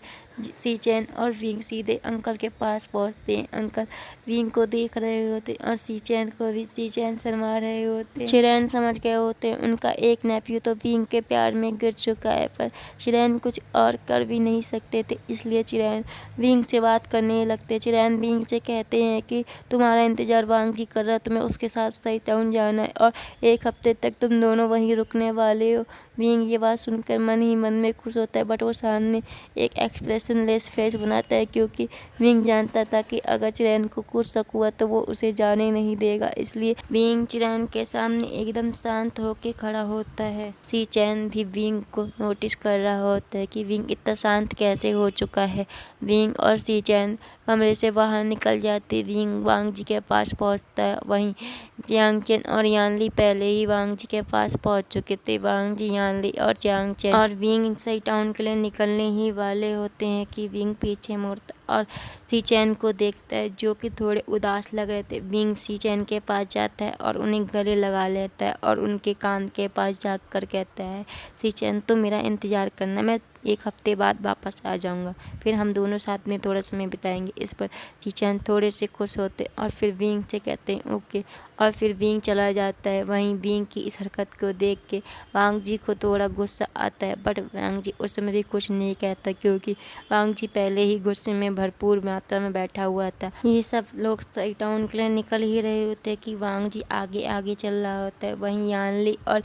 सीचैन और विंग सीधे अंकल के पास पहुंचते हैं। अंकल विंग को देख रहे होते और सीचैन को भी सीचैन शर्मा रहे होते। शिरेन समझ गए होते उनका एक नेफ्यू तो विंग के प्यार में गिर चुका है, पर शिरेन कुछ और कर भी नहीं सकते थे, इसलिए शिरेन विंग से बात करने लगते। शिरेन विंग से कहते हैं कि तुम्हारा इंतजार वांग जी कर रहा है, तुम्हें उसके साथ सही टाउन जाना है और 1 हफ्ते तक तुम दोनों वहीं रुकने वाले हो। विंग ये बात सुनकर मन ही मन में खुश होता है, बट वो सामने एक एक्सप्रेशनलेस फेस बनाता है, क्योंकि विंग जानता था कि अगर चिरैन को कुछ शक हुआ तो वो उसे जाने नहीं देगा। इसलिए विंग चिरैन के सामने एकदम शांत होकर खड़ा होता है। सीचैन भी विंग को नोटिस कर रहा होता है कि विंग इतना शांत कैसे हो चुका है। विंग और सीचैन कमरे से बाहर निकल जाते। विंग वांग जी के पास पहुंचता है। वहीं जियांग चेन और यानली पहले ही वांग जी के पास पहुंच चुके थे। वांग जी, यानली और जियांग चेन और विंग सही टाउन के लिए निकलने ही वाले होते हैं कि विंग पीछे मुड़ता और सीचैन को देखता है, जो कि थोड़े उदास लग रहे थे। विंग सीचैन के पास जाता है और उन्हें गले लगा लेता है और उनके कान के पास जाकर कहता है सीचैन तुम मेरा इंतज़ार करना, मैं 1 हफ्ते बाद वापस आ जाऊंगा, फिर हम दोनों साथ में थोड़ा समय बिताएंगे। इस पर सीचैन थोड़े से खुश होते और फिर विंग से कहते हैं ओके, और फिर विंग चला जाता है। वहीं विंग की इस हरकत को देख के वांग जी को थोड़ा गुस्सा आता है, बट वांग जी उस समय भी कुछ नहीं कहता, क्योंकि वांग जी पहले ही गुस्से में भरपूर मात्रा में बैठा हुआ था। ये सब लोग सही टाउन के लिए निकल ही रहे होते कि वांग जी आगे आगे चल रहा होता है। वहीं यानली और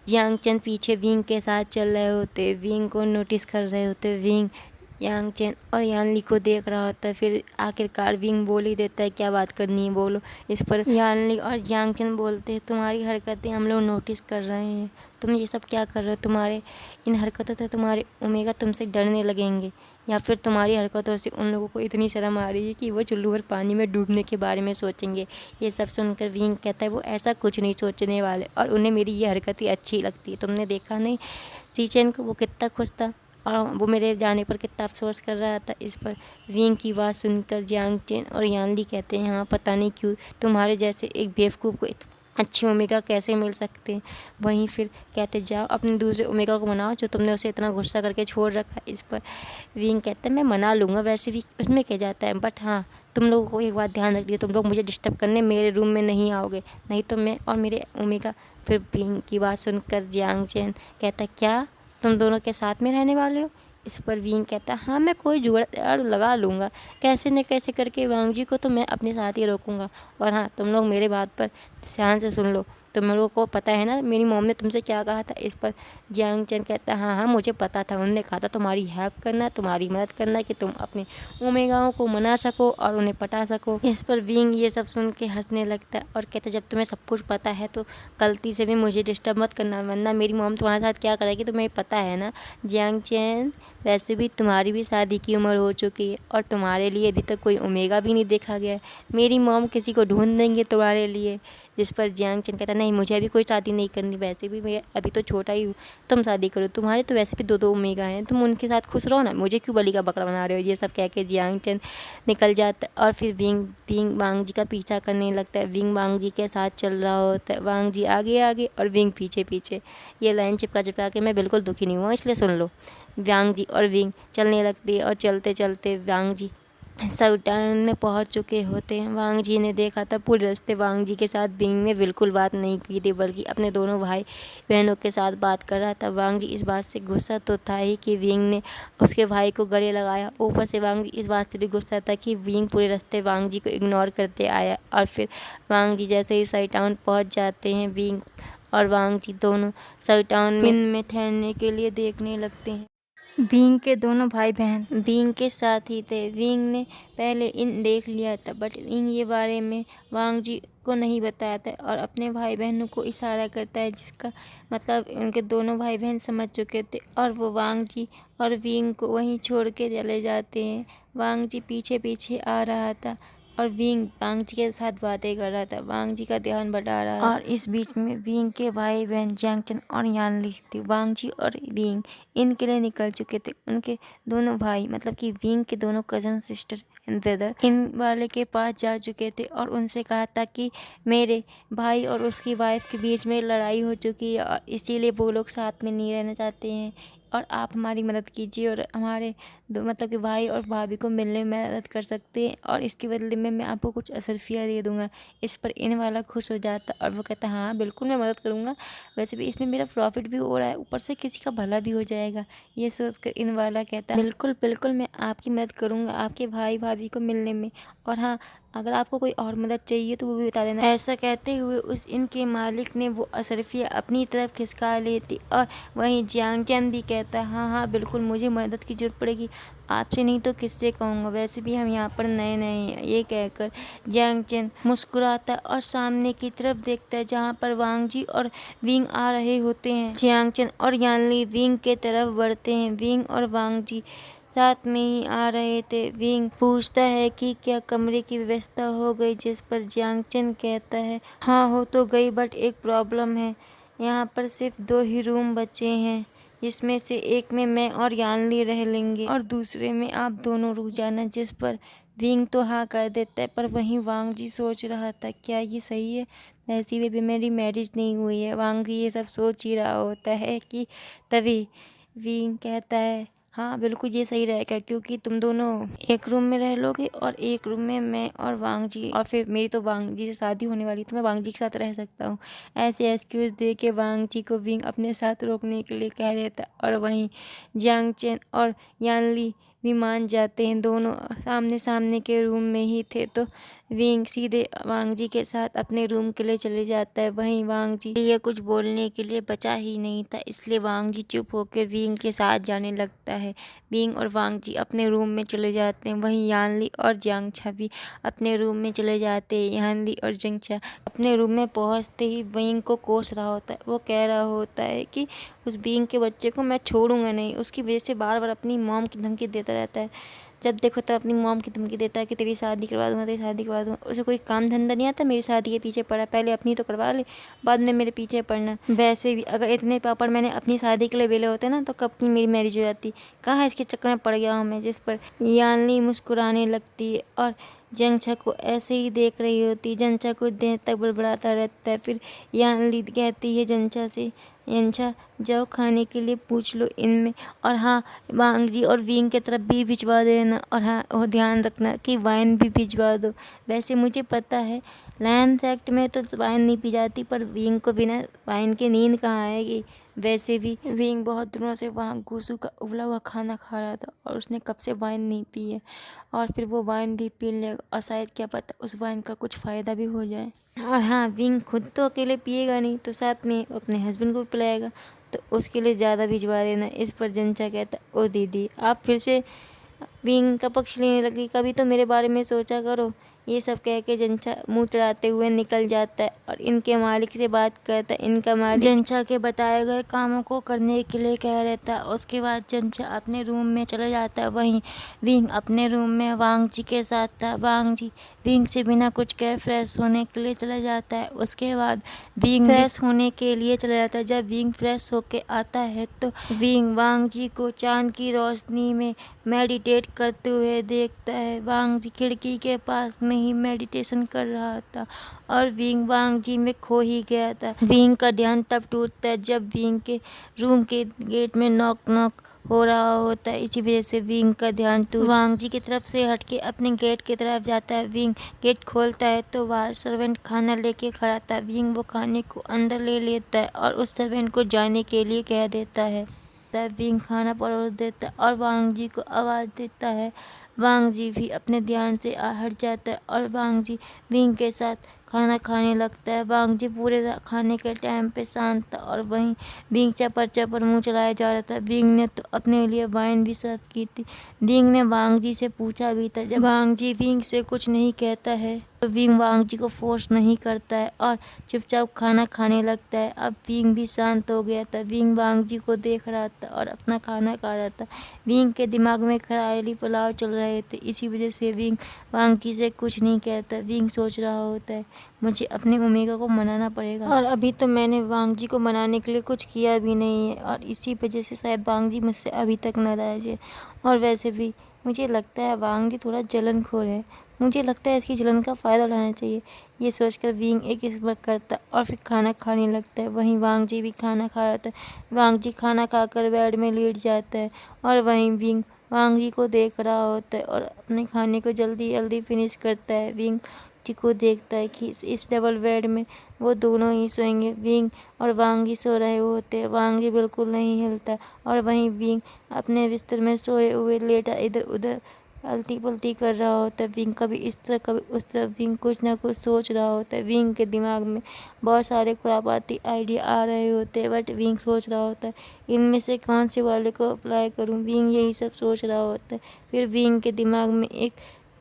जियांग चेन पीछे विंग के साथ चल रहे होते, विंग को नोटिस कर रहे होते। विंग यांग चेन और यानली को देख रहा होता है। फिर आखिरकार विंग बोल ही देता है, क्या बात करनी है बोलो। इस पर यानली और यांग चेन बोलते हैं, तुम्हारी हरकतें हम लोग नोटिस कर रहे हैं, तुम ये सब क्या कर रहे हो, तुम्हारे इन हरकतों से तुम्हारे ओमेगा तुमसे डरने लगेंगे, या फिर तुम्हारी हरकतों से उन लोगों को इतनी शर्म आ रही है कि वो चुल्लू भर पानी में डूबने के बारे में सोचेंगे। ये सब सुनकर विंग कहता है वो ऐसा कुछ नहीं सोचने वाले, और उन्हें मेरी ये हरकतें अच्छी लगती है। तुमने देखा नहीं चीचेन को, वो कितना खुश था और वो मेरे जाने पर कितना अफसोस कर रहा था। इस पर विंग की बात सुनकर जियांग चेन और यानली कहते हैं, हाँ पता नहीं क्यों तुम्हारे जैसे एक बेवकूफ़ को अच्छी ओमेगा कैसे मिल सकते हैं। वहीं फिर कहते जाओ अपने दूसरे ओमेगा को मनाओ जो तुमने उसे इतना गुस्सा करके छोड़ रखा। इस पर विंग कहता है मैं मना लूँगा, वैसे भी उसमें क्या जाता है, बट हाँ तुम लोगों को एक बात ध्यान रखिए, तुम लोग मुझे डिस्टर्ब करने मेरे रूम में नहीं आओगे, नहीं तो मैं और मेरे ओमेगा। फिर विंग की बात सुनकर जियांग चेन कहता क्या तुम दोनों के साथ में रहने वाले हो। इस पर विंग कहता हाँ मैं कोई जुगाड़ लगा लूँगा, कैसे न कैसे करके वांग जी को तो मैं अपने साथ ही रोकूँगा। और हाँ तुम लोग मेरे बात पर ध्यान से सुन लो, तुम लोगों को पता है ना मेरी मॉम ने तुमसे क्या कहा था। इस पर जियांग चेन कहता हाँ हाँ मुझे पता था, उन्होंने कहा था तुम्हारी हेल्प करना, तुम्हारी मदद करना कि तुम अपने ओमेगाओं को मना सको और उन्हें पटा सको। इस पर विंग ये सब सुन के हंसने लगता है और कहता जब तुम्हें सब कुछ पता है तो गलती से भी मुझे डिस्टर्ब मत करना, वरना मेरी मॉम तुम्हारे साथ क्या करेगी तुम्हें पता है ना। जियांग चेन वैसे भी तुम्हारी भी शादी की उम्र हो चुकी है और तुम्हारे लिए अभी तक कोई ओमेगा भी नहीं देखा गया है, मेरी मॉम किसी को ढूंढ देंगे तुम्हारे लिए। जिस पर जियांग चेन कहता नहीं मुझे अभी कोई शादी नहीं करनी, वैसे भी मैं अभी तो छोटा ही हूँ, तुम शादी करो, तुम्हारे तो वैसे भी दो ओमेगा हैं, तुम उनके साथ खुश रहो ना, मुझे क्यों बलि का बकरा बना रहे हो। ये सब कह के जियांग चेन निकल जाता है और फिर विंग वांग जी का पीछा करने लगता है। विंग वांग जी के साथ चल रहा होता है, वांग जी आगे आगे और विंग पीछे पीछे। ये लाइन चिपका चिपका के मैं बिल्कुल दुखी नहीं हुआ, इसलिए सुन लो। वांग जी और विंग चलने लगती है और चलते चलते वांग जी साउटान में पहुंच चुके होते हैं। वांग जी ने देखा था पूरे रास्ते वांग जी के साथ विंग ने बिल्कुल बात नहीं की थी, बल्कि अपने दोनों भाई बहनों के साथ बात कर रहा था। वांग जी इस बात से गुस्सा तो था ही कि विंग ने उसके भाई को गले लगाया, ऊपर से वांग जी इस बात से भी गुस्सा था कि विंग पूरे रास्ते वांग जी को इग्नोर करते आया। और फिर वांग जी जैसे ही साउटान पहुँच जाते हैं, विंग और वांग जी दोनों साउटान में ठहरने के लिए देखने लगते हैं। विंग के दोनों भाई बहन विंग के साथ ही थे। विंग ने पहले इन देख लिया था, बट इन ये बारे में वांग जी को नहीं बताया था और अपने भाई बहनों को इशारा करता है, जिसका मतलब उनके दोनों भाई बहन समझ चुके थे और वो वांग जी और विंग को वहीं छोड़ के चले जाते हैं। वांग जी पीछे पीछे आ रहा था और विंग वांग जी के साथ बातें कर रहा था, वांग जी का ध्यान बटा रहा है। और इस बीच में विंग के भाई बहन जियांग चेन और यानली थी, वांग जी और विंग इनके लिए निकल चुके थे। उनके दोनों भाई मतलब कि विंग के दोनों cousin sister and brother in वाले के पास जा चुके थे और उनसे कहा था कि मेरे भाई और उसकी वाइफ के बीच में लड़ाई हो चुकी है और इसीलिए वो लोग साथ में नहीं रहना चाहते हैं और आप हमारी मदद कीजिए और हमारे मतलब कि भाई और भाभी को मिलने में मदद कर सकते हैं और इसके बदले में मैं आपको कुछ असरफिया दे दूंगा। इस पर इन वाला खुश हो जाता और वो कहता हाँ बिल्कुल मैं मदद करूँगा, वैसे भी इसमें मेरा प्रॉफिट भी हो रहा है, ऊपर से किसी का भला भी हो जाएगा। ये सोचकर इन वाला कहता बिल्कुल बिल्कुल मैं आपकी मदद करूँगा आपके भाई भाभी को मिलने में, और हाँ अगर आपको कोई और मदद चाहिए तो वो भी बता देना। ऐसा कहते हुए उस इनके मालिक ने वो असरफिया अपनी तरफ खिसका लेती और वहीं जियांग चेन भी कहता हाँ हाँ बिल्कुल मुझे मदद की ज़रूरत पड़ेगी, आपसे नहीं तो किससे कहूँगा, वैसे भी हम यहाँ पर नए नए हैं। ये कहकर जियांग चेन मुस्कुराता और सामने की तरफ देखता है जहाँ पर वांग जी और विंग आ रहे होते हैं। जियांग चेन और यानली विंग के तरफ बढ़ते हैं। विंग और वांग जी साथ में ही आ रहे थे। विंग पूछता है कि क्या कमरे की व्यवस्था हो गई, जिस पर जियांग चेन कहता है हाँ हो तो गई, बट एक प्रॉब्लम है, यहाँ पर सिर्फ 2 ही रूम बचे हैं, जिसमें से एक में मैं और यानली रह लेंगे और दूसरे में आप दोनों रुक जाना। जिस पर विंग तो हाँ कर देता है, पर वहीं वांग जी सोच रहा था क्या ये सही है, वैसे भी मेरी मैरिज नहीं हुई है। वांग जी ये सब सोच ही रहा होता है कि तभी विंग कहता है हाँ बिल्कुल ये सही रहेगा, क्योंकि तुम दोनों एक रूम में रह लोगे और एक रूम में मैं और वांग जी, और फिर मेरी तो वांग जी से शादी होने वाली तो मैं वांग जी के साथ रह सकता हूँ। ऐसे एक्सक्यूज़ दे के वांग जी को विंग अपने साथ रोकने के लिए कह देता और वहीं जियांग चेन और यानली भी मान जाते हैं। दोनों सामने सामने के रूम में ही थे तो विंग सीधे वांग जी के साथ अपने रूम के लिए चले जाता है। वहीं वांग जी ये कुछ बोलने के लिए बचा ही नहीं था, इसलिए वांग जी चुप होकर विंग के साथ जाने लगता है। विंग और वांग जी अपने रूम में चले जाते हैं। वहीं यानली और जियांगछा भी अपने रूम में चले जाते हैं। यानली और जियांगछा अपने रूम में पहुंचते ही विंग को कोस रहा होता है। वो कह रहा होता है कि उस विंग के बच्चे को मैं छोड़ूंगा नहीं, उसकी वजह से बार बार अपनी मॉम की धमकी देता रहता है। जब देखो तब अपनी मॉम की धमकी देता है कि तेरी शादी करवा दूंगा, तेरी शादी करवा दूंगा। उसे कोई काम धंधा नहीं आता मेरी शादी के पीछे पड़ा, पहले अपनी तो करवा ले, बाद में मेरे पीछे पड़ना। वैसे भी अगर इतने पापड़ मैंने अपनी शादी के लिए बेले होते ना तो कब की मेरी मैरिज हो जाती। कहाँ इसके चक्कर में पड़ गया हूँ मैं। जिस पर यानली मुस्कुराने लगती है और जियांगछा को ऐसे ही देख रही होती। जियांगछा कुछ देर तक बड़बड़ाता रहता है। फिर यानली कहती है जियांगछा से, जियांगछा जाओ खाने के लिए पूछ लो इनमें, और हाँ वांग जी और विंग की तरफ भी भिजवा देना, और हाँ और ध्यान रखना कि वाइन भी भिजवा दो। वैसे मुझे पता है लायन एक्ट में तो वाइन नहीं पी जाती, पर विंग को बिना वाइन के नींद कहाँ आएगी। वैसे भी विंग बहुत दिनों से वहाँ गुसु का उबला हुआ खाना खा रहा था और उसने कब से वाइन नहीं पी है, और फिर वो वाइन भी पी लेगा और शायद क्या पता उस वाइन का कुछ फ़ायदा भी हो जाए। और हाँ विंग खुद तो अकेले पिएगा नहीं, तो साथ में अपने हस्बैंड को भी पिलाएगा, तो उसके लिए ज़्यादा भिजवा देना। इस पर जियांगछा कहता, ओ दीदी आप फिर से विंग का पक्ष लेने लगी, कभी तो मेरे बारे में सोचा करो। ये सब कह के जियांगछा मुँह चढ़ाते हुए निकल जाता है और इनके मालिक से बात करता है। इनका मालिक जियांगछा के बताए गए कामों को करने के लिए कह रहता है। उसके बाद जियांगछा अपने रूम में चला जाता है। वहीं विंग अपने रूम में वांग जी के साथ था। वांग जी विंग से बिना कुछ कहे फ्रेश होने के लिए चला जाता है। उसके बाद विंग फ्रेश होने के लिए चला जाता है। जब विंग फ्रेश होके आता है तो विंग वांग जी को चांद की रोशनी में मेडिटेट करते हुए देखता है। वांग जी खिड़की के पास में ही मेडिटेशन कर रहा था और विंग वांग जी में खो ही गया था। विंग का ध्यान तब टूटता है जब विंग के रूम के गेट में नॉक नॉक हो रहा होता है। इसी वजह से विंग का ध्यान वांग जी की तरफ से हटके अपने गेट की तरफ जाता है। विंग गेट खोलता है तो बाहर सर्वेंट खाना लेके खड़ा था। विंग वो खाने को अंदर ले लेता है और उस सर्वेंट को जाने के लिए कह देता है। विंग खाना परोस देता है और वांग जी को आवाज़ देता है। वांग जी भी अपने ध्यान से हट जाता है और वांग जी विंग के साथ खाना खाने लगता है। वांग जी पूरे खाने के टाइम पे शांत था और वहीं विंग चपर चपर मुँह चलाया जा रहा था। विंग ने तो अपने लिए वाइन भी सर्व की थी। विंग ने वांग जी से पूछा भी था। जब वांग जी विंग से कुछ नहीं कहता है तो विंग वांग जी को फोर्स नहीं करता है और चुपचाप खाना खाने लगता है। अब विंग भी शांत हो गया था। विंग वांग जी को देख रहा था और अपना खाना खा रहा था। विंग के दिमाग में खरायली पुलाव चल रहे थे, इसी वजह से विंग वांग जी से कुछ नहीं कहता। विंग सोच रहा होता है मुझे अपनी ओमेगा को मनाना पड़ेगा, और अभी तो मैंने वांग जी को मनाने के लिए कुछ किया भी नहीं है, और इसी वजह से शायद वांग जी मुझसे अभी तक नाराज़ है। और वैसे भी मुझे लगता है वांग जी थोड़ा जलनखोर है, मुझे लगता है इसकी जलन का फ़ायदा उठाना चाहिए। ये सोचकर विंग एक इसबार करता और फिर खाना खाने लगता है। वहीं वांग जी भी खाना खा रहा था। वांग जी खाना खाकर बेड में लेट जाता है और वहीं विंग वांग जी को देख रहा होता है और अपने खाने को जल्दी जल्दी फिनिश करता है। विंग जी को देखता है कि इस डबल बेड में वो दोनों ही सोएंगे। विंग और वांग जी सो रहे होते हैं। वांग जी बिल्कुल नहीं हिलता और वहीं विंग अपने बिस्तर में सोए हुए लेटा इधर उधर अलती पलती कर रहा होता है। विंग कभी इस तरह कभी उस तरह विंग कुछ ना कुछ सोच रहा होता है। विंग के दिमाग में बहुत सारे खुरापाती आइडिया आ रहे होते हैं, बट विंग सोच रहा होता है इनमें से कौन से वाले को अप्लाई करूं। विंग यही सब सोच रहा होता है। फिर विंग के दिमाग में एक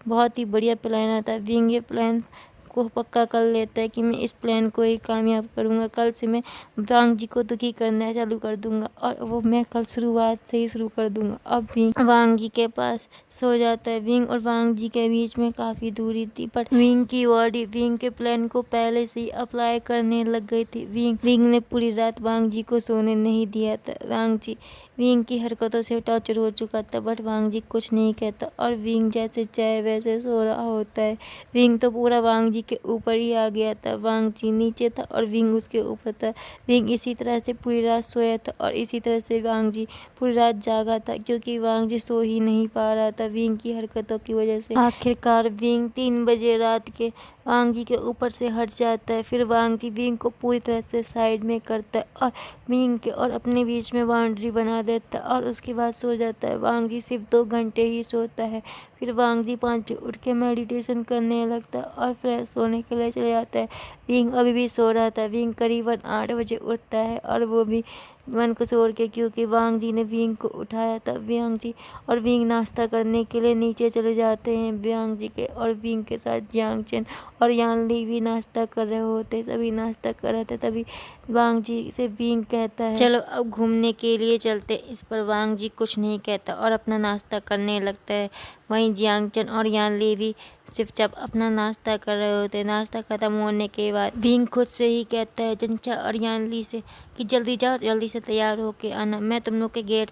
बहुत ही बढ़िया प्लान आता है। विंग ये प्लान को पक्का कर लेता है कि मैं इस प्लान को ही कामयाब करूँगा। कल से मैं वांग जी को दुखी करना चालू कर दूँगा और वो मैं कल शुरुआत से ही शुरू कर दूँगा। अब विंग वांग जी के पास सो जाता है। विंग और वांग जी के बीच में काफ़ी दूरी थी, पर विंग की बॉडी विंग के प्लान को पहले से ही अप्लाई करने लग गई थी। विंग ने पूरी रात वांग जी को सोने नहीं दिया था। वांग जी विंग की हरकतों से टॉर्चर हो चुका था, बट वांग जी कुछ नहीं कहता और विंग जैसे चाहे वैसे सो रहा होता है। विंग तो पूरा वांग जी के ऊपर ही आ गया था। वांग जी नीचे था और विंग उसके ऊपर था। विंग इसी तरह से पूरी रात सोया था और इसी तरह से वांग जी पूरी रात जागा था, क्योंकि वांग जी सो ही नहीं पा रहा था विंग की हरकतों की वजह से। आखिरकार विंग 3 बजे रात के वांग जी के ऊपर से हट जाता है। फिर वांग जी विंग को पूरी तरह से साइड में करता है और विंग के और अपने बीच में बाउंड्री बना देता है और उसके बाद सो जाता है। वांग जी सिर्फ 2 घंटे ही सोता है। फिर वांग जी 5 बजे उठ के मेडिटेशन करने लगता है और फ्रेश होने के लिए चले जाता है। विंग अभी भी सो रहा था। विंग करीबन 8 बजे उठता है और वो भी मन को छोड़ के, क्योंकि वांग जी ने विंग को उठाया था। वांग जी और विंग नाश्ता करने के लिए नीचे चले जाते हैं। वांग जी के और विंग के साथ यांग चेन और यान ली भी नाश्ता कर रहे होते। सभी नाश्ता कर रहे थे। तभी वांग जी से विंग कहता है, चलो अब घूमने के लिए चलते। इस पर वांग जी कुछ नहीं कहता और अपना नाश्ता करने लगता है। वहीं जियांग चन और यान ली भी चुपचाप अपना नाश्ता कर रहे होते। नाश्ता खत्म होने के बाद विंग खुद से ही कहता है जंचा और यान ली से कि जल्दी जाओ, जल्दी से तैयार होके आना। मैं तुम लोग के गेट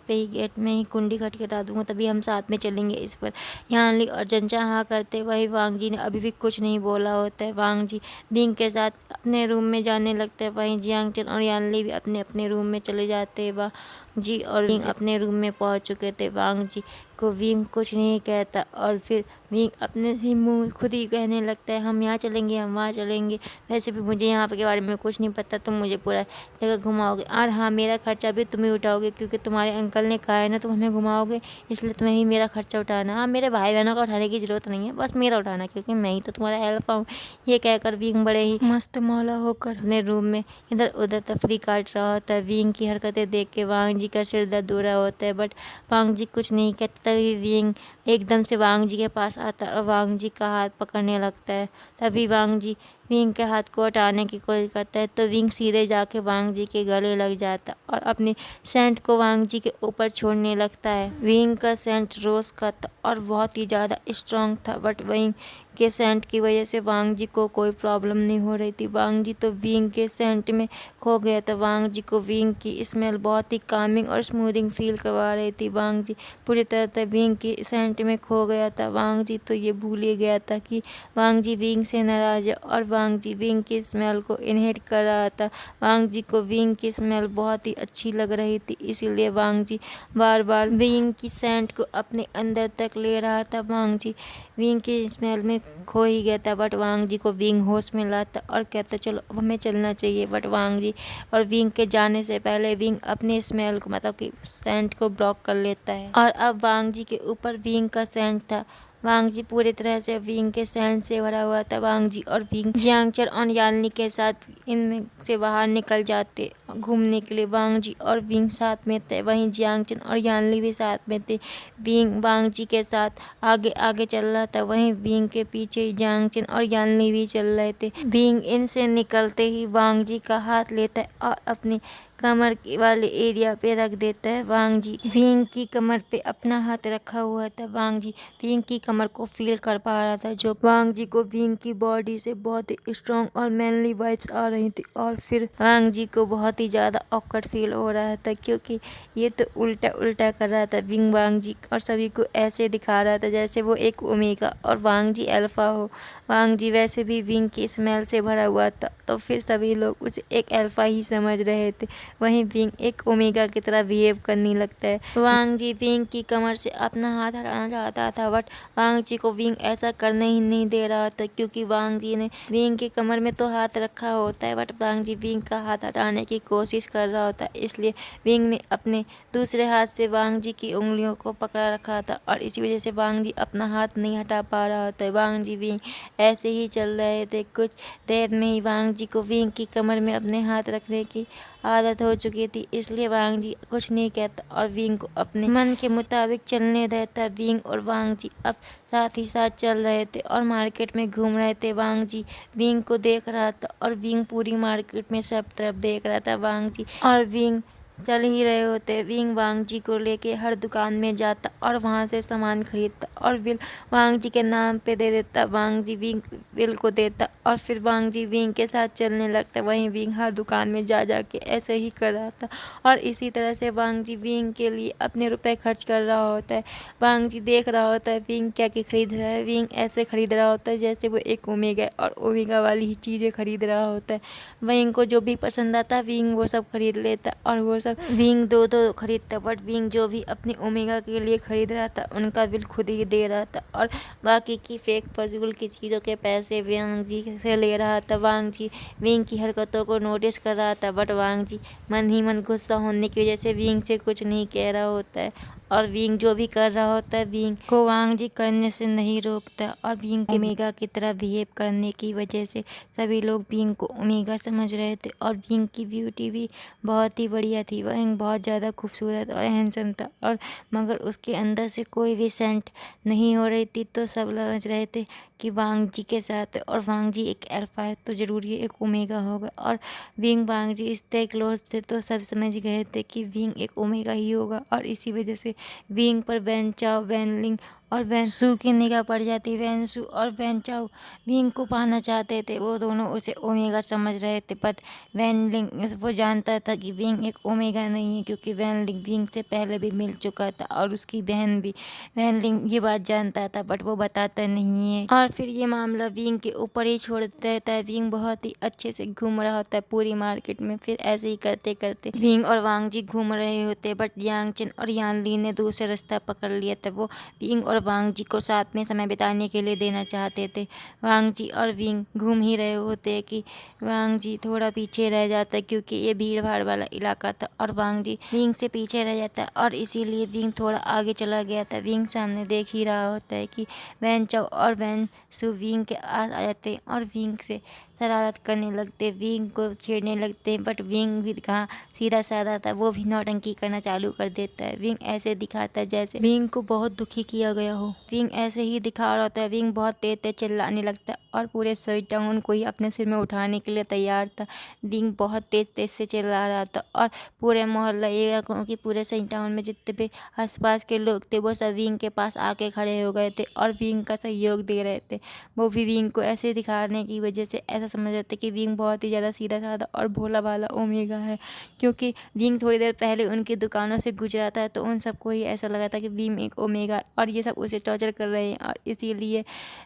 में ही कुंडी खटखटा दूंगा, तभी हम साथ में चलेंगे। इस पर यान ली और जंचा हाँ करते। वही वांग जी ने अभी भी कुछ नहीं बोला होता है। वांग जी विंग के साथ अपने रूम में जाने लगते हैं। वहीं जियांग चन और यान ली भी अपने अपने रूम में चले जाते हैं। वांग जी और विंग अपने रूम में पहुंच चुके थे। वांग जी को विंग कुछ नहीं कहता और फिर विंग अपने ही मुंह खुद ही कहने लगता है, हम यहाँ चलेंगे, हम वहाँ चलेंगे। वैसे भी मुझे यहाँ के बारे में कुछ नहीं पता, तुम मुझे पूरा जगह घुमाओगे और हाँ, मेरा खर्चा भी तुम ही उठाओगे, क्योंकि तुम्हारे अंकल ने कहा है ना तुम हमें घुमाओगे, इसलिए तुम्हें ही मेरा खर्चा उठाना। हाँ, मेरे भाई बहनों का उठाने की ज़रूरत नहीं है, बस मेरा उठाना, क्योंकि मैं ही तो तुम्हारा हेल्प हूँ। ये कहकर विंग बड़े ही मस्त मौला होकर अपने रूम में इधर उधर तफरी काट रहा होता है। विंग की हरकतें देख के वांग जी का सिर दर्द हो रहा होता है, बट वांग जी कुछ नहीं कहता। तभी विंग एकदम से वांग जी के पास आता है और वांग जी का हाथ पकड़ने लगता है। तभी वांग जी विंग के हाथ को हटाने की कोशिश करता है, तो विंग सीधे जाके वांग जी के गले लग जाता है और अपनी सेंट को वांग जी के ऊपर छोड़ने लगता है। विंग का सेंट रोज़ का था और बहुत ही ज़्यादा स्ट्रॉन्ग था, बट विंग के सेंट की वजह से वांग जी को कोई प्रॉब्लम नहीं हो रही थी। वांग जी तो विंग के सेंट में खो गया था। वांग जी को विंग की स्मेल बहुत ही कामिंग और स्मूथिंग फील करवा रही थी। वांग जी पूरी तरह से विंग की सेंट में खो गया था। वांग जी तो ये भूल ही गया था कि वांग जी विंग से नाराज है और वांग जी विंग की स्मेल को इनहेट कर रहा था। वांग जी को विंग की स्मेल बहुत ही अच्छी लग रही थी, इसीलिए वांग जी बार बार विंग की सेंट को अपने अंदर तक ले रहा था। वांग जी विंग की स्मेल में खो ही गया था, बट वांग जी को विंग होश में लाता और कहता चलो अब हमें चलना चाहिए। बट वांग जी और विंग के जाने से पहले विंग अपने स्मेल को, मतलब कि सेंट को ब्लॉक कर लेता है और अब वांग जी के ऊपर विंग का सेंट था। वांग जी पूरी तरह से विंग के सेंट से भरा हुआ था। वांग जी और विंग जियांगचर और यानली के साथ इनमें से बाहर निकल जाते घूमने के लिए। वांग जी और विंग साथ में थे, वहीं जियांगचन और यानली भी साथ में थे। विंग वांग जी के साथ आगे आगे चल रहा था, वहीं विंग के पीछे जियांगचन और यानली भी चल रहे थे। विंग इनसे निकलते ही वांग जी का हाथ लेता है और अपनी कमर के वाले एरिया पे रख देता है। वांग जी विंग की कमर पे अपना हाथ रखा हुआ था। वांग जी विंग की कमर को फील कर पा रहा था, जो वांग जी को विंग की बॉडी से बहुत ही स्ट्रॉन्ग और मैनली वाइब्स आ रही थी। और फिर वांग जी को बहुत ही ज़्यादा ऑकवर्ड फील हो रहा था, क्योंकि ये तो उल्टा उल्टा कर रहा था। विंग वांग जी और सभी को ऐसे दिखा रहा था जैसे वो एक ओमेगा और वांग जी अल्फा हो। वांग जी वैसे भी विंग की स्मेल से भरा हुआ था, तो फिर सभी लोग उसे एक अल्फा ही समझ रहे थे। वहीं विंग एक ओमेगा की तरह बिहेव करने लगता है। वांग जी विंग की कमर से अपना हाथ हटाना चाहता था, बट वांग जी को विंग ऐसा करने ही नहीं दे रहा था, क्योंकि वांग जी ने विंग की कमर में तो हाथ रखा होता है, बट वांग जी विंग का हाथ हटाने की कोशिश कर रहा होता है। इसलिए विंग ने अपने दूसरे हाथ से वांग जी की उंगलियों को पकड़ा रखा था और इसी वजह से वांग जी अपना हाथ नहीं हटा पा रहा होता। वांग जी विंग ऐसे ही चल रहे थे। कुछ देर में ही वांग जी को विंग की कमर में अपने हाथ रखने की आदत हो चुकी थी, इसलिए वांग जी कुछ नहीं कहता और विंग को अपने मन के मुताबिक चलने देता। विंग और वांग जी अब साथ ही साथ चल रहे थे और मार्केट में घूम रहे थे। वांग जी विंग को देख रहा था और विंग पूरी मार्केट में सब तरफ देख रहा था। वांग जी और विंग चल ही रहे होते। विंग वांग जी को लेके हर दुकान में जाता और वहाँ से सामान खरीदता और बिल वांग जी के नाम पे दे देता। वांग जी विंग बिल को देता और फिर वांग जी विंग के साथ चलने लगता। वहीं विंग हर दुकान में जा जा के ऐसे ही कर रहा था और इसी तरह से वांग जी विंग के लिए अपने रुपए खर्च कर रहा होता है। वांग जी देख रहा होता है विंग क्या क्या खरीद रहा है। विंग ऐसे खरीद रहा होता है जैसे वो एक ओमेगा और ओमेगा वाली ही चीज़ें खरीद रहा होता है। विंग को जो भी पसंद आता है विंग वो सब खरीद लेता और वो सब सब विंग दो खरीदता, बट विंग जो भी अपनी ओमेगा के लिए खरीद रहा था उनका बिल खुद ही दे रहा था और बाकी की फेक फजूल की चीज़ों के पैसे वांग जी से ले रहा था। वांग जी विंग की हरकतों को नोटिस कर रहा था, बट वांग जी मन ही मन गुस्सा होने की वजह से विंग से कुछ नहीं कह रहा होता है और विंग जो भी कर रहा होता है विंग को वांग जी करने से नहीं रोकता और विंग के ओमेगा की तरह बिहेव करने की वजह से सभी लोग विंग को ओमेगा समझ रहे थे और विंग की ब्यूटी भी बहुत ही बढ़िया थी। विंग बहुत ज़्यादा खूबसूरत और हैंडसम था और मगर उसके अंदर से कोई भी सेंट नहीं हो रही थी, तो सब समझ रहे थे कि वांग जी के साथ है और वांग जी एक अल्फा है तो ज़रूरी एक ओमेगा होगा और विंग वांग जी इतने क्लोज थे तो सब समझ गए थे कि विंग एक ओमेगा ही होगा और इसी वजह से विंग पर वैन चाओ, वैन लिंग और वैन सू की निगाह पड़ जाती। वैन सू और वैन चाओ विंग को पाना चाहते थे, वो दोनों उसे ओमेगा समझ रहे थे, बट वैन लिंग वो जानता था कि विंग एक ओमेगा नहीं है क्योंकि वैन लिंग विंग से पहले भी मिल चुका था और उसकी बहन भी। वैन लिंग ये बात जानता था बट वो बताता नहीं है और फिर ये मामला विंग के ऊपर ही छोड़ देता है। विंग बहुत ही अच्छे से घूम रहा होता है पूरी मार्केट में। फिर ऐसे ही करते करते विंग और वांग जी घूम रहे होते, बट यांग चिन और यान ली ने दूसरा रास्ता पकड़ लिया था। वो विंग और वांग जी को साथ में समय बिताने के लिए देना चाहते थे। वांग जी और विंग घूम ही रहे होते कि वांग जी थोड़ा पीछे रह जाता क्योंकि ये भीड़ भाड़ वाला इलाका था और वांग जी विंग से पीछे रह जाता और इसीलिए विंग थोड़ा आगे चला गया था। विंग सामने देख ही रहा होता है कि वैन चाओ और वैन सू विंग के आस आ जाते और विंग से शरारत करने लगते, विंग को छेड़ने लगते, बट विंग भी कहाँ सीधा साधा था, वो भी नौटंकी करना चालू कर देता है। विंग ऐसे दिखाता है जैसे विंग को बहुत दुखी किया गया हो। विंग ऐसे ही दिखा रहा होता है। विंग बहुत तेज तेज चिल्लाने लगता है और पूरे सही टाउन को ही अपने सिर में उठाने के लिए तैयार था। विंग बहुत तेज तेज से चिल्ला रहा था और पूरे मोहल्ला एरिया की पूरे सही टाउन में जितने भी आसपास के लोग थे वो सब विंग के पास आके खड़े हो गए थे और विंग का सहयोग दे रहे थे। वो भी विंग को ऐसे दिखाने की वजह से ऐसा समझ रहे थे कि विंग बहुत ही ज़्यादा सीधा साधा और भोला भाला ओमेगा है, क्योंकि विंग थोड़ी देर पहले उनकी दुकानों से गुजरा था तो उन सबको ही ऐसा लगा था कि विंग एक ओमेगा और ये सब उसे टॉर्चर कर रहे हैं और इसीलिए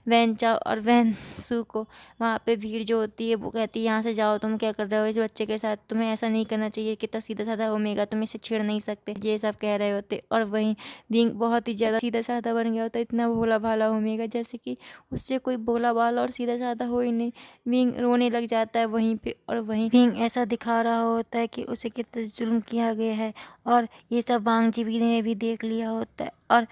वैन चाओ और वैन सू को वहाँ पे भीड़ जो होती है वो कहती है यहाँ से जाओ, तुम क्या कर रहे हो इस बच्चे के साथ, तुम्हें ऐसा नहीं करना चाहिए, कितना सीधा साधा ओमेगा, तुम इसे छेड़ नहीं सकते, ये सब कह रहे होते। और वहीं विंग बहुत ही ज़्यादा सीधा साधा बन गया होता, इतना भोला भाला ओमेगा जैसे कि उससे कोई भोला भाला और सीधा साधा हो ही नहीं। विंग रोने लग जाता है वहीं पे और वहीं विंग ऐसा दिखा रहा होता है कि उसे कितना जुल्म किया गया है और ये सब वांग जी ने भी देख लिया होता है और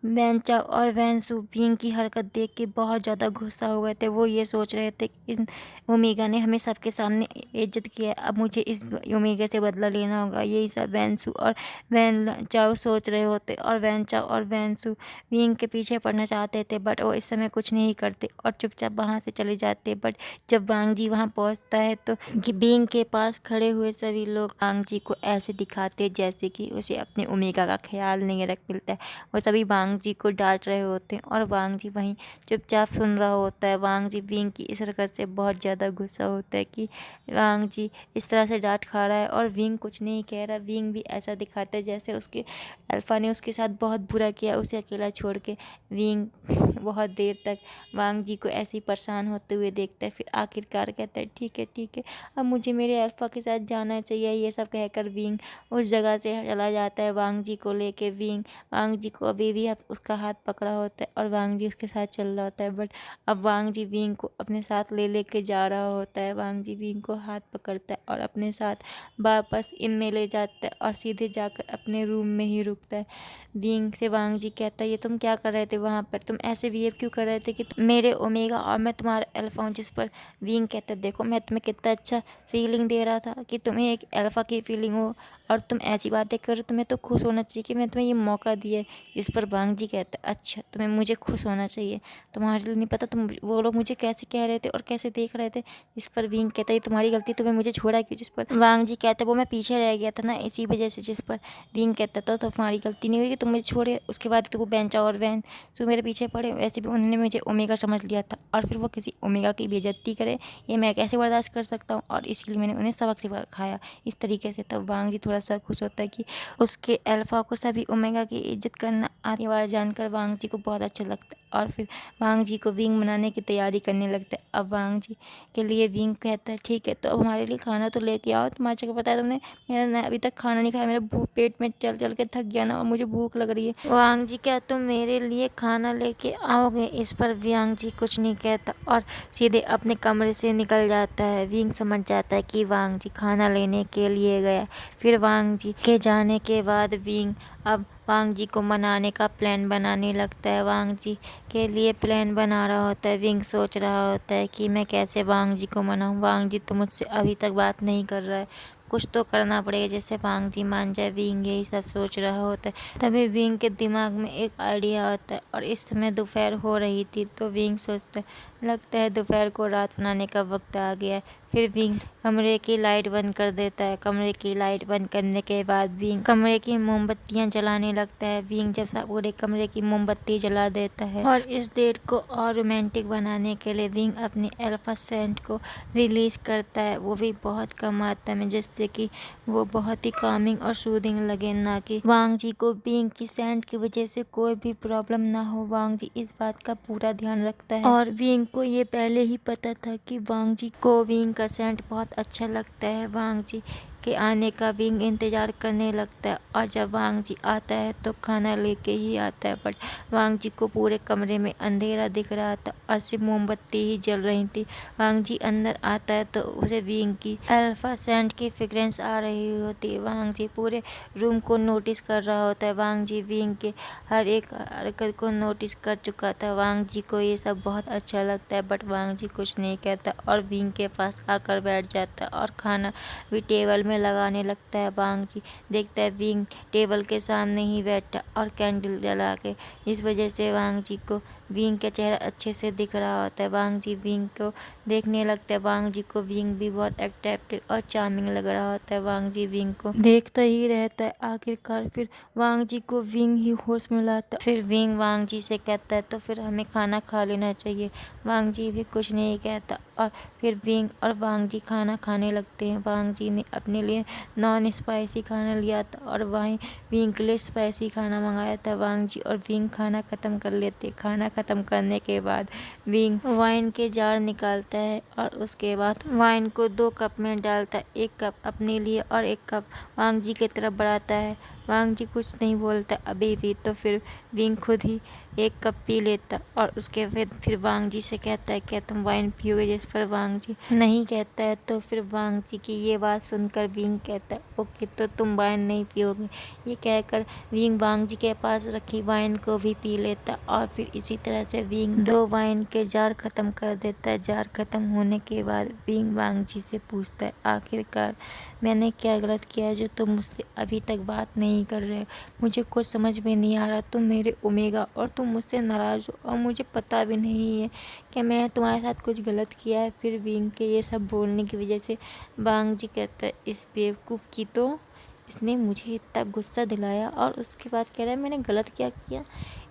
वैन चाओ और वैन सू विंग की हरकत देख के बहुत ज़्यादा गुस्सा हो गए थे। वो ये सोच रहे थे कि इन ओमेगा ने हमें सबके सामने इज्जत किया है, अब मुझे इस ओमेगा से बदला लेना होगा। यही सब वैन सू और वैन चाओ सोच रहे होते और वैन चाओ और वैन सू विंग के पीछे पड़ना चाहते थे, बट वो इस समय कुछ नहीं करते और चुपचाप वहाँ से चले जाते। बट जब वांग जी वहाँ पहुँचता है तो विंग के पास खड़े हुए सभी लोग वांग जी को ऐसे दिखाते जैसे कि उसे अपने ओमेगा का ख्याल नहीं रख मिलता है। वो सभी वांग जी को डांट रहे होते हैं और वांग जी वहीं चुपचाप सुन रहा होता है। वांग जी विंग की इस हरकत से बहुत ज़्यादा गुस्सा होता है कि वांग जी इस तरह से डांट खा रहा है और विंग कुछ नहीं कह रहा। विंग भी ऐसा दिखाता है जैसे उसके अल्फा ने उसके साथ बहुत बुरा किया, उसे अकेला छोड़ के। विंग बहुत देर तक वांग जी को ऐसे ही परेशान होते हुए देखता है, फिर आखिरकार कहता है ठीक है अब मुझे मेरे अल्फा के साथ जाना चाहिए। ये सब कहकर विंग उस जगह से चला जाता है वांग जी को लेके। विंग वांग जी को अभी भी उसका हाथ पकड़ा होता है और वांग जी उसके साथ चल रहा होता है, बट अब वांग जी विंग को अपने साथ लेके जा रहा होता है। वांग जी विंग को हाथ पकड़ता है और अपने साथ वापस इनमें ले जाता है और सीधे जाकर अपने रूम में ही रुकता है। विंग से वांग जी कहता है ये तुम क्या कर रहे थे वहाँ पर, तुम ऐसे बिहेव क्यों कर रहे थे कि मेरे ओमेगा और मैं तुम्हारा अल्फा हूँ। जिस पर विंग कहता है देखो मैं तुम्हें कितना अच्छा फीलिंग दे रहा था कि तुम्हें एक अल्फा की फीलिंग हो और तुम ऐसी बातें करो, तुम्हें तो खुश होना चाहिए कि मैं तुम्हें ये मौका दिया। जिस पर वांग जी कहता है अच्छा तुम्हें मुझे खुश होना चाहिए, तुम्हारे लिए नहीं पता तुम वो लोग मुझे कैसे कह रहे थे और कैसे देख रहे थे। जिस पर विंग कहता है ये तुम्हारी गलती, तुम्हें मुझे छोड़ा क्यों। जिस पर वांग जी कहता है वो मैं पीछे रह गया था ना इसी वजह से। जिस पर विंग कहता तो तुम्हारी गलती नहीं हुई कि तुम मुझे छोड़े, उसके बाद तो वो बेंचा और वैन तो मेरे पीछे पड़े, वैसे भी उन्होंने मुझे ओमेगा समझ लिया था और फिर वो किसी ओमेगा की बेइज्जती करे ये मैं कैसे बर्दाश्त कर सकता हूँ, और इसीलिए मैंने उन्हें सबक सिखाया इस तरीके से। तब वांग जी थोड़ा सा खुश होता है कि उसके अल्फा को सभी ओमेगा की इज्जत करना आने वाले बात जानकर वांग जी को बहुत अच्छा लगता है और फिर वांग जी को विंग बनाने की तैयारी करने लगता है। अब वांग जी के लिए विंग कहता है, ठीक है तो अब हमारे लिए खाना तो लेके आओ। तुम्हारे को पता है तुमने मैंने अभी तक खाना नहीं खाया, मेरा पेट में चल चल के थक गया ना और मुझे भूख लग रही है। वांग जी, क्या तुम मेरे लिए खाना लेके आओगे? इस पर वांग जी कुछ नहीं कहता और सीधे अपने कमरे से निकल जाता है। विंग समझ जाता है कि वांग जी खाना लेने के लिए गया। फिर वांग जी के जाने के बाद विंग अब वांग जी को मनाने का प्लान बनाने लगता है। वांग जी के लिए प्लान बना रहा होता है। विंग सोच रहा होता है कि मैं कैसे वांग जी को मनाऊं। वांग जी तो मुझसे अभी तक बात नहीं कर रहा है, कुछ तो करना पड़ेगा जैसे वांग जी मान जाए। विंग यही सब सोच रहा होता है। तभी विंग के दिमाग में एक आइडिया आता है और इस समय दोपहर हो रही थी तो विंग सोचता है लगता है दोपहर को रात बनाने का वक्त आ गया है। फिर विंग कमरे की लाइट बंद कर देता है। कमरे की लाइट बंद करने के बाद विंग कमरे की मोमबत्तियां जलाने लगता है। विंग जब पूरे कमरे की मोमबत्ती जला देता है और इस डेट को और रोमांटिक बनाने के लिए विंग अपनी अल्फा सेंट को रिलीज करता है। वो भी बहुत कम मात्रा में जिससे कि वो बहुत ही कामिंग और सूदिंग लगे, ना कि वांग जी को विंग की सेंट की वजह से कोई भी प्रॉब्लम ना हो। वांग जी इस बात का पूरा ध्यान रखता है और विंग को ये पहले ही पता था कि वांग जी को विंग का सेंट बहुत अच्छा लगता है। वांग जी के आने का विंग इंतजार करने लगता है और जब वांग जी आता है तो खाना लेके ही आता है। बट वांग जी को पूरे कमरे में अंधेरा दिख रहा था और सिर्फ मोमबत्ती ही जल रही थी। वांग जी अंदर आता है तो उसे विंग की अल्फा सेंट की फ्रेग्रेंस आ रही होती है। वांग जी पूरे रूम को नोटिस कर रहा होता है। वांग जी विंग के हर एक हरकत को नोटिस कर चुका था। वांग जी को ये सब बहुत अच्छा लगता है बट वांग जी कुछ नहीं कहता और विंग के पास आकर बैठ जाता है और खाना भी टेबल में लगाने लगता है। वांग जी देखता है विंग टेबल के सामने ही बैठा और कैंडल जला के। इस वजह से वांग जी को विंग का चेहरा अच्छे से दिख रहा होता है। वांग जी विंग को देखने लगता है। वांग जी को विंग भी बहुत अट्रैक्टिव और चार्मिंग लग रहा होता है। वांग जी विंग को देखता ही रहता है। आखिरकार फिर वांग जी को विंग ही होश में लाता है। फिर विंग वांग जी से कहता है तो फिर हमें खाना खा लेना चाहिए। वांग जी भी कुछ नहीं कहता और फिर विंग और वांग जी खाना खाने लगते हैं। वांग जी ने अपने लिए नॉन स्पाइसी खाना लिया था और वहीं विंग के लिए स्पाइसी खाना मंगाया था। वांग जी और विंग खाना खत्म कर लेते। खाना खत्म करने के बाद विंग वाइन के जार निकालता है और उसके बाद वाइन को 2 कप में डालता है। 1 कप अपने लिए और 1 कप वांग जी की तरफ बढ़ाता है। वांग जी कुछ नहीं बोलता अभी भी, तो फिर विंग खुद ही 1 कप पी लेता और उसके फिर वांग जी से कहता है क्या तुम वाइन पियोगे? जिस पर वांग जी नहीं कहता है। तो फिर वांग जी की ये बात सुनकर विंग कहता है ओके तो तुम वाइन नहीं पियोगे। ये कहकर विंग वांग जी के पास रखी वाइन को भी पी लेता और फिर इसी तरह से विंग 2 वाइन के जार खत्म कर देता है। जार खत्म होने के बाद विंग वांग जी से पूछता है आखिरकार मैंने क्या गलत किया है जो तुम मुझसे अभी तक बात नहीं कर रहे हो? मुझे कुछ समझ में नहीं आ रहा। तुम मेरे ओमेगा और तुम मुझसे नाराज़ हो और मुझे पता भी नहीं है कि मैं तुम्हारे साथ कुछ गलत किया है। फिर विंग के ये सब बोलने की वजह से वांग जी कहता है इस बेवकूफ़ की तो इसने मुझे इतना गुस्सा दिलाया और उसके बाद कह रहा है मैंने गलत क्या किया?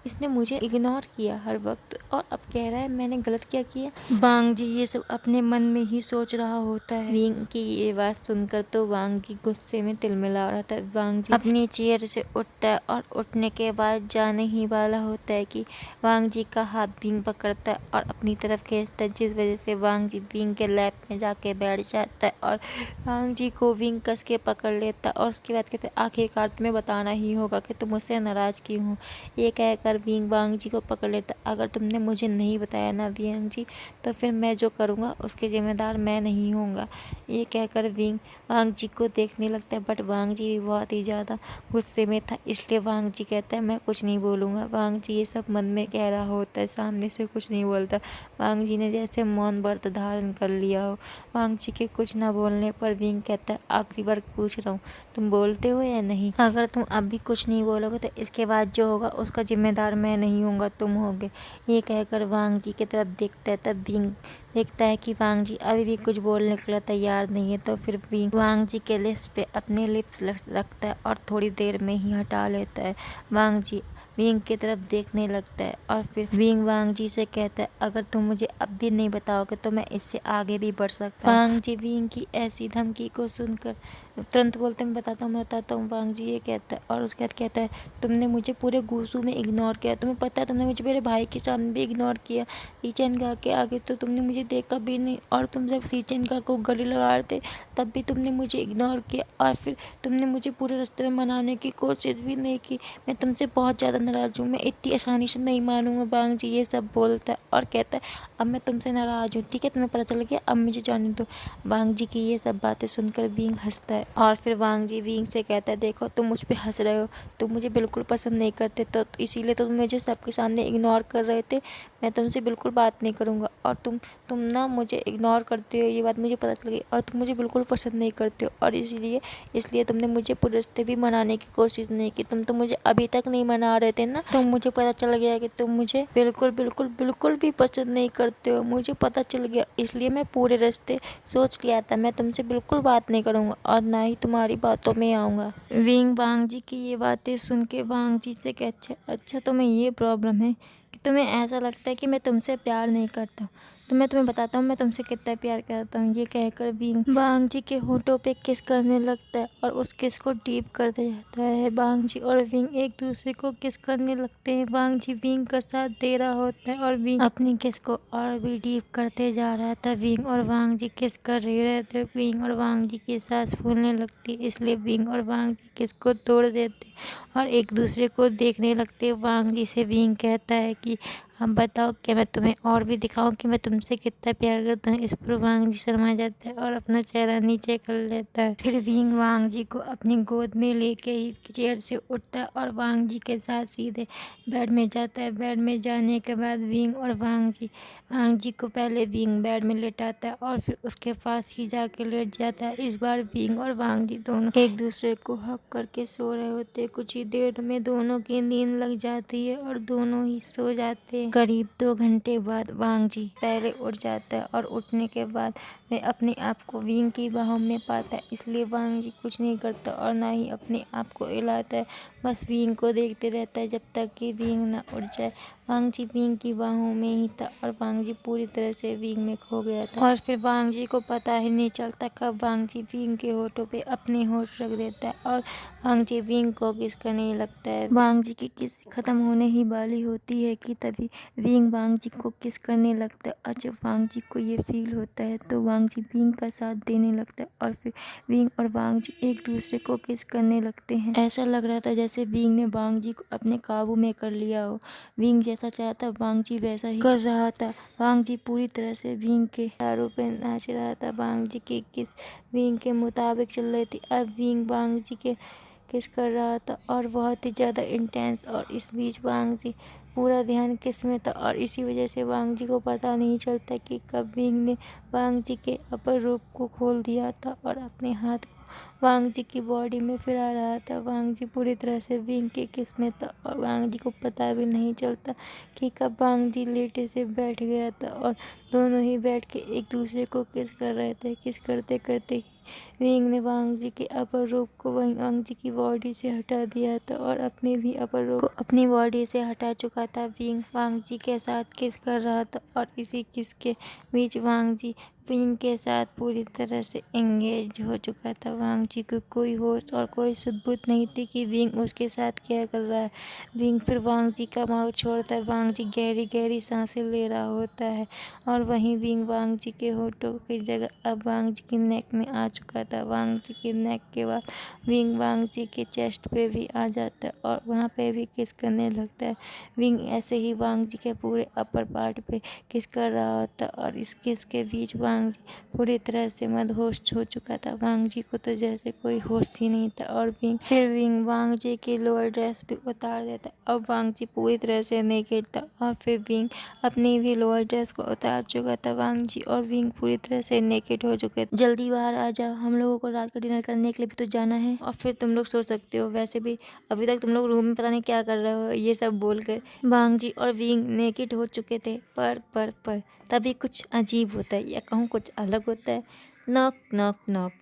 इसने मुझे इग्नोर किया हर वक्त और अब कह रहा है मैंने गलत क्या किया? वांग जी ये सब अपने मन में ही सोच रहा होता है। विंग की ये बात सुनकर तो वांग जी गुस्से में तिलमिला रहा था। वांग जी अपनी चेयर से उठता है और उठने के बाद जाने ही वाला होता है कि वांग जी का हाथ विंग पकड़ता है और अपनी तरफ खींचता है, जिस वजह से वांग जी विंग के लैप में जाके बैठ जाता है और वांग जी को विंग कस के पकड़ लेता है और उसके बाद कहते आखिरकार तुम्हें बताना ही होगा कि तुम मुझसे नाराज़ क्यों हो। ये कहकर विंग वांग जी को पकड़ लेता। अगर तुमने मुझे नहीं बताया ना वांग जी तो फिर मैं जो करूँगा उसके जिम्मेदार मैं नहीं होऊंगा। ये कहकर विंग वांग जी को देखने लगता है बट वांग जी भी बहुत ही ज़्यादा गुस्से में था, इसलिए वांग जी कहता है मैं कुछ नहीं बोलूँगा। वांग जी ये सब मन में कह रहा होता है, सामने से कुछ नहीं बोलता। वांग जी ने जैसे मौन व्रत धारण कर लिया हो। वांग जी के कुछ ना बोलने पर विंग कहता है आखिरी बार पूछ रहा हूँ तुम बोलते हो या नहीं? अगर तुम अब भी कुछ नहीं बोलोगे तो इसके बाद जो होगा उसका जिम्मेदार मैं नहीं होऊंगा, तुम होगे। ये कहकर वांग जी की तरफ देखता है। तब विंग देखता है कि वांग जी अभी भी कुछ बोलने के लिए तैयार नहीं है, तो फिर विंग वांग जी के लिप्स पे अपने लिप्स रखता है और थोड़ी देर में ही हटा लेता है। वांग जी विंग की तरफ देखने लगता है और फिर विंग वांग जी से कहता है अगर तुम मुझे अब भी नहीं बताओगे तो मैं इससे आगे भी बढ़ सकता हूँ। वांग जी विंग की ऐसी धमकी को सुनकर तुरंत बोलते मैं बताता हूँ वांग जी ये कहता है। और उसके बाद कहता है तुमने मुझे पूरे गुस्सू में इग्नोर किया, तुम्हें पता है तुमने मुझे मेरे भाई के सामने भी इग्नोर किया, सीचेनगा के आगे तो तुमने मुझे देखा भी नहीं, और तुम जब सीचेनगा को गले लगा रहे थे तब भी तुमने मुझे इग्नोर किया, और फिर तुमने मुझे पूरे रास्ते में मनाने की कोशिश भी नहीं की। मैं तुमसे बहुत ज़्यादा नाराज़ हूँ, मैं इतनी आसानी से नहीं मानूंगा। वांग जी ये सब बोलता है और कहता है अब मैं तुमसे नाराज़ हूँ, ठीक है, तुम्हें पता चल गया, अब मुझे जाने दो। वांग जी की ये सब बातें सुनकर विंग हंसता है और फिर वांग जी विंग से कहता है देखो तुम मुझ पे हंस रहे हो, तुम मुझे बिल्कुल पसंद नहीं करते, तो इसीलिए तो तुम मुझे सबके सामने इग्नोर कर रहे थे। मैं तुमसे बिल्कुल बात नहीं करूँगा, और तुम ना मुझे इग्नोर करते हो, ये बात मुझे पता चल गई, और तुम मुझे बिल्कुल पसंद नहीं करते हो, और इसलिए तुमने मुझे पूरे रास्ते भी मनाने की कोशिश नहीं की। तुम तो मुझे अभी तक नहीं मना रहे थे ना, तो मुझे पता चल गया कि तुम मुझे बिल्कुल बिल्कुल बिल्कुल भी पसंद नहीं करते हो, मुझे पता चल गया, इसलिए मैं पूरे रास्ते सोच लिया था मैं तुमसे बिल्कुल बात नहीं करूँगा और ना ही तुम्हारी बातों में आऊँगा। विंग वांग जी की ये बातें सुन के वांग जी से कह अच्छा तुम्हें ये प्रॉब्लम है कि तुम्हें ऐसा लगता है कि मैं तुमसे प्यार नहीं करता हूँ, तो मैं तुम्हें बताता हूँ मैं तुमसे कितना प्यार करता हूँ। ये कहकर विंग वांग जी के होठों पे किस करने लगता है और उस किस को डीप करते जाता है। वांग जी और विंग एक दूसरे को किस करने लगते हैं। वांग जी विंग का साथ दे रहा होता है और विंग अपनी किस को और भी डीप करते जा रहा था। विंग और वांग जी किस कर रहे रहते, विंग और वांग जी की सांस फूलने लगती, इसलिए विंग और वांग जी किस को तोड़ देते और एक दूसरे को देखने लगते। वांग जी से विंग कहता है कि अब बताओ क्या मैं तुम्हें और भी दिखाऊं कि मैं तुमसे कितना प्यार करता हूँ। इस पर वांग जी शर्मा जाता है और अपना चेहरा नीचे कर लेता है। फिर विंग वांग जी को अपनी गोद में लेके ही चेयर से उठता है और वांग जी के साथ सीधे बेड में जाता है। बेड में जाने के बाद विंग और वांग जी को पहले विंग बेड में लेटाता है और फिर उसके पास ही जाके लेट जाता है। इस बार विंग और वांग जी दोनों एक दूसरे को हक करके सो रहे होते। कुछ ही देर में दोनों की नींद लग जाती है और दोनों ही सो जाते हैं। करीब 2 घंटे बाद वांग जी पहले उठ जाता है और उठने के बाद वह अपने आप को विंग की बाहों में पाता है, इसलिए वांग जी कुछ नहीं करता और ना ही अपने आप को हिलाता है, बस विंग को देखते रहता है जब तक कि विंग ना उठ जाए। वांग जी विंग की बाहों में ही था और वांग जी पूरी तरह से विंग में खो गया था और फिर वांग जी को पता ही नहीं चलता कब वांग जी विंग के होठों पे अपने होठ रख देता है और वांग जी विंग को किस करने लगता है। वांग जी की किस खत्म होने ही वाली होती है कि तभी विंग वांग जी को किस करने लगता है और जब वांग जी को ये फील होता है तो वांग जी विंग का साथ देने लगता है और फिर विंग और वांग जी एक दूसरे को किस करने लगते हैं। ऐसा लग रहा था जैसे विंग ने वांग जी को अपने काबू में कर लिया हो। विंग जैसा चाहता वांग जी वैसा ही कर रहा था। वांग जी पूरी तरह से विंग के पैरों पे नाच रहा था। वांग जी की किस विंग के मुताबिक चल रही थी। अब विंग वांग जी के किस कर रहा था और बहुत ही ज़्यादा इंटेंस, और इस बीच वांग जी पूरा ध्यान किस में था और इसी वजह से वांग जी को पता नहीं चलता कि कब विंग ने वांग जी के अपर रूप को खोल दिया था और अपने हाथ को वांग जी की बॉडी में फिरा रहा था। वांग जी पूरी तरह से विंग के किस में था और वांग जी को पता भी नहीं चलता कि कब वांग जी लेटे से बैठ गया था और दोनों ही बैठ के एक दूसरे को किस कर रहे थे। किस करते करते ही विंग ने वांग जी के अपर रूप को वांग जी की बॉडी से हटा दिया था और अपने भी अपर रूप को अपनी बॉडी से हटा चुका था। विंग वांग जी के साथ किस कर रहा था और इसी किस के बीच वांग जी विंग के साथ पूरी तरह से एंगेज हो चुका था। वांग जी को कोई होश और कोई सुध-बुध नहीं थी कि विंग उसके साथ क्या कर रहा है। विंग फिर वांग जी का माउथ छोड़ता है। वांग जी गहरी गहरी सांसें ले रहा होता है और वहीं विंग वांग जी के होठों की जगह अब वांग जी की नेक में आ चुका था। वांग जी की नेक के बाद विंग वांग जी के चेस्ट पे भी आ जाता है और वहाँ पे भी किस करने लगता है। विंग ऐसे ही वांग जी के पूरे अपर पार्ट पे किस कर रहा होता और इस किस के बीच वांग जी पूरी तरह से मदहोश हो चुका था। वांग जी को तो जैसे कोई होश ही नहीं था और विंग वांग जी की लोअर ड्रेस भी उतार देता। अब वांग जी पूरी तरह से नेकेड था और फिर विंग अपनी भी लोअर ड्रेस को उतार चुका था। वांग जी और विंग पूरी तरह से नेकेड हो चुके थे। जल्दी बाहर आ जाओ, हम लोगों को रात का डिनर करने के लिए भी तो जाना है और फिर तुम लोग सो सकते हो। वैसे भी अभी तक तुम लोग रूम में पता नहीं क्या कर रहे हो। ये सब बोलकर वांग जी और विंग नेकेड हो चुके थे पर तभी कुछ अजीब होता है या कहूँ कुछ अलग होता है। Knock knock knock.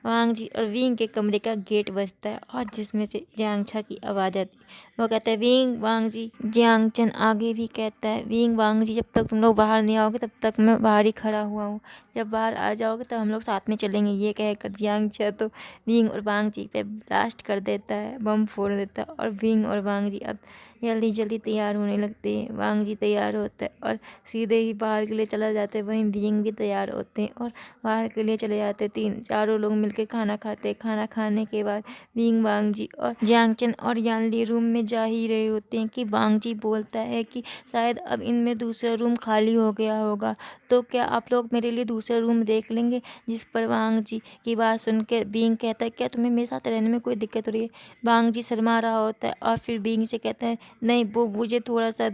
Wang ji और विंग के कमरे का गेट बजता है और जिसमें से जियांग छा की आवाज़ आती है। वो कहता है विंग वांग जी। जियांग चन आगे भी कहता है विंग वांग जी, जब तक तुम लोग बाहर नहीं आओगे तब तक मैं बाहर ही खड़ा हुआ हूँ, जब बाहर आ जाओगे तब हम लोग साथ में चलेंगे। ये कहकर जियांग छा तो विंग और वांग जी पे ब्लास्ट कर देता है, बम फोड़ देता है और विंग और वांग जी अब जल्दी जल्दी तैयार होने लगते हैं। वांग जी तैयार होता है और सीधे ही बाहर के लिए चला जाते हैं। वहीं विंग भी तैयार होते हैं और बाहर के लिए चले जाते हैं। चारों लोग मिलकर खाना खाते हैं। खाना खाने के बाद विंग वांग जी और जियांग चन और यानली रूम में जा ही रहे होते हैं कि वांग जी बोलता है कि शायद अब इनमें दूसरा रूम खाली हो गया होगा, तो क्या आप लोग मेरे लिए दूसरा रूम देख लेंगे। जिस पर वांग जी की बात सुनकर विंग कहता है क्या तुम्हें मेरे साथ रहने में कोई दिक्कत हो रही है। वांग जी शर्मा रहा होता है और फिर विंग से कहता है नहीं, वो मुझे थोड़ा सा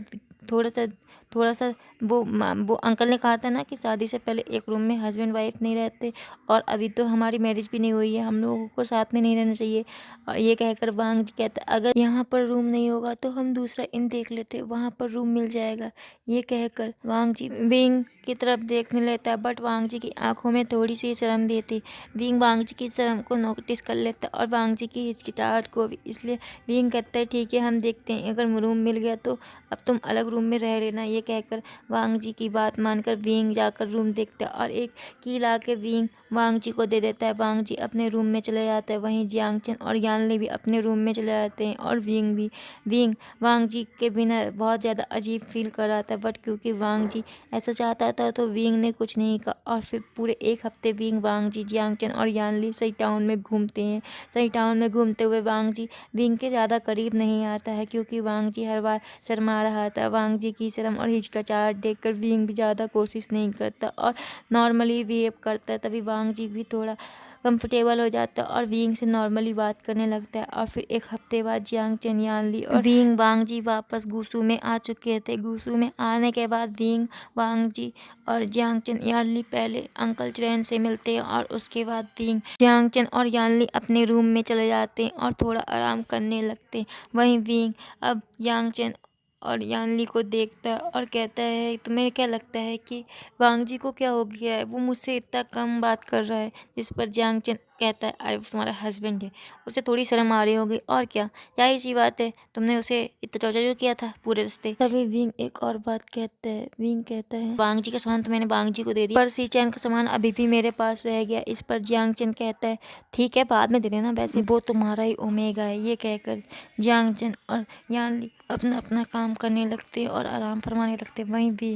थोड़ा सा वो अंकल ने कहा था ना कि शादी से पहले एक रूम में हस्बैंड वाइफ नहीं रहते, और अभी तो हमारी मैरिज भी नहीं हुई है, हम लोगों को साथ में नहीं रहना चाहिए। और ये कहकर वांग जी कहता है अगर यहाँ पर रूम नहीं होगा तो हम दूसरा इन देख लेते, वहाँ पर रूम मिल जाएगा। ये कहकर वांग जी विंग की तरफ देखने लेता है, बट वांग जी की आंखों में थोड़ी सी शर्म भी थी। विंग वांग जी की शर्म को नोटिस कर लेता है और वांग जी की हिचकिचाहट को भी, इसलिए विंग कहता है ठीक है हम देखते हैं, अगर रूम मिल गया तो अब तुम अलग रूम में रह लेना। ये कहकर वांग जी की बात मानकर विंग जाकर रूम देखता है और एक की ला के विंग वांग जी को दे देता है। वांग जी अपने रूम में चले जाता है। वहीं जियांग चन और यानली भी अपने रूम में चले जाते हैं और विंग वांग जी के बिना बहुत ज़्यादा अजीब फील कर रहा था, बट क्योंकि वांग जी ऐसा चाहता था तो विंग ने कुछ नहीं कहा। और फिर पूरे एक हफ्ते विंग वांग जी जियांग चन और यानली सही टाउन में घूमते हैं। सही टाउन में घूमते हुए वांग जी विंग के ज़्यादा करीब नहीं आता है, क्योंकि वांग जी हर बार शर्मा रहा था। वांग जी की शर्म और हिचकिचाहट देखकर विंग भी ज़्यादा कोशिश नहीं करता और नॉर्मली बिहेव करता है। तभी वांग जी भी थोड़ा कंफर्टेबल हो जाता है और विंग से नॉर्मली बात करने लगता है। और फिर एक हफ्ते बाद जियांग चन यानली और विंग वांग जी वापस गुसू में आ चुके थे। गुसू में आने के बाद विंग वांग जी और जियांग चन यानली पहले अंकल चैन से मिलते हैं और उसके बाद विंग जियांग चन और यानली अपने रूम में चले जाते हैं और थोड़ा आराम करने लगते हैं। वहीं विंग अब यांग चन और यानली को देखता है और कहता है तुम्हें क्या लगता है कि वांग जी को क्या हो गया है, वो मुझसे इतना कम बात कर रहा है। जिस पर जियांग चन कहता है अरे वो तुम्हारा हस्बैंड है, उसे थोड़ी शर्म आ रही होगी, और क्या जाहिर सी बात है, तुमने उसे इतना टॉर्चर क्यों किया था पूरे रास्ते। तभी विंग एक और बात कहता है। विंग कहता है वांग जी का सामान तो मैंने वांग जी को दे दिया, पर सी चैन का सामान अभी भी मेरे पास रह गया। इस पर जियांग चन कहता है ठीक है बाद में दे देना, वैसे वो तुम्हारा ही ओमेगा है। ये कहकर जियांग चन और यानली अपना अपना काम करने लगते हैं और आराम फरमाने लगते हैं। वहीं भी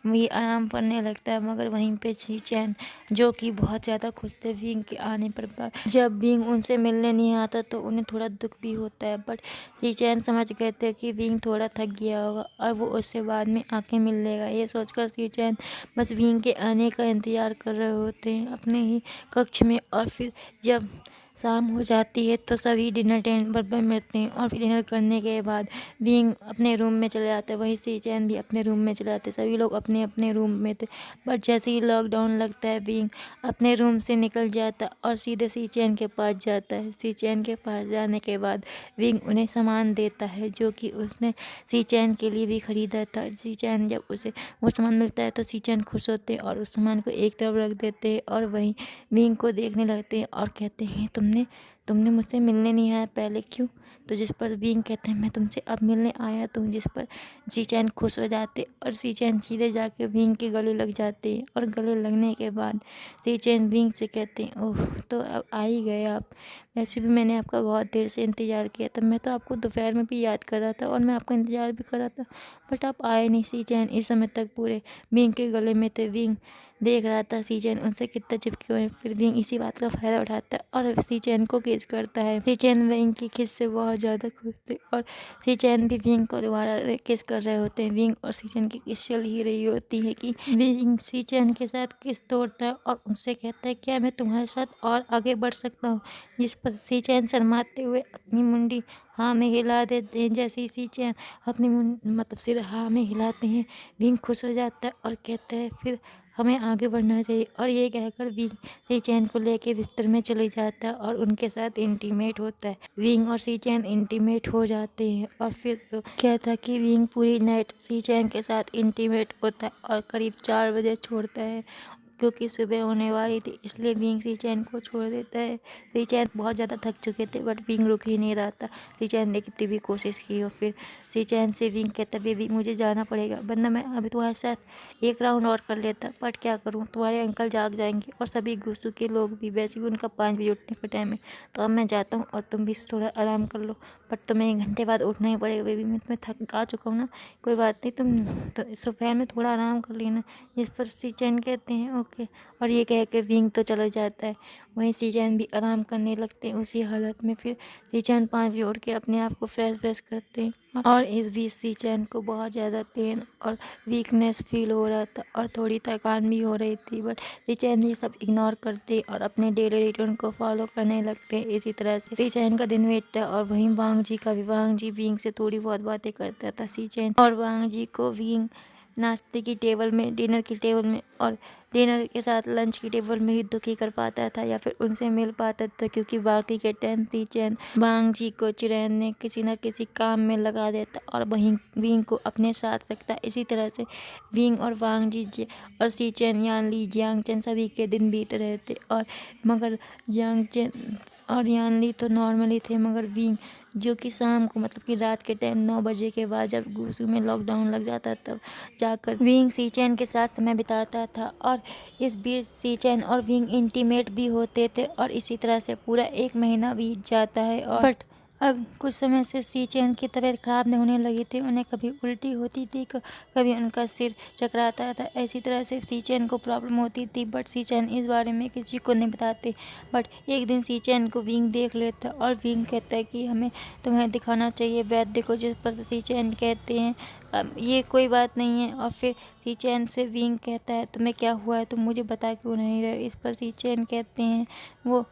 वही आराम करने लगता है, मगर वहीं पे सी चैन जो कि बहुत ज़्यादा खुश थे विंग के आने पर। जब विंग उनसे मिलने नहीं आता तो उन्हें थोड़ा दुख भी होता है, बट सी चैन समझ गए थे कि विंग थोड़ा थक गया होगा और वो उससे बाद में आके मिल लेगा। ये सोचकर सी चैन बस विंग के आने का इंतज़ार कर रहे होते हैं अपने ही कक्ष में। और फिर जब शाम हो जाती है तो सभी डिनर टेबल पर मिलते हैं और फिर डिनर करने के बाद विंग अपने रूम में चले जाते हैं। वहीं सी चैन भी अपने रूम में चले जाते हैं। सभी लोग अपने अपने रूम में थे, बट जैसे ही लॉकडाउन लगता है विंग अपने रूम से निकल जाता और सीधे सी चैन के पास जाता है। सी चैन के पास जाने के बाद विंग उन्हें सामान देता है जो कि उसने सी चैन के लिए भी खरीदा था। सी चैन जब उसे वो सामान मिलता है तो सी चैन खुश होते हैं और उस सामान को एक तरफ रख देते हैं और वहीं विंग को देखने लगते हैं और कहते हैं तुमने मुझसे मिलने नहीं आया पहले, क्यों। तो जिस पर विंग कहते हैं मैं तुमसे अब मिलने आया तो हूँ। जिस पर सी चैन खुश हो जाते और सी चैन सीधे जाके विंग के गले लग जाते हैं और गले लगने के बाद सी चैन विंग से कहते हैं ओह तो अब आ ही गए आप, वैसे भी मैंने आपका बहुत देर से इंतज़ार किया था, मैं तो आपको दोपहर में भी याद कर रहा था और मैं आपका इंतज़ार भी कर रहा था, बट आप आए नहीं। सी चैन इस समय तक पूरे विंग के गले में थे। विंग देख रहा था सी चैन उनसे कितना चिपके हुए हैं। फिर विंग इसी बात का फ़ायदा उठाता है और सी चैन को किस करता है। सी चैन विंग की किस से बहुत ज़्यादा खुश थे और सी चैन भी विंग को दोबारा किस कर रहे होते हैं। विंग और सी चैन की किस चल ही रही होती है कि विंग सी चैन के साथ किस तोड़ता है और उनसे कहता है क्या मैं तुम्हारे साथ और आगे बढ़ सकता हूँ। जिस पर सी चैन शर्माते हुए अपनी मुंडी हाँ में हिला देते हैं। जैसे ही सी चैन अपनी मतलब सिर हाँ में हिलाते हैं विंग खुश हो जाता है और कहता है फिर हमें आगे बढ़ना चाहिए। और ये कहकर विंग सी चैन को लेके बिस्तर में चले जाता है और उनके साथ इंटीमेट होता है। विंग और सी चैन इंटीमेट हो जाते हैं और फिर तो क्या था कि विंग पूरी नाइट सी चैन के साथ इंटीमेट होता है और करीब 4 बजे छोड़ता है। क्योंकि सुबह होने वाली थी, इसलिए विंग सी-चैन को छोड़ देता है। सी-चैन बहुत ज़्यादा थक चुके थे, बट विंग रुक ही नहीं रहा था। सी-चैन ने कितनी भी कोशिश की और फिर सी-चैन से विंग कहता, बेबी मुझे जाना पड़ेगा, वरना मैं अभी तुम्हारे साथ एक राउंड और कर लेता, बट क्या करूँ, तुम्हारे अंकल जाग जाएंगे और सभी गुस्सू के लोग भी, वैसे भी उनका 5 बजे उठने का टाइम है। तो अब मैं जाता हूँ और तुम भी थोड़ा आराम कर लो, बट तुम्हें 1 घंटे बाद उठना ही पड़ेगा बेबी, मैं तुम्हें थक आ चुका हूँ ना, कोई बात नहीं, तुम तो दोपहर में थोड़ा आराम कर लेना। जिस पर सी-चैन कहते हैं ओके, और ये कह के विंग तो चला जाता है। वहीं सी-चैन भी आराम करने लगते हैं उसी हालत में। फिर सी-चैन 5 बजे उठ के अपने आप को फ्रेश करते हैं और इस बीच सी-चैन को बहुत ज़्यादा पेन और वीकनेस फील हो रहा था और थोड़ी थकान भी हो रही थी, बट सी-चैन ये सब इग्नोर करते और अपने डेली रूटीन को फॉलो करने लगते हैं। इसी तरह से सी-चैन का दिन बीतता है और वहीं वांग जी का भी, वांग जी विंग से थोड़ी बहुत बातें करता था। सी-चैन और वांग जी को विंग नाश्ते की टेबल में, डिनर की टेबल में और डिनर के साथ लंच की टेबल में ही दुखी कर पाता था या फिर उनसे मिल पाता था, क्योंकि बाकी के टाइम सी-चैन वांग जी को चिरैन ने किसी न किसी काम में लगा देता और वहीं विंग को अपने साथ रखता। इसी तरह से विंग और वांग जी और सी-चैन, यान ली, जियांग-चैन सभी के दिन बीत रहे थे। और मगर जियांग-चैन और यान ली तो नॉर्मली थे, मगर विंग जो कि शाम को, मतलब कि रात के टाइम 9 बजे के बाद जब गुसू में लॉकडाउन लग जाता तब जाकर विंग सी-चैन के साथ समय बिताता था और इस बीच सी-चैन और विंग इंटीमेट भी होते थे और इसी तरह से पूरा 1 महीना बीत जाता है। और बट अब कुछ समय से सी-चैन की तबीयत खराब होने लगी थी। उन्हें कभी उल्टी होती थी, कभी उनका सिर चकराता था। ऐसी तरह से सी-चैन को प्रॉब्लम होती थी, बट सी-चैन इस बारे में किसी को नहीं बताते। बट एक दिन सी-चैन को विंग देख लेता और विंग कहता है कि हमें तुम्हें दिखाना चाहिए वैद्य को, जिस पर सी-चैन कहते हैं ये कोई बात नहीं है। और फिर सी-चैन से विंग कहता है तुम्हें क्या हुआ है, तुम मुझे बता क्यों नहीं रहे। इस पर सी-चैन कहते हैं वो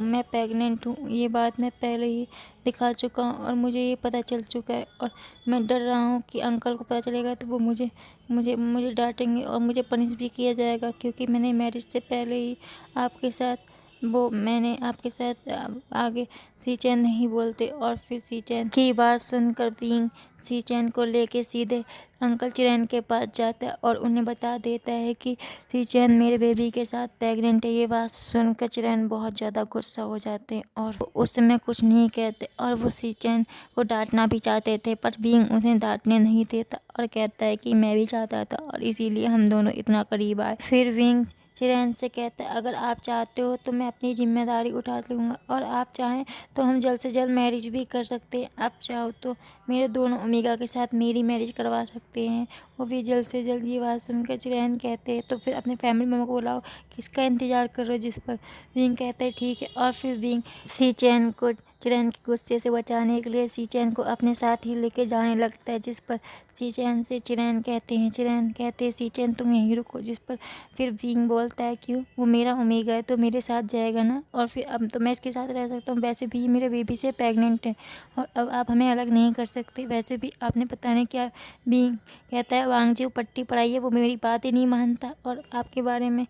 मैं प्रेग्नेंट हूँ, ये बात मैं पहले ही दिखा चुका हूँ और मुझे ये पता चल चुका है और मैं डर रहा हूँ कि अंकल को पता चलेगा तो वो मुझे मुझे मुझे डांटेंगे और मुझे पनिश भी किया जाएगा, क्योंकि मैंने मैरिज से पहले ही आपके साथ मैंने आपके साथ आगे सी-चैन नहीं बोलते। और फिर सी-चैन की बात सुनकर विंग सी-चैन को लेके सीधे अंकल चिरैन के पास जाता है और उन्हें बता देता है कि सी-चैन मेरे बेबी के साथ प्रेग्नेंट है। ये बात सुनकर चिरैन बहुत ज़्यादा गुस्सा हो जाते हैं और उस समय कुछ नहीं कहते और वो सी-चैन को डांटना भी चाहते थे, पर विंग उन्हें डांटने नहीं देता और कहता है कि मैं भी चाहता था और इसीलिए हम दोनों इतना करीब आए। फिर विंग चिरैन से कहता है अगर आप चाहते हो तो मैं अपनी जिम्मेदारी उठा लूँगा और आप चाहें तो हम जल्द से जल्द मैरिज भी कर सकते हैं। आप चाहो तो मेरे दोनों ओमेगा के साथ मेरी मैरिज करवा सकते हैं, वो भी जल्द से जल्द। ये बात सुनकर चिरैन कहते हैं तो फिर अपने फैमिली मेम्बर को बुलाओ, किसका इंतज़ार कर रहे हो। जिस पर विंग कहता है ठीक है। और फिर विंग सी-चैन को चिरैन के गुस्से से बचाने के लिए सी-चैन को अपने साथ ही लेके जाने लगता है। जिस पर सी-चैन से चिरैन कहते हैं सी-चैन तुम यहीं रुको। जिस पर फिर विंग बोलता है क्यों, वो मेरा ओमेगा है तो मेरे साथ जाएगा ना, और फिर अब तो मैं इसके साथ रह सकता हूँ, वैसे भी ये मेरे बेबी से प्रेग्नेंट है और अब आप हमें अलग नहीं कर सकते। वैसे भी आपने पता नहीं क्या। विंग कहता है वांग जी पट्टी पढ़ाई है, वो मेरी बात ही नहीं मानता और आपके बारे में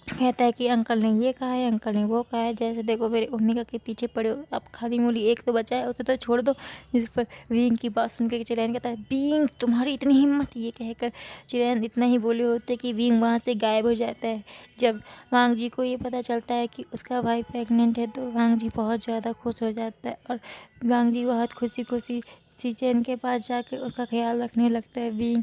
कहता है कि अंकल ने ये कहा है, अंकल ने वो कहा है, जैसे देखो मेरे ओमेगा के पीछे पड़े हो, अब खाली मूली एक तो बचा है उसे तो छोड़ दो। जिस पर विंग की बात सुन के चिरैन कहता है विंग तुम्हारी इतनी हिम्मत। ये कहकर चिरैन इतना ही बोले होते कि विंग वहाँ से गायब हो जाता है। जब वांग जी को ये पता चलता है कि उसका भाई प्रेग्नेंट है तो वांग जी बहुत ज़्यादा खुश हो जाता है और वांग जी बहुत खुशी सी-चैन के पास जाकर उसका ख्याल रखने लगता है। विंग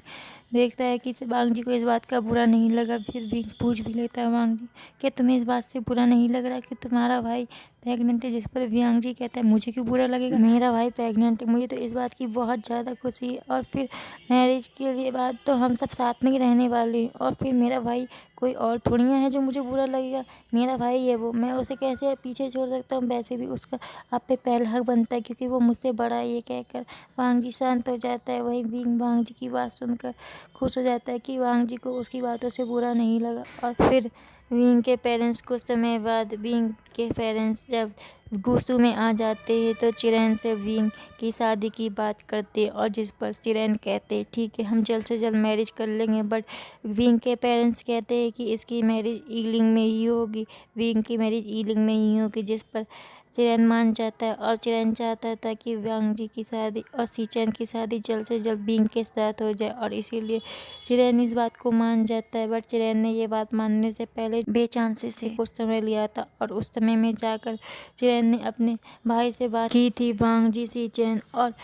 देखता है कि वांग जी को इस बात का बुरा नहीं लगा। फिर विंग पूछ भी लेता है वांग जी क्या तुम्हें इस बात से बुरा नहीं लग रहा कि तुम्हारा भाई प्रेग्नेंट है। जिस पर वांग जी कहता है मुझे क्यों बुरा लगेगा, मेरा भाई प्रेग्नेंट है, मुझे तो इस बात की बहुत ज़्यादा खुशी है और फिर मैरिज के लिए बाद तो हम सब साथ में ही रहने वाले हैं और फिर मेरा भाई कोई और थोड़ी है जो मुझे बुरा लगेगा, मेरा भाई है वो, मैं उसे कैसे पीछे छोड़ सकता हूँ। वैसे भी उसका आप पे पहला हक बनता है क्योंकि वो मुझसे बड़ा है। ये कहकर वांग जी शांत हो जाता है। वहीं विंग वांग जी की बात सुनकर खुश हो जाता है कि वांग जी को उसकी बातों से बुरा नहीं लगा। और फिर विंग के पेरेंट्स कुछ समय बाद विंग के पेरेंट्स जब गुस्सू में आ जाते हैं तो चिरैन से विंग की शादी की बात करते हैं और जिस पर चिरैन कहते हैं ठीक है हम जल्द से जल्द मैरिज कर लेंगे। बट विंग के पेरेंट्स कहते हैं कि इसकी मैरिज ईलिंग में ही होगी, विंग की मैरिज ईलिंग में ही होगी। जिस पर चिरैन मान जाता है और चिरैन चाहता था कि वांग जी की शादी और सीचैन की शादी जल्द से जल्द बींग के साथ हो जाए और इसीलिए चिरैन इस बात को मान जाता है। बट चिरैन ने ये बात मानने से पहले बेचांसे से कुछ समय लिया था और उस समय में जाकर चिरैन ने अपने भाई से बात की थी वांग जी, सीचैन और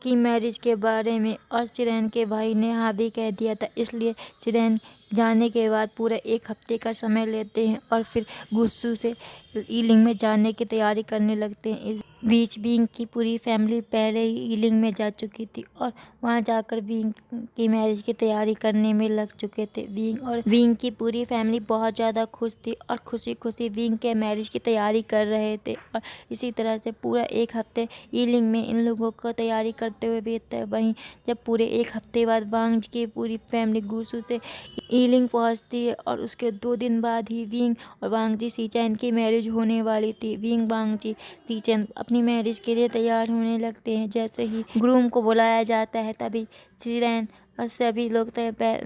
की मैरिज के बारे में और चिरैन के भाई ने हाँ भी कह दिया था। इसलिए चिरैन जाने के बाद पूरा 1 हफ्ते का समय लेते हैं और फिर गुस्सू से ईलिंग में जाने की तैयारी करने लगते हैं। इस बीच बींग की पूरी फैमिली पहले ही ईलिंग में जा चुकी थी और वहां जाकर बींग की मैरिज की तैयारी करने में लग चुके थे। बींग की पूरी फैमिली बहुत ज़्यादा खुश थी और खुशी खुशी बींग के मैरिज की तैयारी कर रहे थे और इसी तरह से पूरा 1 हफ्ते ईलिंग में इन लोगों को तैयारी करते हुए बीतता है। वहीं जब पूरे 1 हफ्ते बाद वांग जी की पूरी फैमिली गुस्सू से ईलिंग पहुंचती है और उसके 2 दिन बाद ही विंग और वांग जी सीचैन की मैरिज होने वाली थी। विंग, वांग जी, सीचैन अपनी मैरिज के लिए तैयार होने लगते हैं। जैसे ही ग्रूम को बुलाया जाता है तभी चिरैन और सभी लोग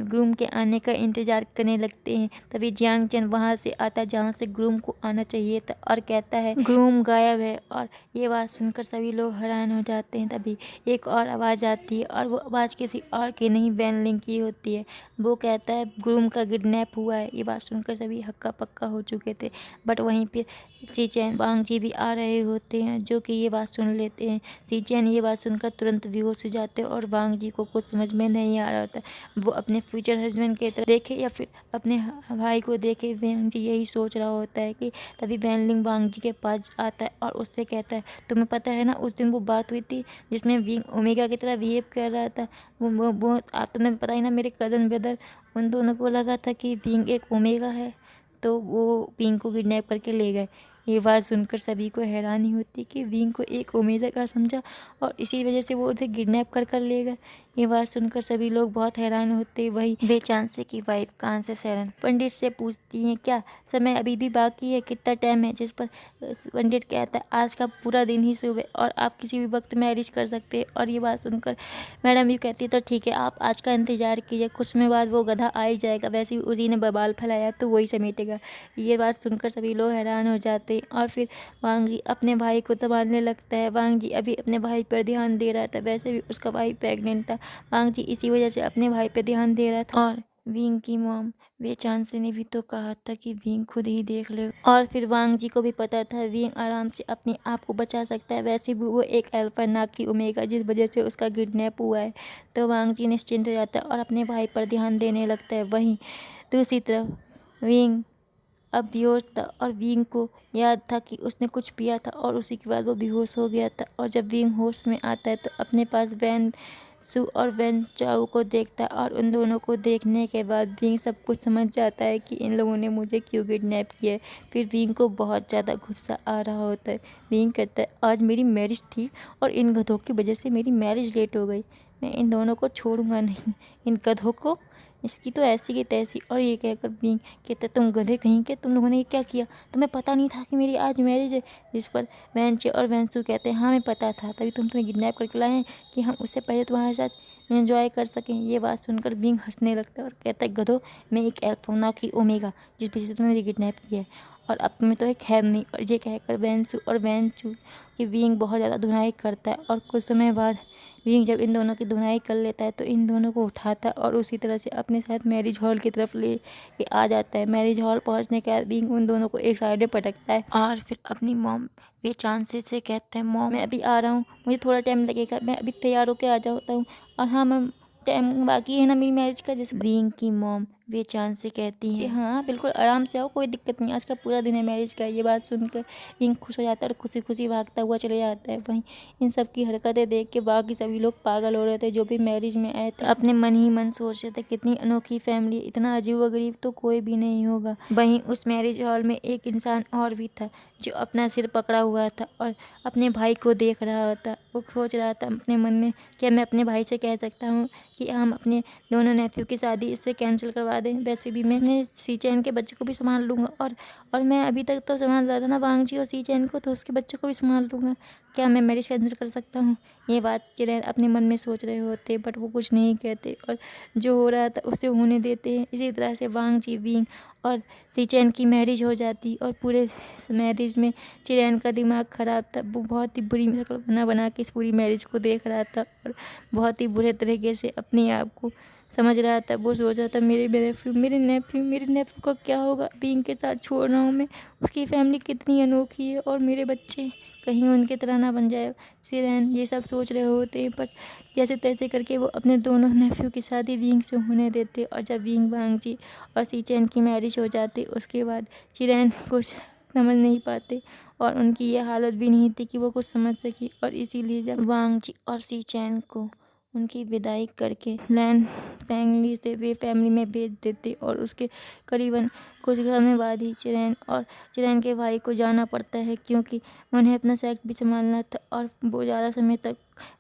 ग्रूम के आने का इंतजार करने लगते हैं। तभी जियांग चैन वहां से आता जहां से ग्रूम को आना चाहिए था और कहता है ग्रूम गायब है और ये बात सुनकर सभी लोग हैरान हो जाते हैं। तभी एक और आवाज़ आती है और वो आवाज़ किसी और की नहीं वैन लिंग की होती है। वो कहता है ग्रूम का किडनैप हुआ है। ये बात सुनकर सभी हक्का पक्का हो चुके थे। बट वहीं पे सीचैन, वांग जी भी आ रहे होते हैं जो कि ये बात सुन लेते हैं। सीचैन ये बात सुनकर तुरंत बेहोश हो जाते हैं और वांग जी को कुछ समझ में नहीं आ रहा होता। वो अपने फ्यूचर हस्बैंड की तरफ देखे या फिर अपने भाई को देखे, वांग जी यही सोच रहा होता है कि तभी वैनलिंग वांग जी के पास आता है और उससे कहता है तुम्हें पता है ना उस दिन वो बात हुई थी जिसमें विंग ओमेगा की तरह बिहेव कर रहा था। वो तुम्हें पता ही ना मेरे कज़न ब्रदर उन दोनों को लगा था कि विंग एक ओमेगा है तो वो विंग को किडनैप करके ले गए। ये बात सुनकर सभी को हैरानी होती कि विंग को एक ओमेगा का समझा और इसी वजह से वो उसे किडनैप कर ले गए। ये बात सुनकर सभी लोग बहुत हैरान होते। वही बेचांसे की वाइफ कान से सरन पंडित से पूछती हैं क्या समय अभी भी बाकी है, कितना टाइम है, जिस पर पंडित कहता है आज का पूरा दिन ही शुभ है और आप किसी भी वक्त मैरिज कर सकते हैं। और ये बात सुनकर मैडम भी कहती है तो ठीक है आप आज का इंतजार कीजिए, कुछ समय बाद वो गधा आ ही जाएगा, वैसे भी उसी ने बवाल फैलाया तो वही समेटेगा। ये बात सुनकर सभी लोग हैरान हो जाते हैं और फिर वांग जी अपने भाई को संभालने लगता है। वांग जी अभी अपने भाई पर ध्यान दे रहा था, वैसे भी उसका भाई प्रेग्नेंट था। वांग जी इसी वजह से अपने भाई पर ध्यान दे रहा था। और विंग की मॉम बेचांसे ने भी तो कहा था कि विंग खुद ही देख ले और फिर वांग जी को भी पता था विंग आराम से अपने आप को बचा सकता है, वैसे भी वो एक अल्फा ना की ओमेगा जिस वजह से उसका किडनैप हुआ है। तो वांग जी निश्चिंत हो जाता है और अपने भाई पर ध्यान देने लगता है। वहीं दूसरी तरफ विंग अब बेहोश था और विंग को याद था कि उसने कुछ पिया था और उसी के बाद वो बेहोश हो गया था। और जब विंग होश में आता है तो अपने पास वैन सू और वैन चाओ को देखता है और उन दोनों को देखने के बाद विंग सब कुछ समझ जाता है कि इन लोगों ने मुझे क्यों किडनैप किया है। फिर विंग को बहुत ज़्यादा गुस्सा आ रहा होता है। विंग कहता है आज मेरी मैरिज थी और इन गधों की वजह से मेरी मैरिज लेट हो गई, मैं इन दोनों को छोड़ूंगा नहीं, इन गधों को इसकी तो ऐसी की तैसी। और ये कहकर विंग कहता तुम गधे कहीं के, तुम लोगों ने ये क्या किया, तुम्हें पता नहीं था कि मेरी आज मैरिज है। जिस पर वैनचे और वैनसू कहते हैं हाँ हमें पता था, तभी तुम्हें किडनैप करके लाए हैं कि हम उससे पहले तुम्हारे साथ एंजॉय कर सकें। ये बात सुनकर विंग हंसने लगता है और कहता है गधो मैं एक अल्फा ना की ओमेगा जिस वजह से तुमने किडनैप किया है और अब तुम्हें तो एक खैर नहीं। और ये कहकर वैनसू और वैनचू कि विंग बहुत ज़्यादा धुनाई करता है और कुछ समय बाद विंग जब इन दोनों की धुनाई कर लेता है तो इन दोनों को उठाता है और उसी तरह से अपने साथ मैरिज हॉल की तरफ ले के आ जाता है। मैरिज हॉल पहुंचने के बाद विंग उन दोनों को एक साइड में पटकता है और फिर अपनी मॉम बेचांसे से कहता है मॉम मैं अभी आ रहा हूँ, मुझे थोड़ा टाइम लगेगा, मैं अभी तैयार होकर आ जाता हूँ और हाँ मैं टाइम बाकी है ना मेरी मैरिज का। जैसे विंग की मॉम बेचांसे कहती है हाँ बिल्कुल आराम से आओ, कोई दिक्कत नहीं, आज का पूरा दिन है मैरिज का। ये बात सुनकर विंग खुश हो जाता है और खुशी खुशी भागता हुआ चले जाता है। वहीं इन सब की हरकतें देख के बाकी सभी लोग पागल हो रहे थे जो भी मैरिज में आए थे। अपने मन ही मन सोच रहे थे कितनी अनोखी फैमिली, इतना अजीब व गरीब तो कोई भी नहीं होगा। वहीं उस मैरिज हॉल में एक इंसान और भी था जो अपना सिर पकड़ा हुआ था और अपने भाई को देख रहा था। वो सोच रहा था अपने मन में क्या मैं अपने भाई से कह सकता हूँ कि हम अपने दोनों नेफ्यू की शादी इससे कैंसिल करवा दें, वैसे भी मैं अपने सी चैन के बच्चे को भी संभाल लूँगा। और मैं अभी तक तो संभाल रहा था ना वांग जी और सी चैन को, तो उसके बच्चे को भी संभाल लूँगा। क्या मैं मैरिज कैंसिल कर सकता हूँ? ये बात चिरैन अपने मन में सोच रहे होते, बट वो कुछ नहीं कहते और जो हो रहा था उसे होने देते हैं। इसी तरह से वांग जी, विंग और सी चैन की मैरिज हो जाती और पूरे मैरिज में चिरैन का दिमाग ख़राब था। वो बहुत ही बुरी शक्ल बना के इस पूरी मैरिज को देख रहा था और बहुत ही बुरे तरीके से अपने आप को समझ रहा था। वो सोच रहा था मेरे नेफ्यू का क्या होगा, विंग के साथ छोड़ रहा हूँ मैं, उसकी फैमिली कितनी अनोखी है और मेरे बच्चे कहीं उनकी तरह ना बन जाए। चिरैन ये सब सोच रहे होते हैं, पर जैसे तैसे करके वो अपने दोनों नेफ्यू की शादी विंग से होने देते। और जब विंग, वांग जी और सी चैन की मैरिज हो जाती, उसके बाद चिरैन कुछ समझ नहीं पाते और उनकी ये हालत भी नहीं थी कि वो कुछ समझ सकी। और इसीलिए जब वांग जी और सी चैन को उनकी विदाई करके लैन फैमिली से वे फैमिली में भेज देते और उसके करीबन कुछ समय बाद ही चिरैन के भाई को जाना पड़ता है, क्योंकि उन्हें अपना सेक्ट भी संभालना था और वो ज़्यादा समय तक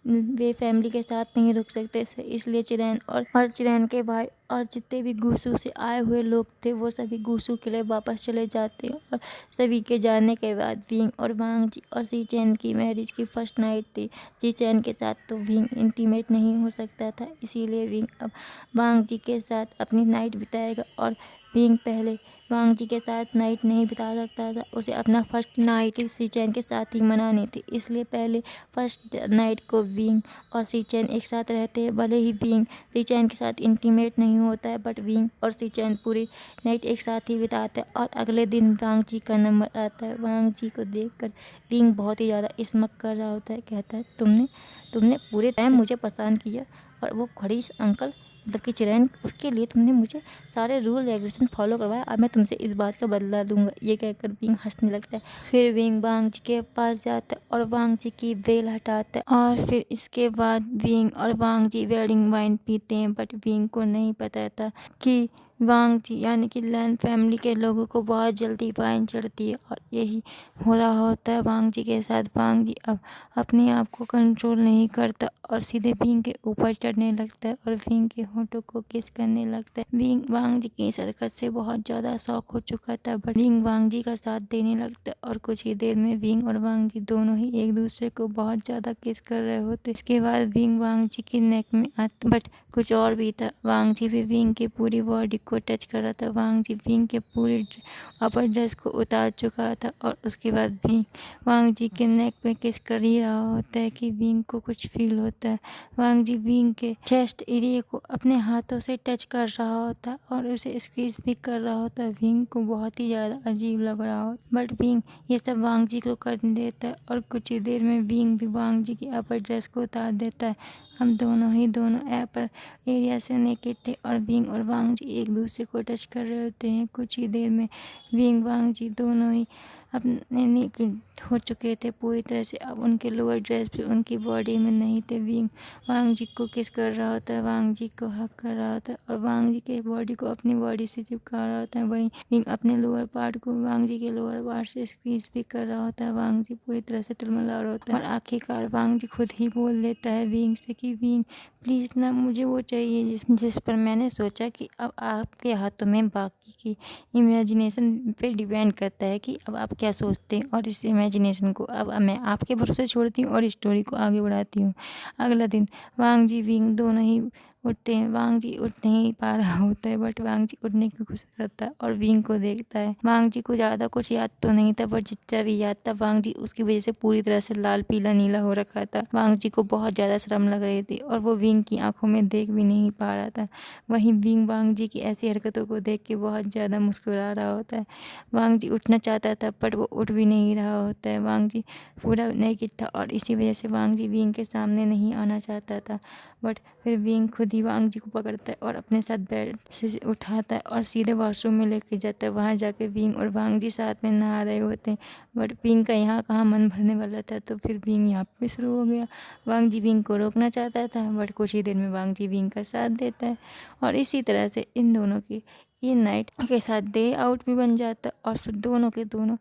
वे फैमिली के साथ नहीं रुक सकते थे। इसलिए चिरैन और चिरैन के भाई और जितने भी गूसू से आए हुए लोग थे वो सभी गूसू के लिए वापस चले जाते। और सभी के जाने के बाद विंग और वांग जी और सी चैन की मैरिज की फर्स्ट नाइट थी। सी चैन के साथ तो विंग इंटीमेट नहीं हो सकता था, इसीलिए विंग अब वांग जी के साथ अपनी नाइट बिताएगा। और विंग पहले वांग जी के साथ नाइट नहीं बिता सकता था, उसे अपना फर्स्ट नाइट सी चैन के साथ ही मनानी थी। इसलिए पहले फर्स्ट नाइट को विंग और सी चैन एक साथ रहते हैं। भले ही विंग सी चैन के साथ इंटीमेट नहीं होता है, बट विंग और सी चैन पूरी नाइट एक साथ ही बिताते हैं। और अगले दिन वांग जी का नंबर आता है। वांग जी को देखकर विंग बहुत ही ज़्यादा स्मक कर रहा होता है। कहता है, तुमने पूरे टाइम मुझे परेशान किया और वो खड़ी अंकल मतलब कि चिरैन, उसके लिए तुमने मुझे सारे रूल रेगुलेशन फॉलो करवाया। अब मैं तुमसे इस बात का बदला दूंगा। ये कहकर विंग हंसने लगता है। फिर विंग वांग जी के पास जाता है और वांग जी की बेल हटाता है और फिर इसके बाद विंग और वांग जी वेडिंग वाइन पीते हैं। बट विंग को नहीं पता था कि वांग जी यानी कि लैन फैमिली के लोगों को बहुत जल्दी वाइन चढ़ती है और यही हो रहा होता है वांग जी के साथ। वांग जी अब अपने आप को कंट्रोल नहीं करता और सीधे विंग के ऊपर चढ़ने लगता है और विंग के होठों को किस करने लगता है। विंग वांग जी की इस हरकत से बहुत ज़्यादा शौक हो चुका था, बट विंग वांग जी का साथ देने लगता है और कुछ ही देर में विंग और वांग जी दोनों ही एक दूसरे को बहुत ज़्यादा किस कर रहे होते। इसके बाद विंग वांग जी की नेक में आता, बट कुछ और भी था। वांग जी भी विंग की पूरी बॉडी को टच कर रहा था। वांग जी विंग के पूरे अपर ड्रेस को उतार चुका था और उसके बाद विंग वांग जी के नेक पे किस कर ही रहा होता है कि विंग को कुछ फील होता है। वांग जी विंग के चेस्ट एरिया को अपने हाथों से टच कर रहा होता और उसे स्क्वीज भी कर रहा होता। विंग को बहुत ही ज़्यादा अजीब लग रहा होता, बट विंग ये सब वांग जी को करने देता है और कुछ ही देर में विंग भी वांग जी की अपर ड्रेस को उतार देता है। हम दोनों अपर एरिया से नेकेड थे और विंग और वांग जी एक दूसरे को टच कर रहे होते हैं। कुछ ही देर में विंग वांग जी दोनों ही अपने नेकेड हो चुके थे पूरी तरह से। अब उनके लोअर ड्रेस भी उनकी बॉडी में नहीं थे। विंग वांग जी को किस कर रहा होता है, वांग जी को हक कर रहा होता है और वांग जी के बॉडी को अपनी बॉडी से चिपका रहा होता है। वहीं विंग अपने लोअर पार्ट को वांग जी के लोअर पार्ट से स्क्वीज भी कर रहा होता है। वांग जी पूरी तरह से तिलमिला रहा होता है और आखिरकार वांग जी खुद ही बोल देता है विंग से कि विंग प्लीज़ ना, मुझे वो चाहिए जिस पर मैंने सोचा कि अब आपके हाथों में बाकी की इमेजिनेशन पे डिपेंड करता है कि अब आप क्या सोचते हैं और इस इमेजिनेशन को अब मैं आपके भरोसे छोड़ती हूँ और स्टोरी को आगे बढ़ाती हूँ। अगला दिन वांग जी विंग दोनों ही उठते हैं। वांग जी उठ नहीं पा रहा होता है, बट वांग जी उठने की कोशिश करता है और विंग को देखता है। वांग जी को ज़्यादा कुछ याद तो नहीं था, बट जितना भी याद था वांग जी उसकी वजह से पूरी तरह से लाल पीला नीला हो रखा था। वांग जी को बहुत ज़्यादा शर्म लग रही थी और वो विंग की आंखों में देख भी नहीं पा रहा था। वहीं विंग वांग जी की ऐसी हरकतों को देख के बहुत ज़्यादा मुस्कुरा रहा होता है। वांग जी उठना चाहता था, बट वो उठ भी नहीं रहा होता है। वांग जी पूरा नेकेड था और इसी वजह से वांग जी विंग के सामने नहीं आना चाहता था, बट फिर विंग खुद ही वांग जी को पकड़ता है और अपने साथ बेड से उठाता है और सीधे वॉशरूम में लेके जाता है। वहाँ जाके विंग और वांग जी साथ में नहा रहे होते हैं, बट विंग का यहाँ कहाँ मन भरने वाला था, तो फिर विंग यहाँ पे शुरू हो गया। वांग जी विंग को रोकना चाहता था, बट कुछ ही देर में वांग जी विंग का साथ देता है और इसी तरह से इन दोनों की ये नाइट के साथ डे आउट भी बन जाता है और फिर दोनों के दोनों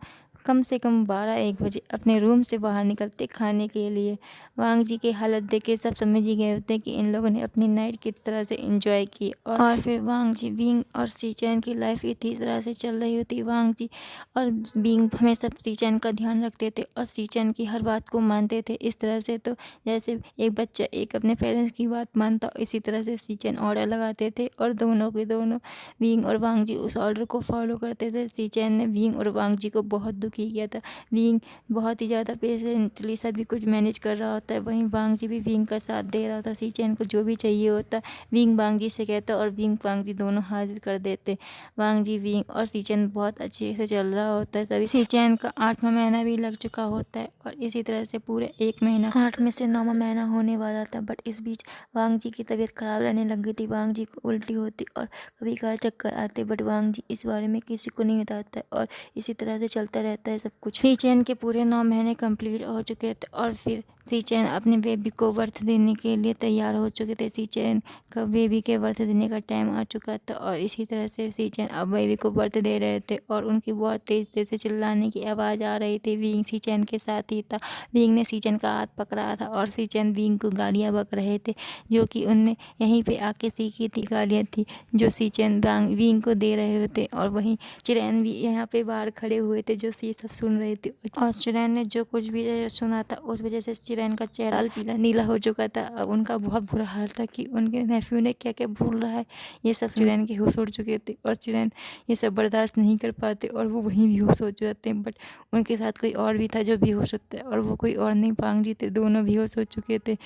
कम से कम 12-1 बजे अपने रूम से बाहर निकलते खाने के लिए। वांग जी की हालत देख के सब समझ ही गए होते कि इन लोगों ने अपनी नाइट किस तरह से एंजॉय की। और फिर वांग जी, विंग और सी-चैन की लाइफ इसी तरह से चल रही होती। वांग जी और विंग हमेशा सी-चैन का ध्यान रखते थे और सी-चैन की हर बात को मानते थे। इस तरह से तो जैसे एक बच्चा एक अपने पेरेंट्स की बात मानता, इसी तरह से सी-चैन ऑर्डर लगाते थे और दोनों के दोनों विंग और वांग जी उस ऑर्डर को फॉलो करते थे। सी-चैन ने विंग और वांग जी को बहुत दुखी किया था। विंग बहुत ही ज़्यादा पेशेंटली सभी कुछ मैनेज कर रहा होता है, वहीं वांग जी भी विंग का साथ दे रहा था। सी-चैन को जो भी चाहिए होता विंग वांग जी से कहता और विंग वांग जी दोनों हाजिर कर देते। वांग जी, विंग और सी-चैन बहुत अच्छे से चल रहा होता है। सभी सी-चैन का 8वां महीना भी लग चुका होता है और इसी तरह से पूरे 1 महीना 8 में से 9वां महीना होने वाला था। बट इस बीच वांग जी की तबीयत खराब रहने लग गई थी। वांग जी को उल्टी होती और कभी कभार चक्कर आते, बट वांग जी इस बारे में किसी को नहीं बताता और इसी तरह से चलता रहता है सब कुछ। सी-चैन के पूरे 9 महीने कंप्लीट हो चुके थे और फिर सी-चैन अपने बेबी को बर्थ देने के लिए तैयार हो चुके थे। सी-चैन का बेबी के बर्थ देने का टाइम आ चुका था और इसी तरह से सी-चैन अब बेबी को बर्थ दे रहे थे और उनकी बहुत तेज से चिल्लाने की आवाज़ आ रही थी। विंग सी-चैन के साथ ही था। विंग ने सी-चैन का हाथ पकड़ा था और सी-चैन विंग को गालियाँ बक रहे थे, जो कि उनने यहीं पे आके सीखी थी। गालियाँ थी जो सी-चैन विंग को दे रहे थे और वहीं चिरैन भी यहाँ पे बाहर खड़े हुए थे जो ये सब सुन रहे थे। और चिरैन ने जो कुछ भी सुना था उस वजह से चिरैन का चेहरा लाल पीला नीला हो चुका था। अब उनका बहुत बुरा हाल था कि उनके नेफ्यू ने क्या क्या बोल रहा है, ये सब चिरैन के होश उड़ चुके थे और चिरैन ये सब बर्दाश्त नहीं कर पाते और वो वहीं बेहोश हो जाते हैं। बट उनके साथ कोई और भी था जो बेहोश होता है और वो कोई और नहीं, वांग जी थे, दोनों बेहोश हो चुके थे।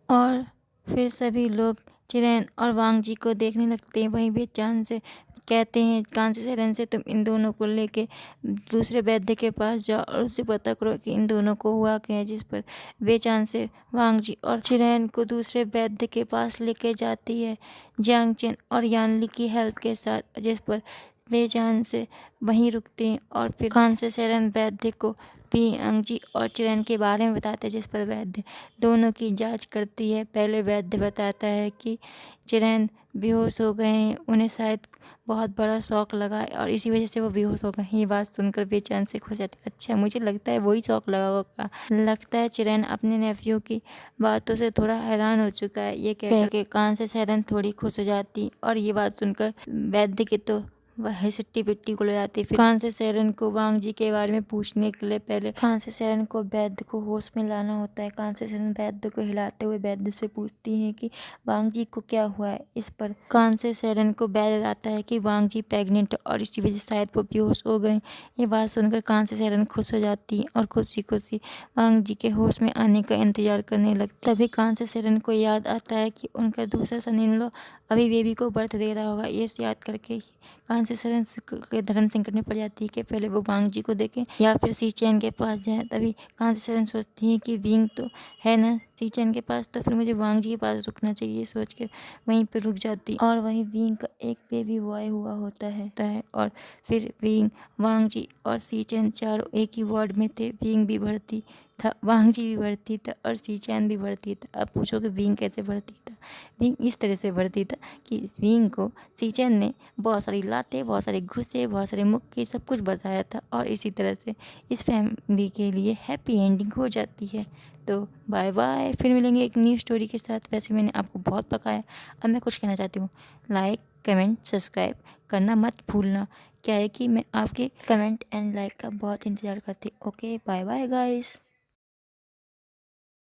और फिर सभी लोग चिरैन और वांग जी को देखने लगते हैं। वहीं बेचान से कहते हैं कांसी सेरन से, तुम इन दोनों को लेके दूसरे वैद्य के पास जाओ और उससे पता करो कि इन दोनों को हुआ क्या है। जिस पर बेचान से वांग जी और चिरैन को दूसरे वैद्य के पास लेके जाती है जियांग चेन और यानली की हेल्प के साथ, जिस पर बेचान से वहीं रुकते हैं और फिर कांसी सेरन वैद्य को वियांग जी और चिरैन के बारे में बताते हैं, जिस पर वैद्य दोनों की जांच करती है। पहले वैद्य बताता है कि चिरैन बेहोश हो गए हैं, उन्हें शायद बहुत बड़ा शौक लगा है और इसी वजह से वो बेहोश हो गए। ये बात सुनकर बेचैन से खुश जाती है। अच्छा, मुझे लगता है वही शौक लगा होगा। लगता है चिरैन अपने नेफ्यू की बातों से थोड़ा हैरान हो चुका है। ये कह के कान से सेरन थोड़ी खुश हो जाती और ये बात सुनकर वैद्य की तो वह सिट्टी पिट्टी को ले जाती। फिर कान से सेरन को वांग जी के बारे में पूछने के लिए पहले कान से सेरन को वैद्य को होश में लाना होता है। कान से सेरन वैद्य को हिलाते हुए वैद्य से पूछती हैं कि वांग जी को क्या हुआ है। इस पर कान से सेरन को वैद्य बताता है कि वांग जी प्रेग्नेंट और इसी वजह से शायद वो बेहोश हो गए। ये बात सुनकर कान से सेरन खुश हो जाती है और खुशी खुशी वांग जी के होश में आने का इंतजार करने लगती। तभी कान से सेरन को याद आता है कि उनका दूसरा सन इन लॉ अभी बेबी को बर्थ दे रहा होगा। ये याद करके ही कान से सेरन के धर्म संकट में पड़ जाती है कि पहले वो वांग जी को देखें या फिर सी-चैन के पास जाएं। तभी कान से सेरन सोचती है कि विंग तो है ना सी-चैन के पास, तो फिर मुझे वांग जी के पास रुकना चाहिए। सोच के वहीं पर रुक जाती और वहीं विंग का एक बेबी बॉय हुआ होता है और फिर विंग, वांग जी और सी-चैन चारों एक ही वार्ड में थे। विंग भी भर्ती था, वांग जी भी भर्ती था और सी-चैन भी भर्ती था। अब पूछो कि विंग कैसे भर्ती था। विंग इस तरह से भर्ती था कि विंग को सी-चैन ने बहुत सारी लातें, बहुत सारे घुसे, बहुत सारे मुक्के सब कुछ बताया था और इसी तरह से इस फैमिली के लिए हैप्पी एंडिंग हो जाती है। तो बाय बाय, फिर मिलेंगे एक न्यू स्टोरी के साथ। वैसे मैंने आपको बहुत पकाया, अब मैं कुछ कहना चाहती हूँ। लाइक, कमेंट, सब्सक्राइब करना मत भूलना। क्या है कि मैं आपके कमेंट एंड लाइक का बहुत इंतज़ार करती हूँ। Okay, bye bye guys.